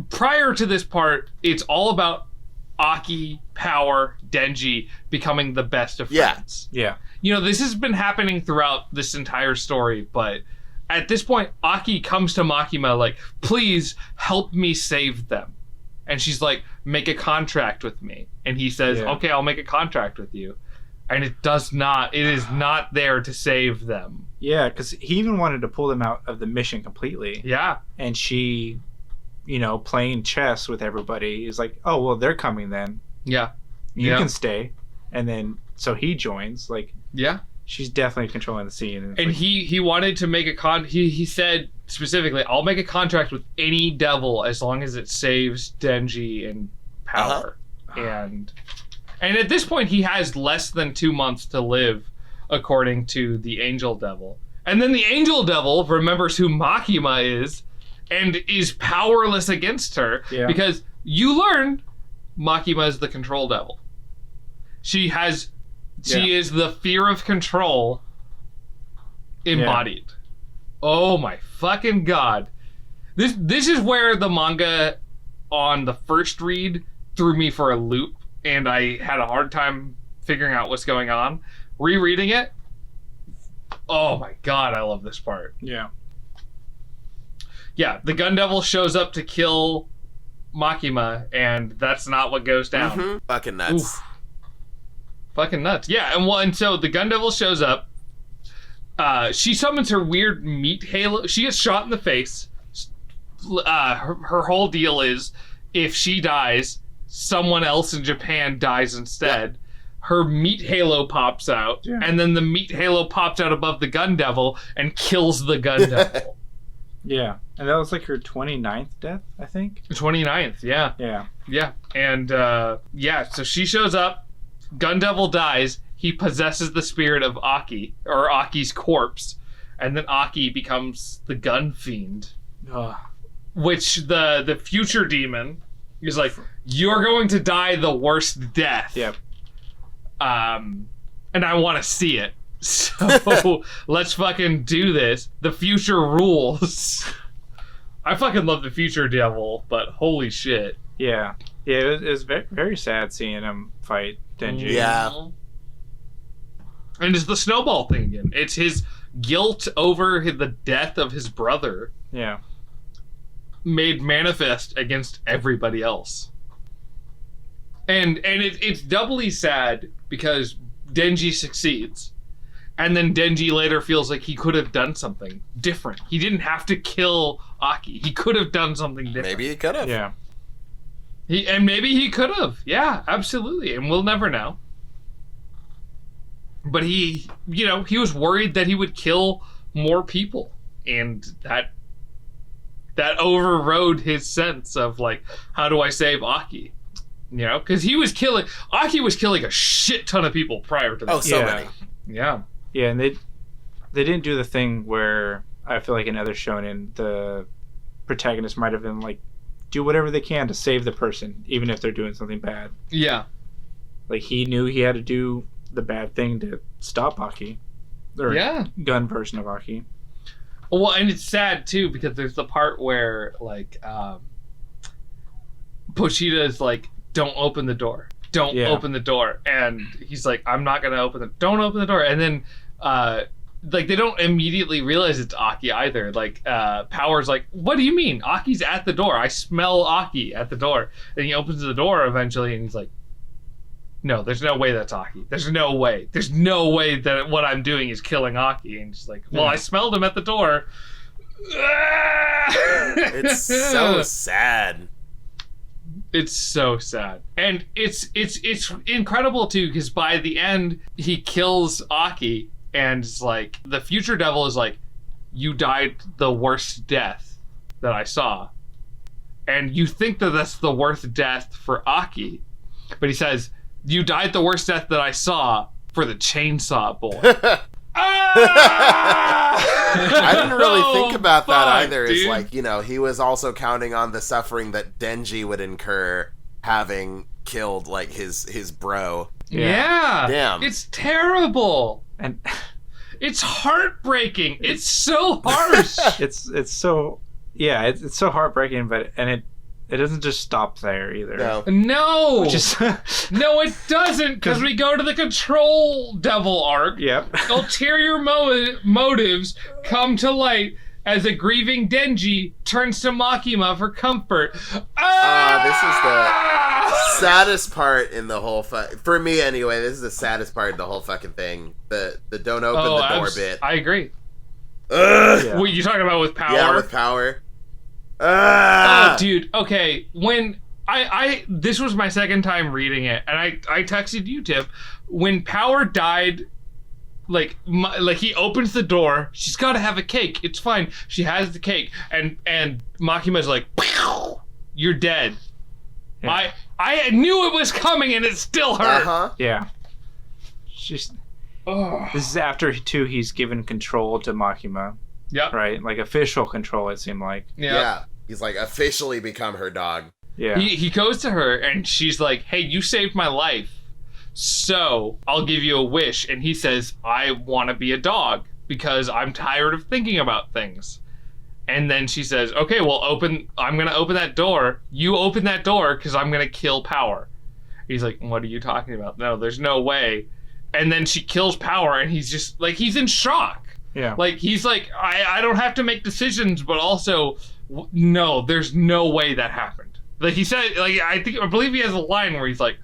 prior to this part, it's all about Aki, Power, Denji becoming the best of friends. Yeah. You know, this has been happening throughout this entire story, but at this point, Aki comes to Makima like, please help me save them. And she's like, make a contract with me. And he says, okay, I'll make a contract with you. And it is not there to save them. Yeah, because he even wanted to pull them out of the mission completely. Yeah. And she, playing chess with everybody is like, oh, well, they're coming then. Yeah. You can stay. And then, so he joins. Like, yeah. She's definitely controlling the scene. And he wanted to make he said specifically, I'll make a contract with any devil as long as it saves Denji and Power. And at this point, he has less than 2 months to live, according to the Angel Devil. And then the Angel Devil remembers who Makima is and is powerless against her because you learn Makima is the control devil. She is the fear of control embodied. Yeah. Oh my fucking god. This is where the manga on the first read threw me for a loop and I had a hard time figuring out what's going on. Rereading it, oh my god, I love this part. Yeah. Yeah, the Gun Devil shows up to kill Makima and that's not what goes down. Mm-hmm. Fucking nuts. Oof. Fucking nuts. Yeah, and so the Gun Devil shows up. She summons her weird meat halo. She gets shot in the face. Her whole deal is if she dies, someone else in Japan dies instead. Yeah. Her meat halo pops out, and then the meat halo pops out above the Gun Devil and kills the Gun Devil. Yeah, and that was like her 29th death, I think? 29th, yeah. Yeah. Yeah, and so she shows up. Gun Devil dies. He possesses the spirit of Aki, or Aki's corpse, and then Aki becomes the Gun Fiend. Which the future demon is like, you're going to die the worst death. Yep. And I want to see it. So let's fucking do this. The future rules. I fucking love the future devil, but holy shit. Yeah. Yeah, it was very, very sad seeing him fight Denji. Yeah. And it's the snowball thing again. It's his guilt over the death of his brother. Yeah. Made manifest against everybody else. And it's doubly sad because Denji succeeds. And then Denji later feels like he could have done something different. He didn't have to kill Aki. He could have done something different. Maybe he could have. Yeah. Maybe he could have. Yeah, absolutely. And we'll never know. But he was worried that he would kill more people. And that overrode his sense of, like, how do I save Aki? Because Aki was killing a shit ton of people prior to that. Oh, so many. Yeah. Yeah, and they didn't do the thing where I feel like in other shonen, the protagonist might have been like, do whatever they can to save the person, even if they're doing something bad. Yeah. Like, he knew he had to do the bad thing to stop Aki. Or gun version of Aki. Well, and it's sad, too, because there's the part where, like, Pochita is like, don't open the door. Don't open the door. And he's like, I'm not going to don't open the door. And then, they don't immediately realize it's Aki either. Like, Power's like, what do you mean? Aki's at the door. I smell Aki at the door. Then he opens the door eventually, and he's like, no, there's no way that's Aki. There's no way. There's no way that what I'm doing is killing Aki. And she's like, well, I smelled him at the door. It's so sad. It's so sad. And it's incredible, too, because by the end, he kills Aki. And it's like, the future devil is like, you died the worst death that I saw. And you think that that's the worst death for Aki. But he says, you died the worst death that I saw for the chainsaw boy. I didn't really think about that either. Dude. It's like, he was also counting on the suffering that Denji would incur having killed, like, his bro. Yeah. Damn. It's terrible. And it's heartbreaking. It's so harsh. it's so, yeah, it's so heartbreaking, but it doesn't just stop there either. No! Just No, it doesn't, because we go to the Control Devil arc. Yep. Ulterior motives come to light as a grieving Denji turns to Makima for comfort. This is the saddest part in the whole for me anyway, this is the saddest part of the whole fucking thing. The don't open the door bit. I agree. Yeah. What you talking about with Power? Yeah, with Power. Oh, dude. Okay, when I this was my second time reading it, and I texted you, Tip, when Power died. Like he opens the door. She's got to have a cake. It's fine. She has the cake, and Makima's like, "Pow! You're dead." Yeah. I knew it was coming, and it still hurt. Yeah. This is after he's given control to Makima. Yep. Right, like official control. It seemed like. Yep. Yeah. He's like officially become her dog. Yeah. He goes to her, and she's like, "Hey, you saved my life. So I'll give you a wish." And he says, "I want to be a dog because I'm tired of thinking about things." And then she says, "Okay, well, I'm going to open that door. You open that door because I'm going to kill Power." He's like, "What are you talking about? No, there's no way." And then she kills Power, and he's just like, he's in shock. Yeah. Like, he's like, I don't have to make decisions, but also, no, there's no way that happened. Like he said, like, I believe he has a line where he's like,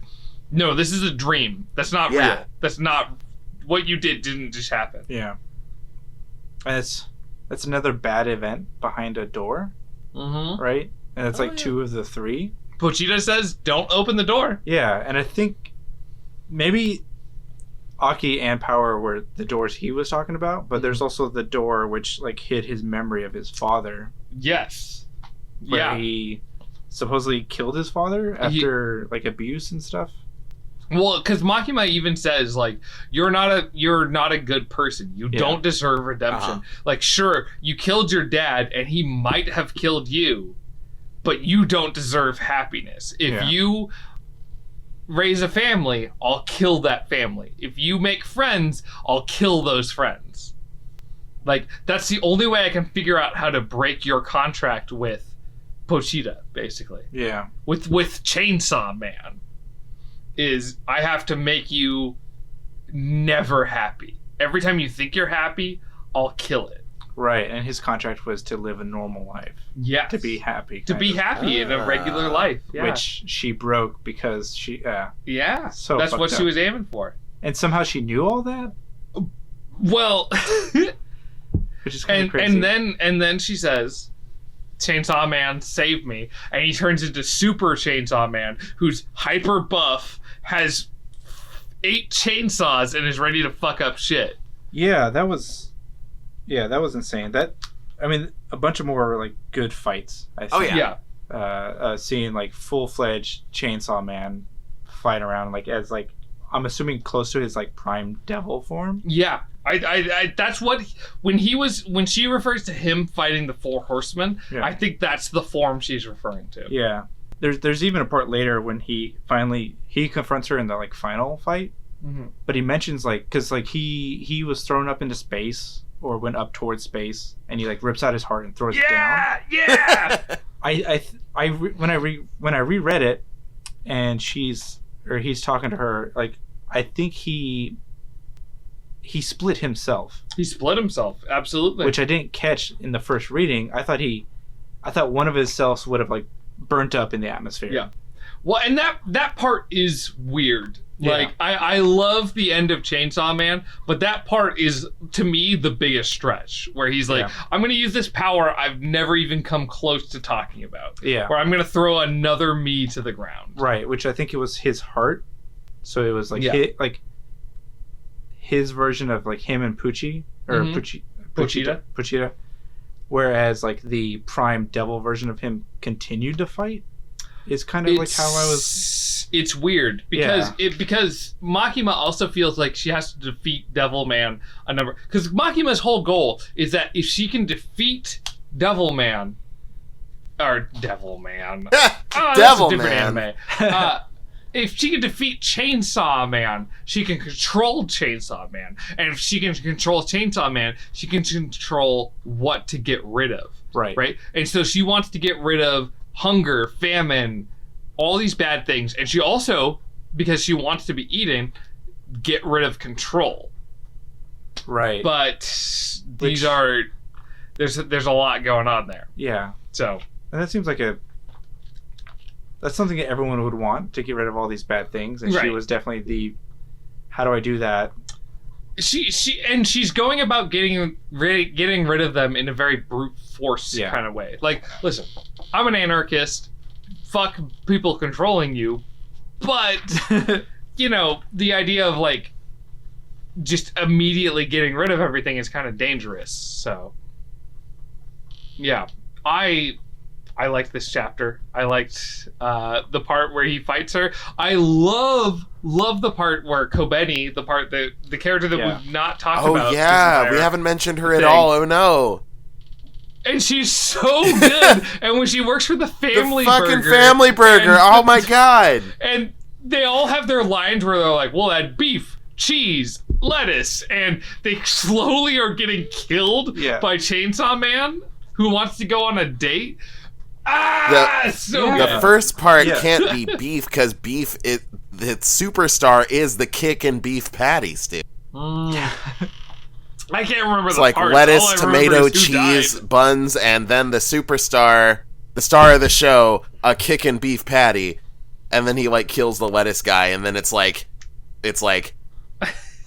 "No, this is a dream. That's not real. That's not what you didn't just happen." Yeah. And that's another bad event behind a door, right? And it's like 2 of the 3. Pochita says, "Don't open the door." Yeah, and I think maybe Aki and Power were the doors he was talking about, but there's also the door which like hid his memory of his father. Yes. Where he supposedly killed his father after like abuse and stuff. Well, because Makima even says, like, you're not a good person. You don't deserve redemption. Like, sure, you killed your dad, and he might have killed you, but you don't deserve happiness. If you raise a family, I'll kill that family. If you make friends, I'll kill those friends. Like, that's the only way I can figure out how to break your contract with Pochita, basically. Yeah. With Chainsaw Man. Is I have to make you never happy. Every time you think you're happy, I'll kill it. Right, and his contract was to live a normal life. Yes. To be happy. To be happy in a regular life. Yeah. Which she broke because she... yeah, so that's what up. she was aiming for. And somehow she knew all that? Well... which is kind of crazy. And then she says... Chainsaw Man, save me. And he turns into Super Chainsaw Man, who's hyper buff, has 8 chainsaws, and is ready to fuck up shit. Yeah, that was insane. I mean, a bunch of more like good fights, I think. Oh yeah. Seeing like full-fledged Chainsaw Man fight around like as like I'm assuming close to his like prime devil form. Yeah. I that's what when she refers to him fighting the 4 horsemen, I think that's the form she's referring to. Yeah. There's even a part later when he confronts her in the like final fight. Mm-hmm. But he mentions like cuz like he was thrown up into space or went up towards space and he like rips out his heart and throws it down. Yeah. When I reread it and he's talking to her, like I think he split himself. He split himself, absolutely. Which I didn't catch in the first reading. I thought one of his cells would have like burnt up in the atmosphere. Yeah. Well, and that part is weird. Like I love the end of Chainsaw Man, but that part is to me the biggest stretch where he's like, I'm going to use this power I've never even come close to talking about. Yeah. Where I'm going to throw another me to the ground. Right, which I think it was his heart. So it was like his version of like him and Pucci or Pochita. Whereas like the prime devil version of him continued to fight is kind of like how I was. It's weird because because Makima also feels like she has to defeat Devilman a number because Makima's whole goal is that if she can defeat Devilman or Devilman, that's a different anime. If she can defeat Chainsaw Man, she can control Chainsaw Man. And if she can control Chainsaw Man, she can control what to get rid of. Right. Right? And so she wants to get rid of hunger, famine, all these bad things. And she also, because she wants to be eaten, get rid of control. Right. But there's a lot going on there. Yeah. So. And that seems like that's something that everyone would want, to get rid of all these bad things. And she was definitely how do I do that? She's going about getting rid of them in a very brute force kind of way. Like, listen, I'm an anarchist. Fuck people controlling you. But, you know, the idea of, like, just immediately getting rid of everything is kind of dangerous. So, yeah. I liked this chapter. I liked the part where he fights her. I love the part where Kobeni, the character that we've not talked about. Oh yeah, we haven't mentioned her at all. Oh no. And she's so good. And when she works for the Family Burger. The fucking Family Burger. Oh my god. And they all have their lines where they're like, we'll add beef, cheese, lettuce. And they slowly are getting killed by Chainsaw Man, who wants to go on a date. The first part can't be beef, because beef, the superstar is the kick and beef patty, Stu. I can't remember it's the like parts. Lettuce, tomato, cheese, buns, and then the superstar, the star of the show, a kick and beef patty, and then he like kills the lettuce guy, and then it's like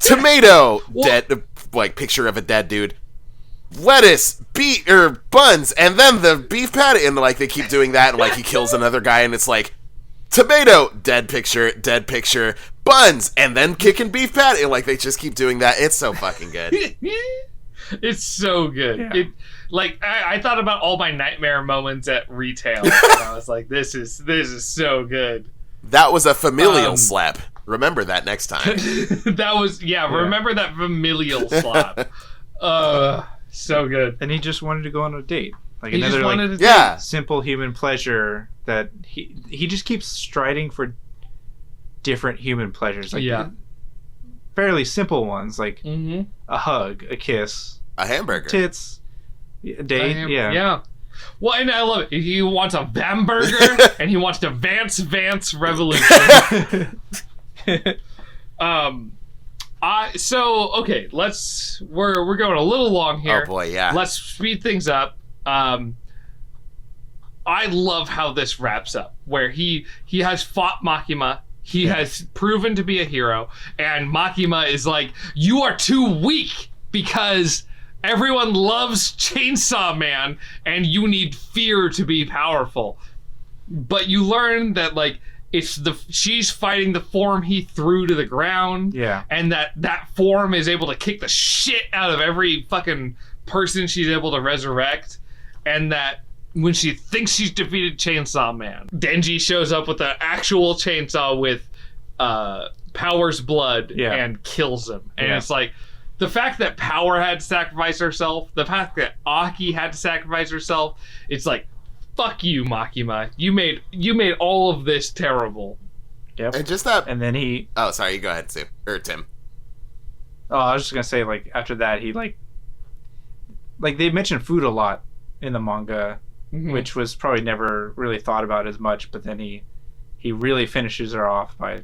tomato, dead, like picture of a dead dude. Lettuce, buns, and then the beef patty, and like they keep doing that, and like he kills another guy, and it's like tomato, dead picture, buns, and then kicking beef patty, and like they just keep doing that. It's so fucking good. It's so good. Yeah. I thought about all my nightmare moments at retail, and I was like, this is so good. That was a familial slap. Remember that next time. Remember that familial slap. So good. And he just wanted to go on a date. Like he another just wanted to simple human pleasure that he just keeps striding for different human pleasures. Like fairly simple ones, like a hug, a kiss, a hamburger, tits, a date. Yeah. Well, and I love it. He wants a Bamburger and he wants to Vance Revolution. So okay, we're going a little long here. Oh boy, yeah. Let's speed things up. I love how this wraps up, where he has fought Makima. He has proven to be a hero, and Makima is like, you are too weak because everyone loves Chainsaw Man, and you need fear to be powerful. But you learn that like she's fighting the form he threw to the ground. Yeah. And that form is able to kick the shit out of every fucking person she's able to resurrect. And that when she thinks she's defeated Chainsaw Man, Denji shows up with an actual chainsaw with Power's blood and kills him. And it's like, the fact that Power had to sacrifice herself, the fact that Aki had to sacrifice herself, it's like, fuck you, Makima. You made all of this terrible. Yep. And just that. And then he. Oh, sorry. You go ahead, Sue or Tim. Oh, I was just gonna say, like after that, he like they mentioned food a lot in the manga, which was probably never really thought about as much. But then he really finishes her off by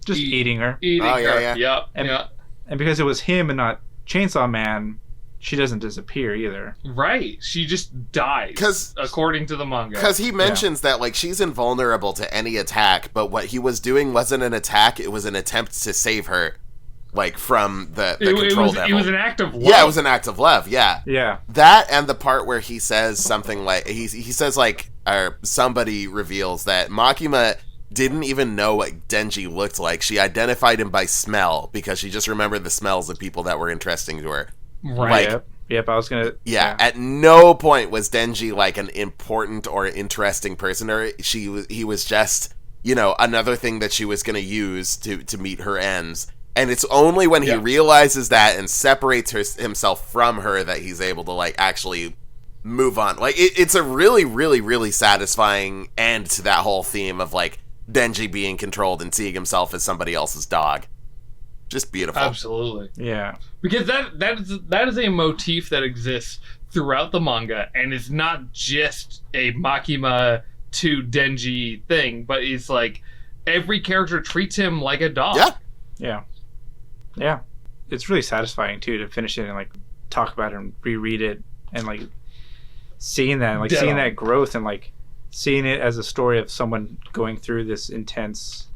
just eating her. Yep. And because it was him and not Chainsaw Man, she doesn't disappear either. Right. She just dies, according to the manga. Because he mentions that like she's invulnerable to any attack, but what he was doing wasn't an attack, it was an attempt to save her, like from the control devil. It was an act of love. Yeah, it was an act of love, yeah. Yeah. That and the part where he says something like, he says like, or somebody reveals that Makima didn't even know what Denji looked like. She identified him by smell because she just remembered the smells of people that were interesting to her. Right. Like, Yep, I was gonna. Yeah, at no point was Denji like an important or interesting person, or he was just, you know, another thing that she was gonna use to meet her ends. And it's only when he realizes that and separates himself from her that he's able to like actually move on. Like it's a really, really, really satisfying end to that whole theme of like Denji being controlled and seeing himself as somebody else's dog. Just beautiful. Absolutely. Yeah. Because that is a motif that exists throughout the manga, and it's not just a Makima to Denji thing, but it's like every character treats him like a dog. Yeah. It's really satisfying too to finish it and like talk about it and reread it and like seeing that, like seeing that growth and like seeing it as a story of someone going through this intense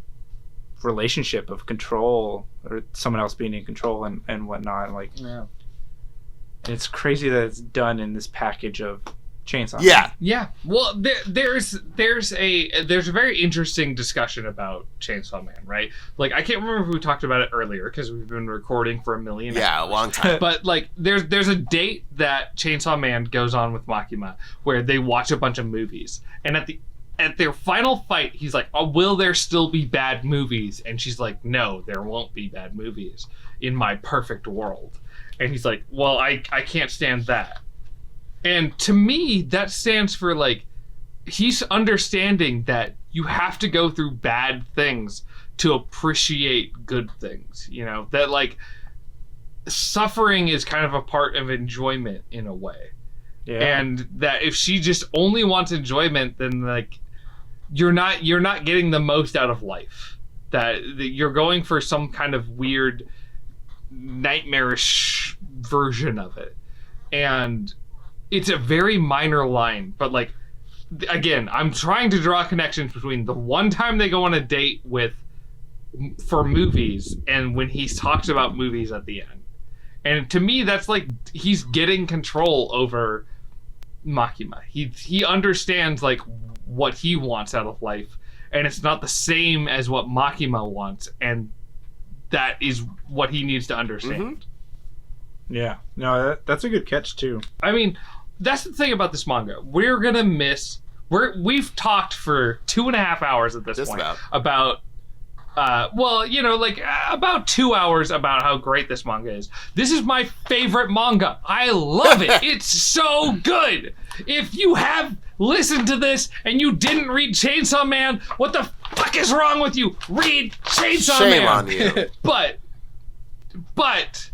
relationship of control or someone else being in control and whatnot. And like, and it's crazy that it's done in this package of Chainsaw Man. Yeah. Well, there's a very interesting discussion about Chainsaw Man, right? Like, I can't remember if we talked about it earlier because we've been recording for a million hours. A long time. But like, there's a date that Chainsaw Man goes on with Makima where they watch a bunch of movies, and at their final fight, he's like, "Oh, will there still be bad movies?" And she's like, "No, there won't be bad movies in my perfect world." And he's like, "Well, I can't stand that." And to me, that stands for like, he's understanding that you have to go through bad things to appreciate good things. You know, that like suffering is kind of a part of enjoyment in a way. Yeah. And that if she just only wants enjoyment, then like you're not getting the most out of life. That you're going for some kind of weird nightmarish version of it. And it's a very minor line, but like, again, I'm trying to draw connections between the one time they go on a date for movies and when he talks about movies at the end. And to me, that's like, he's getting control over Makima. He understands like what he wants out of life, and it's not the same as what Makima wants, and that is what he needs to understand. Mm-hmm. Yeah. No, that's a good catch too. I mean, that's the thing about this manga. We're gonna miss. We've talked for 2.5 hours at this point about about 2 hours about how great this manga is. This is my favorite manga. I love it. It's so good. If you have listened to this and you didn't read Chainsaw Man, what the fuck is wrong with you? Read Chainsaw Man. Shame on you. But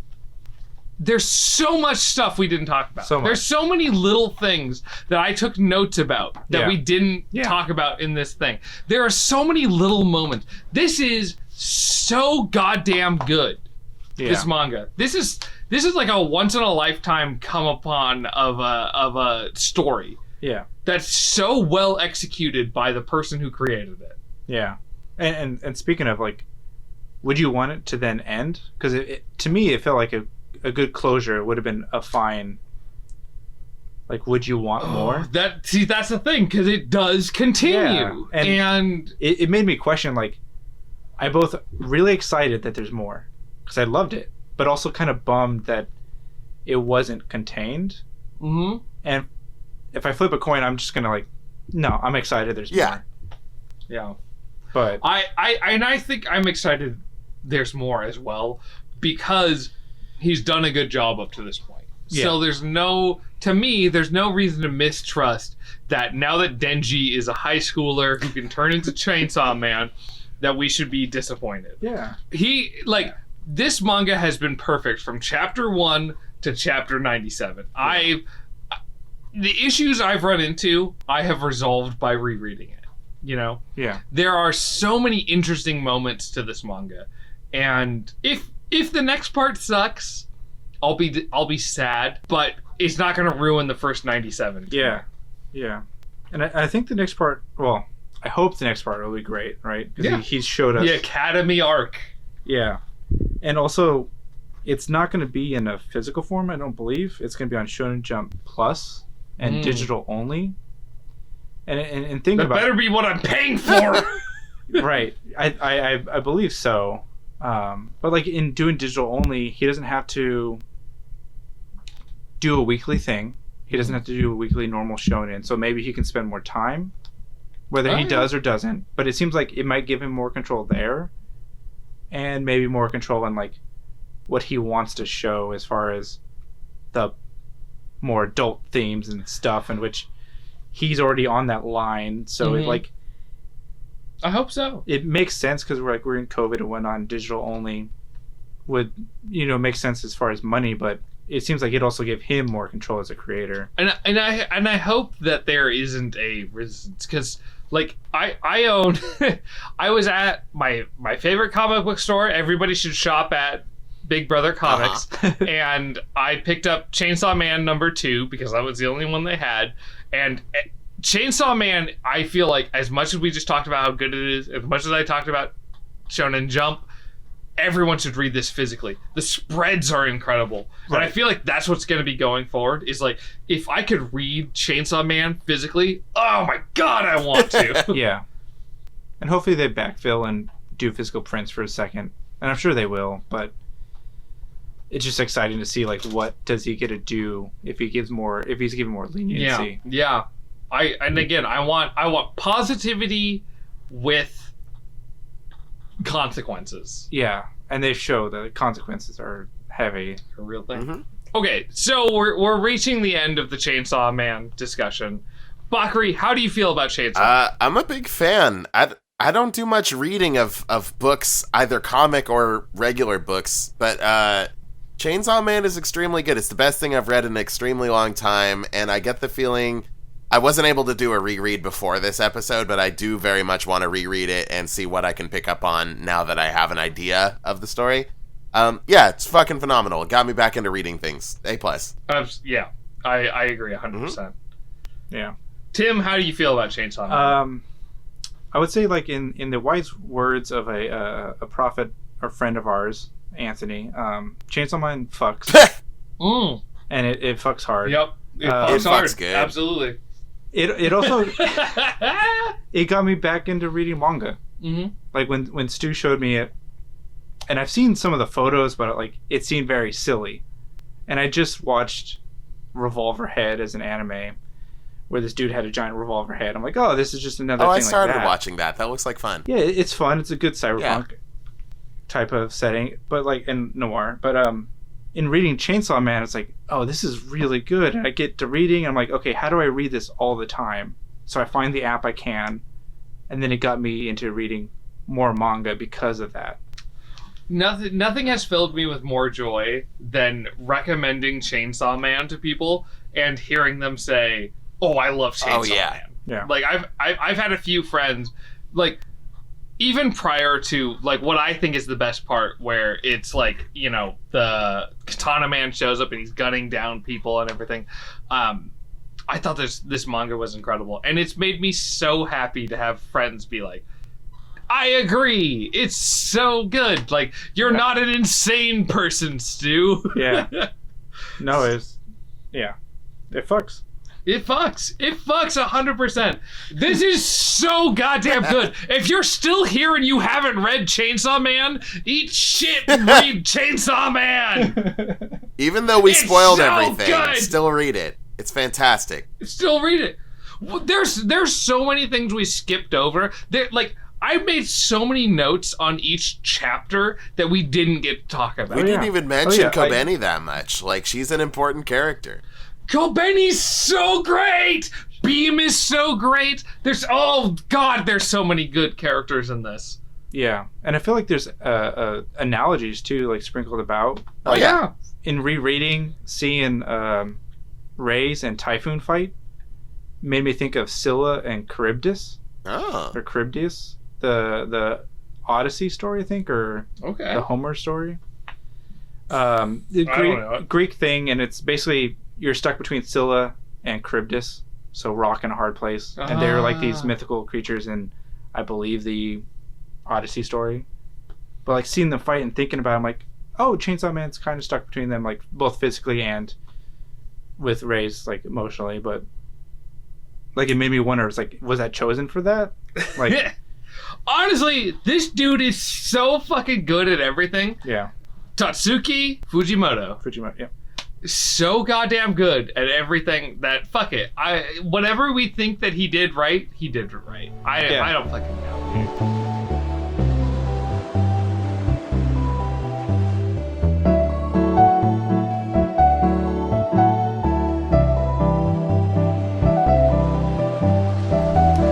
there's so much stuff we didn't talk about. There's so many little things that I took notes about that we didn't talk about in this thing. There are so many little moments. This is so goddamn good. This manga. This is like a once in a lifetime come upon of a story. Yeah. That's so well executed by the person who created it. Yeah. And speaking of like, would you want it to then end? Because to me it felt like a good closure. It would have been a fine, like, would you want more? That's the thing, because it does continue. Yeah. And it made me question, like, I both really excited that there's more because I loved it, but also kind of bummed that it wasn't contained. Mm-hmm. And if I flip a coin, I'm just gonna like, no, I'm excited there's more. Yeah. But I think I'm excited there's more as well, because he's done a good job up to this point. Yeah. So there's no reason to mistrust that now that Denji is a high schooler who can turn into Chainsaw Man, that we should be disappointed. Yeah. This manga has been perfect from chapter 1 to chapter 97. Yeah. The issues I've run into, I have resolved by rereading it. You know? Yeah. There are so many interesting moments to this manga. And if the next part sucks, I'll be sad, but it's not going to ruin the first 97. Yeah. Yeah. And I think the next part, well, I hope the next part will be great, right? Because he's showed us the Academy arc. Yeah. And also, it's not going to be in a physical form, I don't believe. It's going to be on Shonen Jump Plus and digital only. And think about that better be what I'm paying for. Right. I believe so. But like in doing digital only, he doesn't have to do a weekly thing. He doesn't have to do a weekly normal shonen. So maybe he can spend more time, whether he does or doesn't. But it seems like it might give him more control there, and maybe more control on like what he wants to show as far as the more adult themes and stuff, in which he's already on that line. So it like, I hope so. It makes sense because we're in COVID and whatnot. And digital only would make sense as far as money, but it seems like it'd also give him more control as a creator. And I hope that there isn't a resistance, because Like I own I was at my favorite comic book store. Everybody should shop at Big Brother Comics. And I picked up Chainsaw Man #2 because that was the only one they had. And Chainsaw Man, I feel like, as much as we just talked about how good it is, as much as I talked about Shonen Jump, everyone should read this physically. The spreads are incredible. Right. And I feel like that's what's going to be going forward, is like, if I could read Chainsaw Man physically, oh my god, I want to. Yeah. And hopefully they backfill and do physical prints for a second. And I'm sure they will, but it's just exciting to see, like, what does he get to do if he's given more leniency. Yeah. I want positivity with consequences. Yeah, and they show that consequences are heavy. A real thing. Mm-hmm. Okay, so we're reaching the end of the Chainsaw Man discussion. Bakari, how do you feel about Chainsaw? I'm a big fan. I don't do much reading of books, either comic or regular books, but Chainsaw Man is extremely good. It's the best thing I've read in an extremely long time, and I get the feeling I wasn't able to do a reread before this episode, but I do very much want to reread it and see what I can pick up on now that I have an idea of the story. Yeah, it's fucking phenomenal. It got me back into reading things. A+. Yeah, I agree 100%. Mm-hmm. Yeah. Tim, how do you feel about Chainsaw Man? I would say, like, in the wise words of a prophet or friend of ours, Anthony, Chainsaw Man fucks. And it fucks hard. Yep. It fucks hard. Good. Absolutely. It also it got me back into reading manga. Mm-hmm. Like when Stu showed me it, and I've seen some of the photos, but like it seemed very silly. And I just watched Revolver Head as an anime, where this dude had a giant revolver head. I'm like, oh, this is just another thing like that. I started watching that. That looks like fun. Yeah, it's fun. It's a good cyberpunk type of setting, but like in noir. But in reading Chainsaw Man, it's like, oh, this is really good. And I get to reading, and I'm like, okay, how do I read this all the time? So I find the app I can, and then it got me into reading more manga because of that. Nothing has filled me with more joy than recommending Chainsaw Man to people and hearing them say, "Oh, I love Chainsaw Man." Yeah. Like I've had a few friends, like, even prior to, like, what I think is the best part, where it's like, you know, the Katana Man shows up and he's gunning down people and everything. I thought this manga was incredible, and it's made me so happy to have friends be like, I agree, it's so good. Like, you're not an insane person, Stu. Yeah. No, it fucks. It fucks. It fucks 100%. This is so goddamn good. If you're still here and you haven't read Chainsaw Man, eat shit and read Chainsaw Man. Even though we spoiled so everything, good. Still read it. It's fantastic. Still read it. There's so many things we skipped over. Like, I made so many notes on each chapter that we didn't get to talk about. We didn't even mention Kobeni that much. Like, she's an important character. Kobeni's so great! Beam is so great! There's so many good characters in this. Yeah, and I feel like there's analogies too, like sprinkled about. Oh yeah. In rereading, seeing Ray's and Typhoon fight made me think of Scylla and Charybdis. Oh. Or Charybdis, the Odyssey story, I think, or the Homer story. The Greek thing, and it's basically, you're stuck between Scylla and Charybdis, so rock in a hard place. And they're like these mythical creatures in, I believe, the Odyssey story. But like seeing them fight and thinking about it, I'm like, oh, Chainsaw Man's kind of stuck between them, like both physically and with Ray's, like, emotionally. But like, it made me wonder, it's like, was that chosen for that? Like, honestly, this dude is so fucking good at everything. Yeah. Tatsuki Fujimoto, yeah. So goddamn good at everything that, fuck it. Whatever we think that he did right, he did it right. I don't fucking know.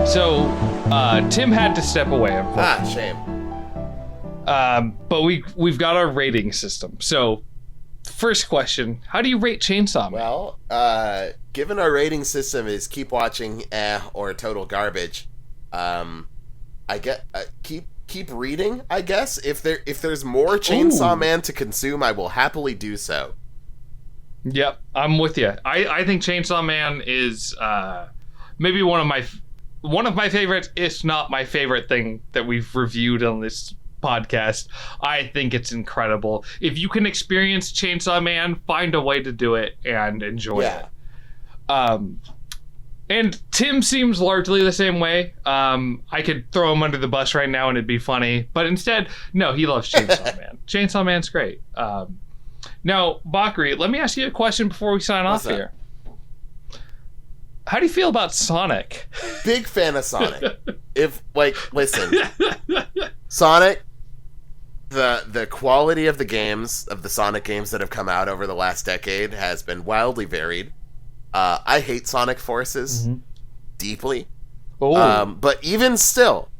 So, Tim had to step away, unfortunately. Shame. But we've got our rating system. So, first question, how do you rate Chainsaw Man? Well, given our rating system is keep watching or total garbage, I get keep reading. I guess if there's more Chainsaw Man to consume, I will happily do so. Yep, I'm with you. I think Chainsaw Man is maybe one of my favorites, if not my favorite thing that we've reviewed on this podcast. I think it's incredible. If you can experience Chainsaw Man, find a way to do it and enjoy it. And Tim seems largely the same way. I could throw him under the bus right now and it'd be funny, but instead, no, he loves Chainsaw Man. Chainsaw Man's great. Now, Bakari, let me ask you a question before we sign off here. How do you feel about Sonic? Big fan of Sonic. Listen, Sonic, the quality of the games, of the Sonic games that have come out over the last decade has been wildly varied. I hate Sonic Forces deeply. But even still,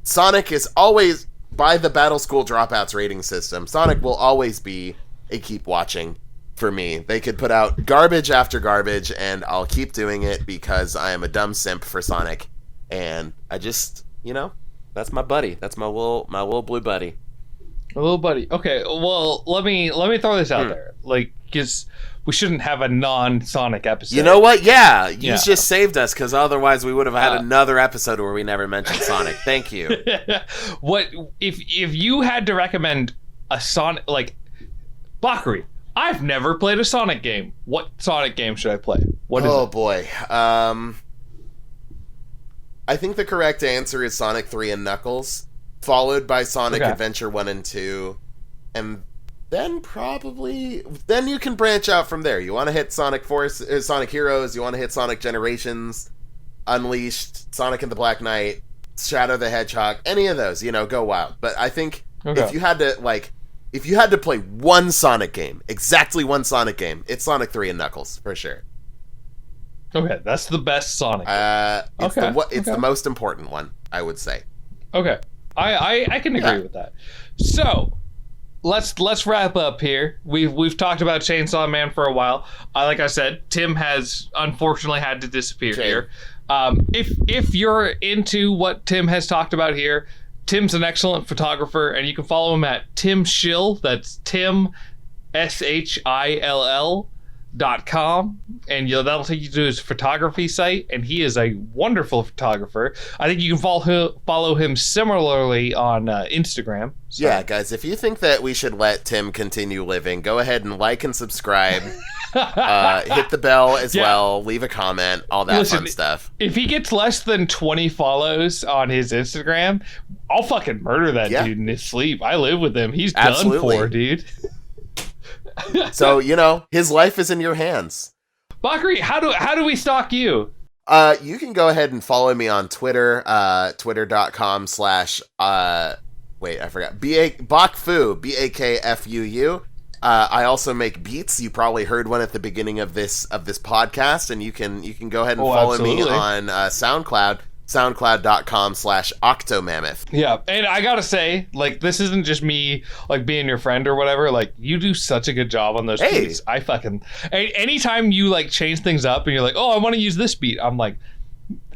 Sonic is always, by the Battle School Dropouts rating system, Sonic will always be a keep watching for me. They could put out garbage after garbage, and I'll keep doing it because I am a dumb simp for Sonic. And I just, that's my buddy. That's my little blue buddy. A little buddy. Okay, well, let me throw this out there. Because we shouldn't have a non-Sonic episode. You know what? Yeah, you just saved us, because otherwise we would have had another episode where we never mentioned Sonic. Thank you. What if you had to recommend a Sonic, Bakari, I've never played a Sonic game. What Sonic game should I play? What is it? Oh boy. I think the correct answer is Sonic 3 and Knuckles, followed by Sonic Adventure 1 and 2, and then then you can branch out from there. You want to hit Sonic Heroes, you want to hit Sonic Generations, Unleashed, Sonic and the Black Knight, Shadow the Hedgehog, any of those, go wild. But I think if you had to play one Sonic game, exactly one Sonic game, it's Sonic 3 and Knuckles, for sure. Okay, that's the best Sonic game. It's the most important one, I would say. Okay. I can agree with that. So, let's wrap up here. We've talked about Chainsaw Man for a while. Like I said, Tim has unfortunately had to disappear here. If you're into what Tim has talked about here, Tim's an excellent photographer, and you can follow him at Tim Schill. That's Tim SCHILL.com, and that'll take you to his photography site, and he is a wonderful photographer. I think you can follow him similarly on Instagram. So. Yeah, guys, if you think that we should let Tim continue living, go ahead and like and subscribe. Hit the bell as well, leave a comment, all that fun stuff. If he gets less than 20 follows on his Instagram, I'll fucking murder that dude in his sleep. I live with him. He's done for, dude. So, his life is in your hands. Bakari, how do we stalk you? You can go ahead and follow me on Twitter, twitter.com/ wait, I forgot. Bakfu, BAKFUU. I also make beats. You probably heard one at the beginning of this podcast, and you can go ahead and follow me on SoundCloud. SoundCloud.com/Octomammoth. Yeah, and I gotta say, this isn't just me being your friend or whatever. You do such a good job on those beats. I fucking anytime you change things up and you're like, oh, I want to use this beat, I'm like,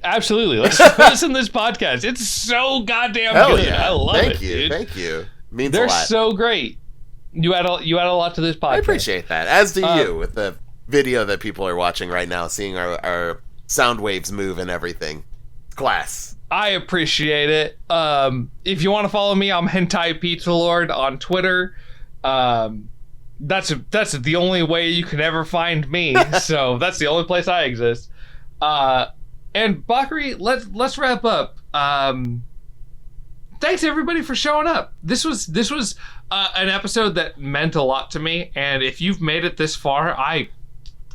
absolutely, let's listen to this podcast. It's so goddamn good. Yeah. I love it. Thank you. Means They're a lot. So great. You add a lot to this podcast. I appreciate that. As do you with the video that people are watching right now, seeing our sound waves move and everything. Class. I appreciate it. If you want to follow me, I'm Hentai Pizza Lord on Twitter. That's the only way you can ever find me. So that's the only place I exist. And Bakari, let's wrap up. Thanks everybody for showing up. This was an episode that meant a lot to me, and if you've made it this far, I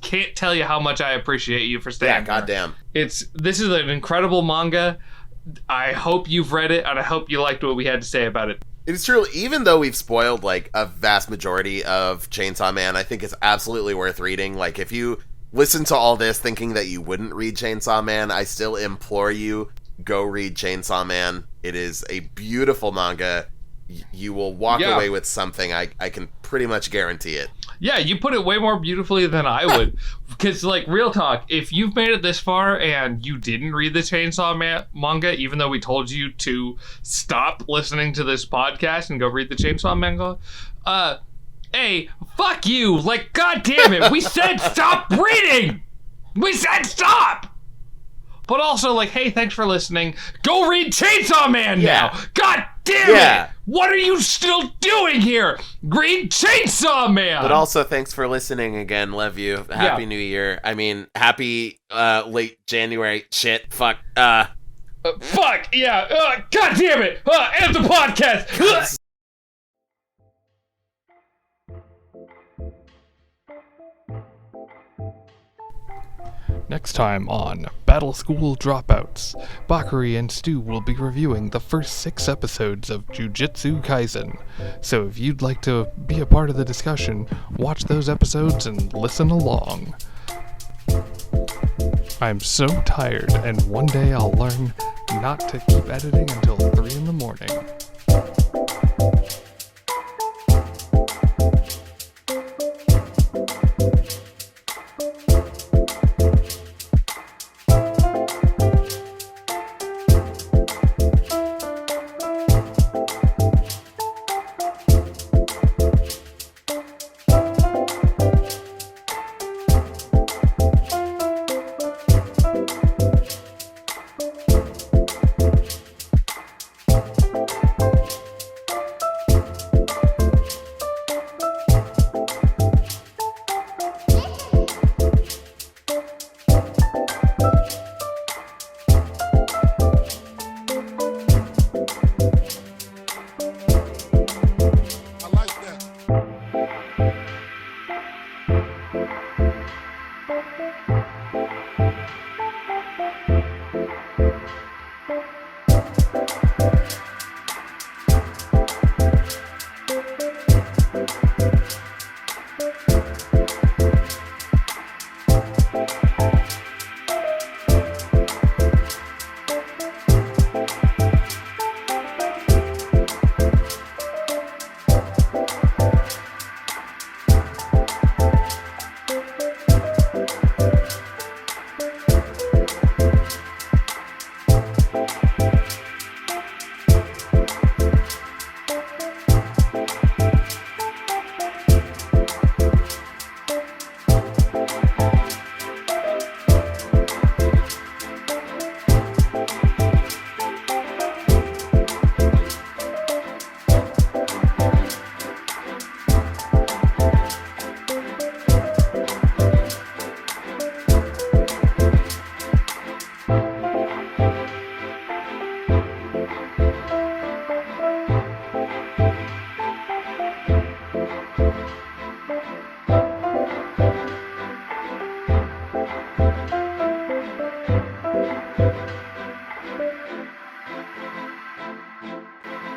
can't tell you how much I appreciate you for staying. Yeah, goddamn. This is an incredible manga. I hope you've read it, and I hope you liked what we had to say about it. It's true. Even though we've spoiled a vast majority of Chainsaw Man, I think it's absolutely worth reading. If you listen to all this thinking that you wouldn't read Chainsaw Man, I still implore you, go read Chainsaw Man. It is a beautiful manga. You will walk away with something. I can pretty much guarantee it. Yeah, you put it way more beautifully than I would. Because, like, real talk, if you've made it this far and you didn't read the Chainsaw manga, even though we told you to stop listening to this podcast and go read the Chainsaw manga, hey, fuck you. Like, God damn it. We said stop reading. We said stop. But also, like, hey, thanks for listening. Go read Chainsaw Man now. God damn it. What are you still doing here? Read Chainsaw Man. But also, thanks for listening again. Love you. Happy New Year. I mean, happy late January. Shit. Fuck. Fuck. Yeah. God damn it. End the podcast. Next time on Battle School Dropouts, Bakari and Stew will be reviewing the first 6 episodes of JUJUTSU KAISEN. So if you'd like to be a part of the discussion, watch those episodes and listen along. I'm so tired, and one day I'll learn not to keep editing until 3 in the morning.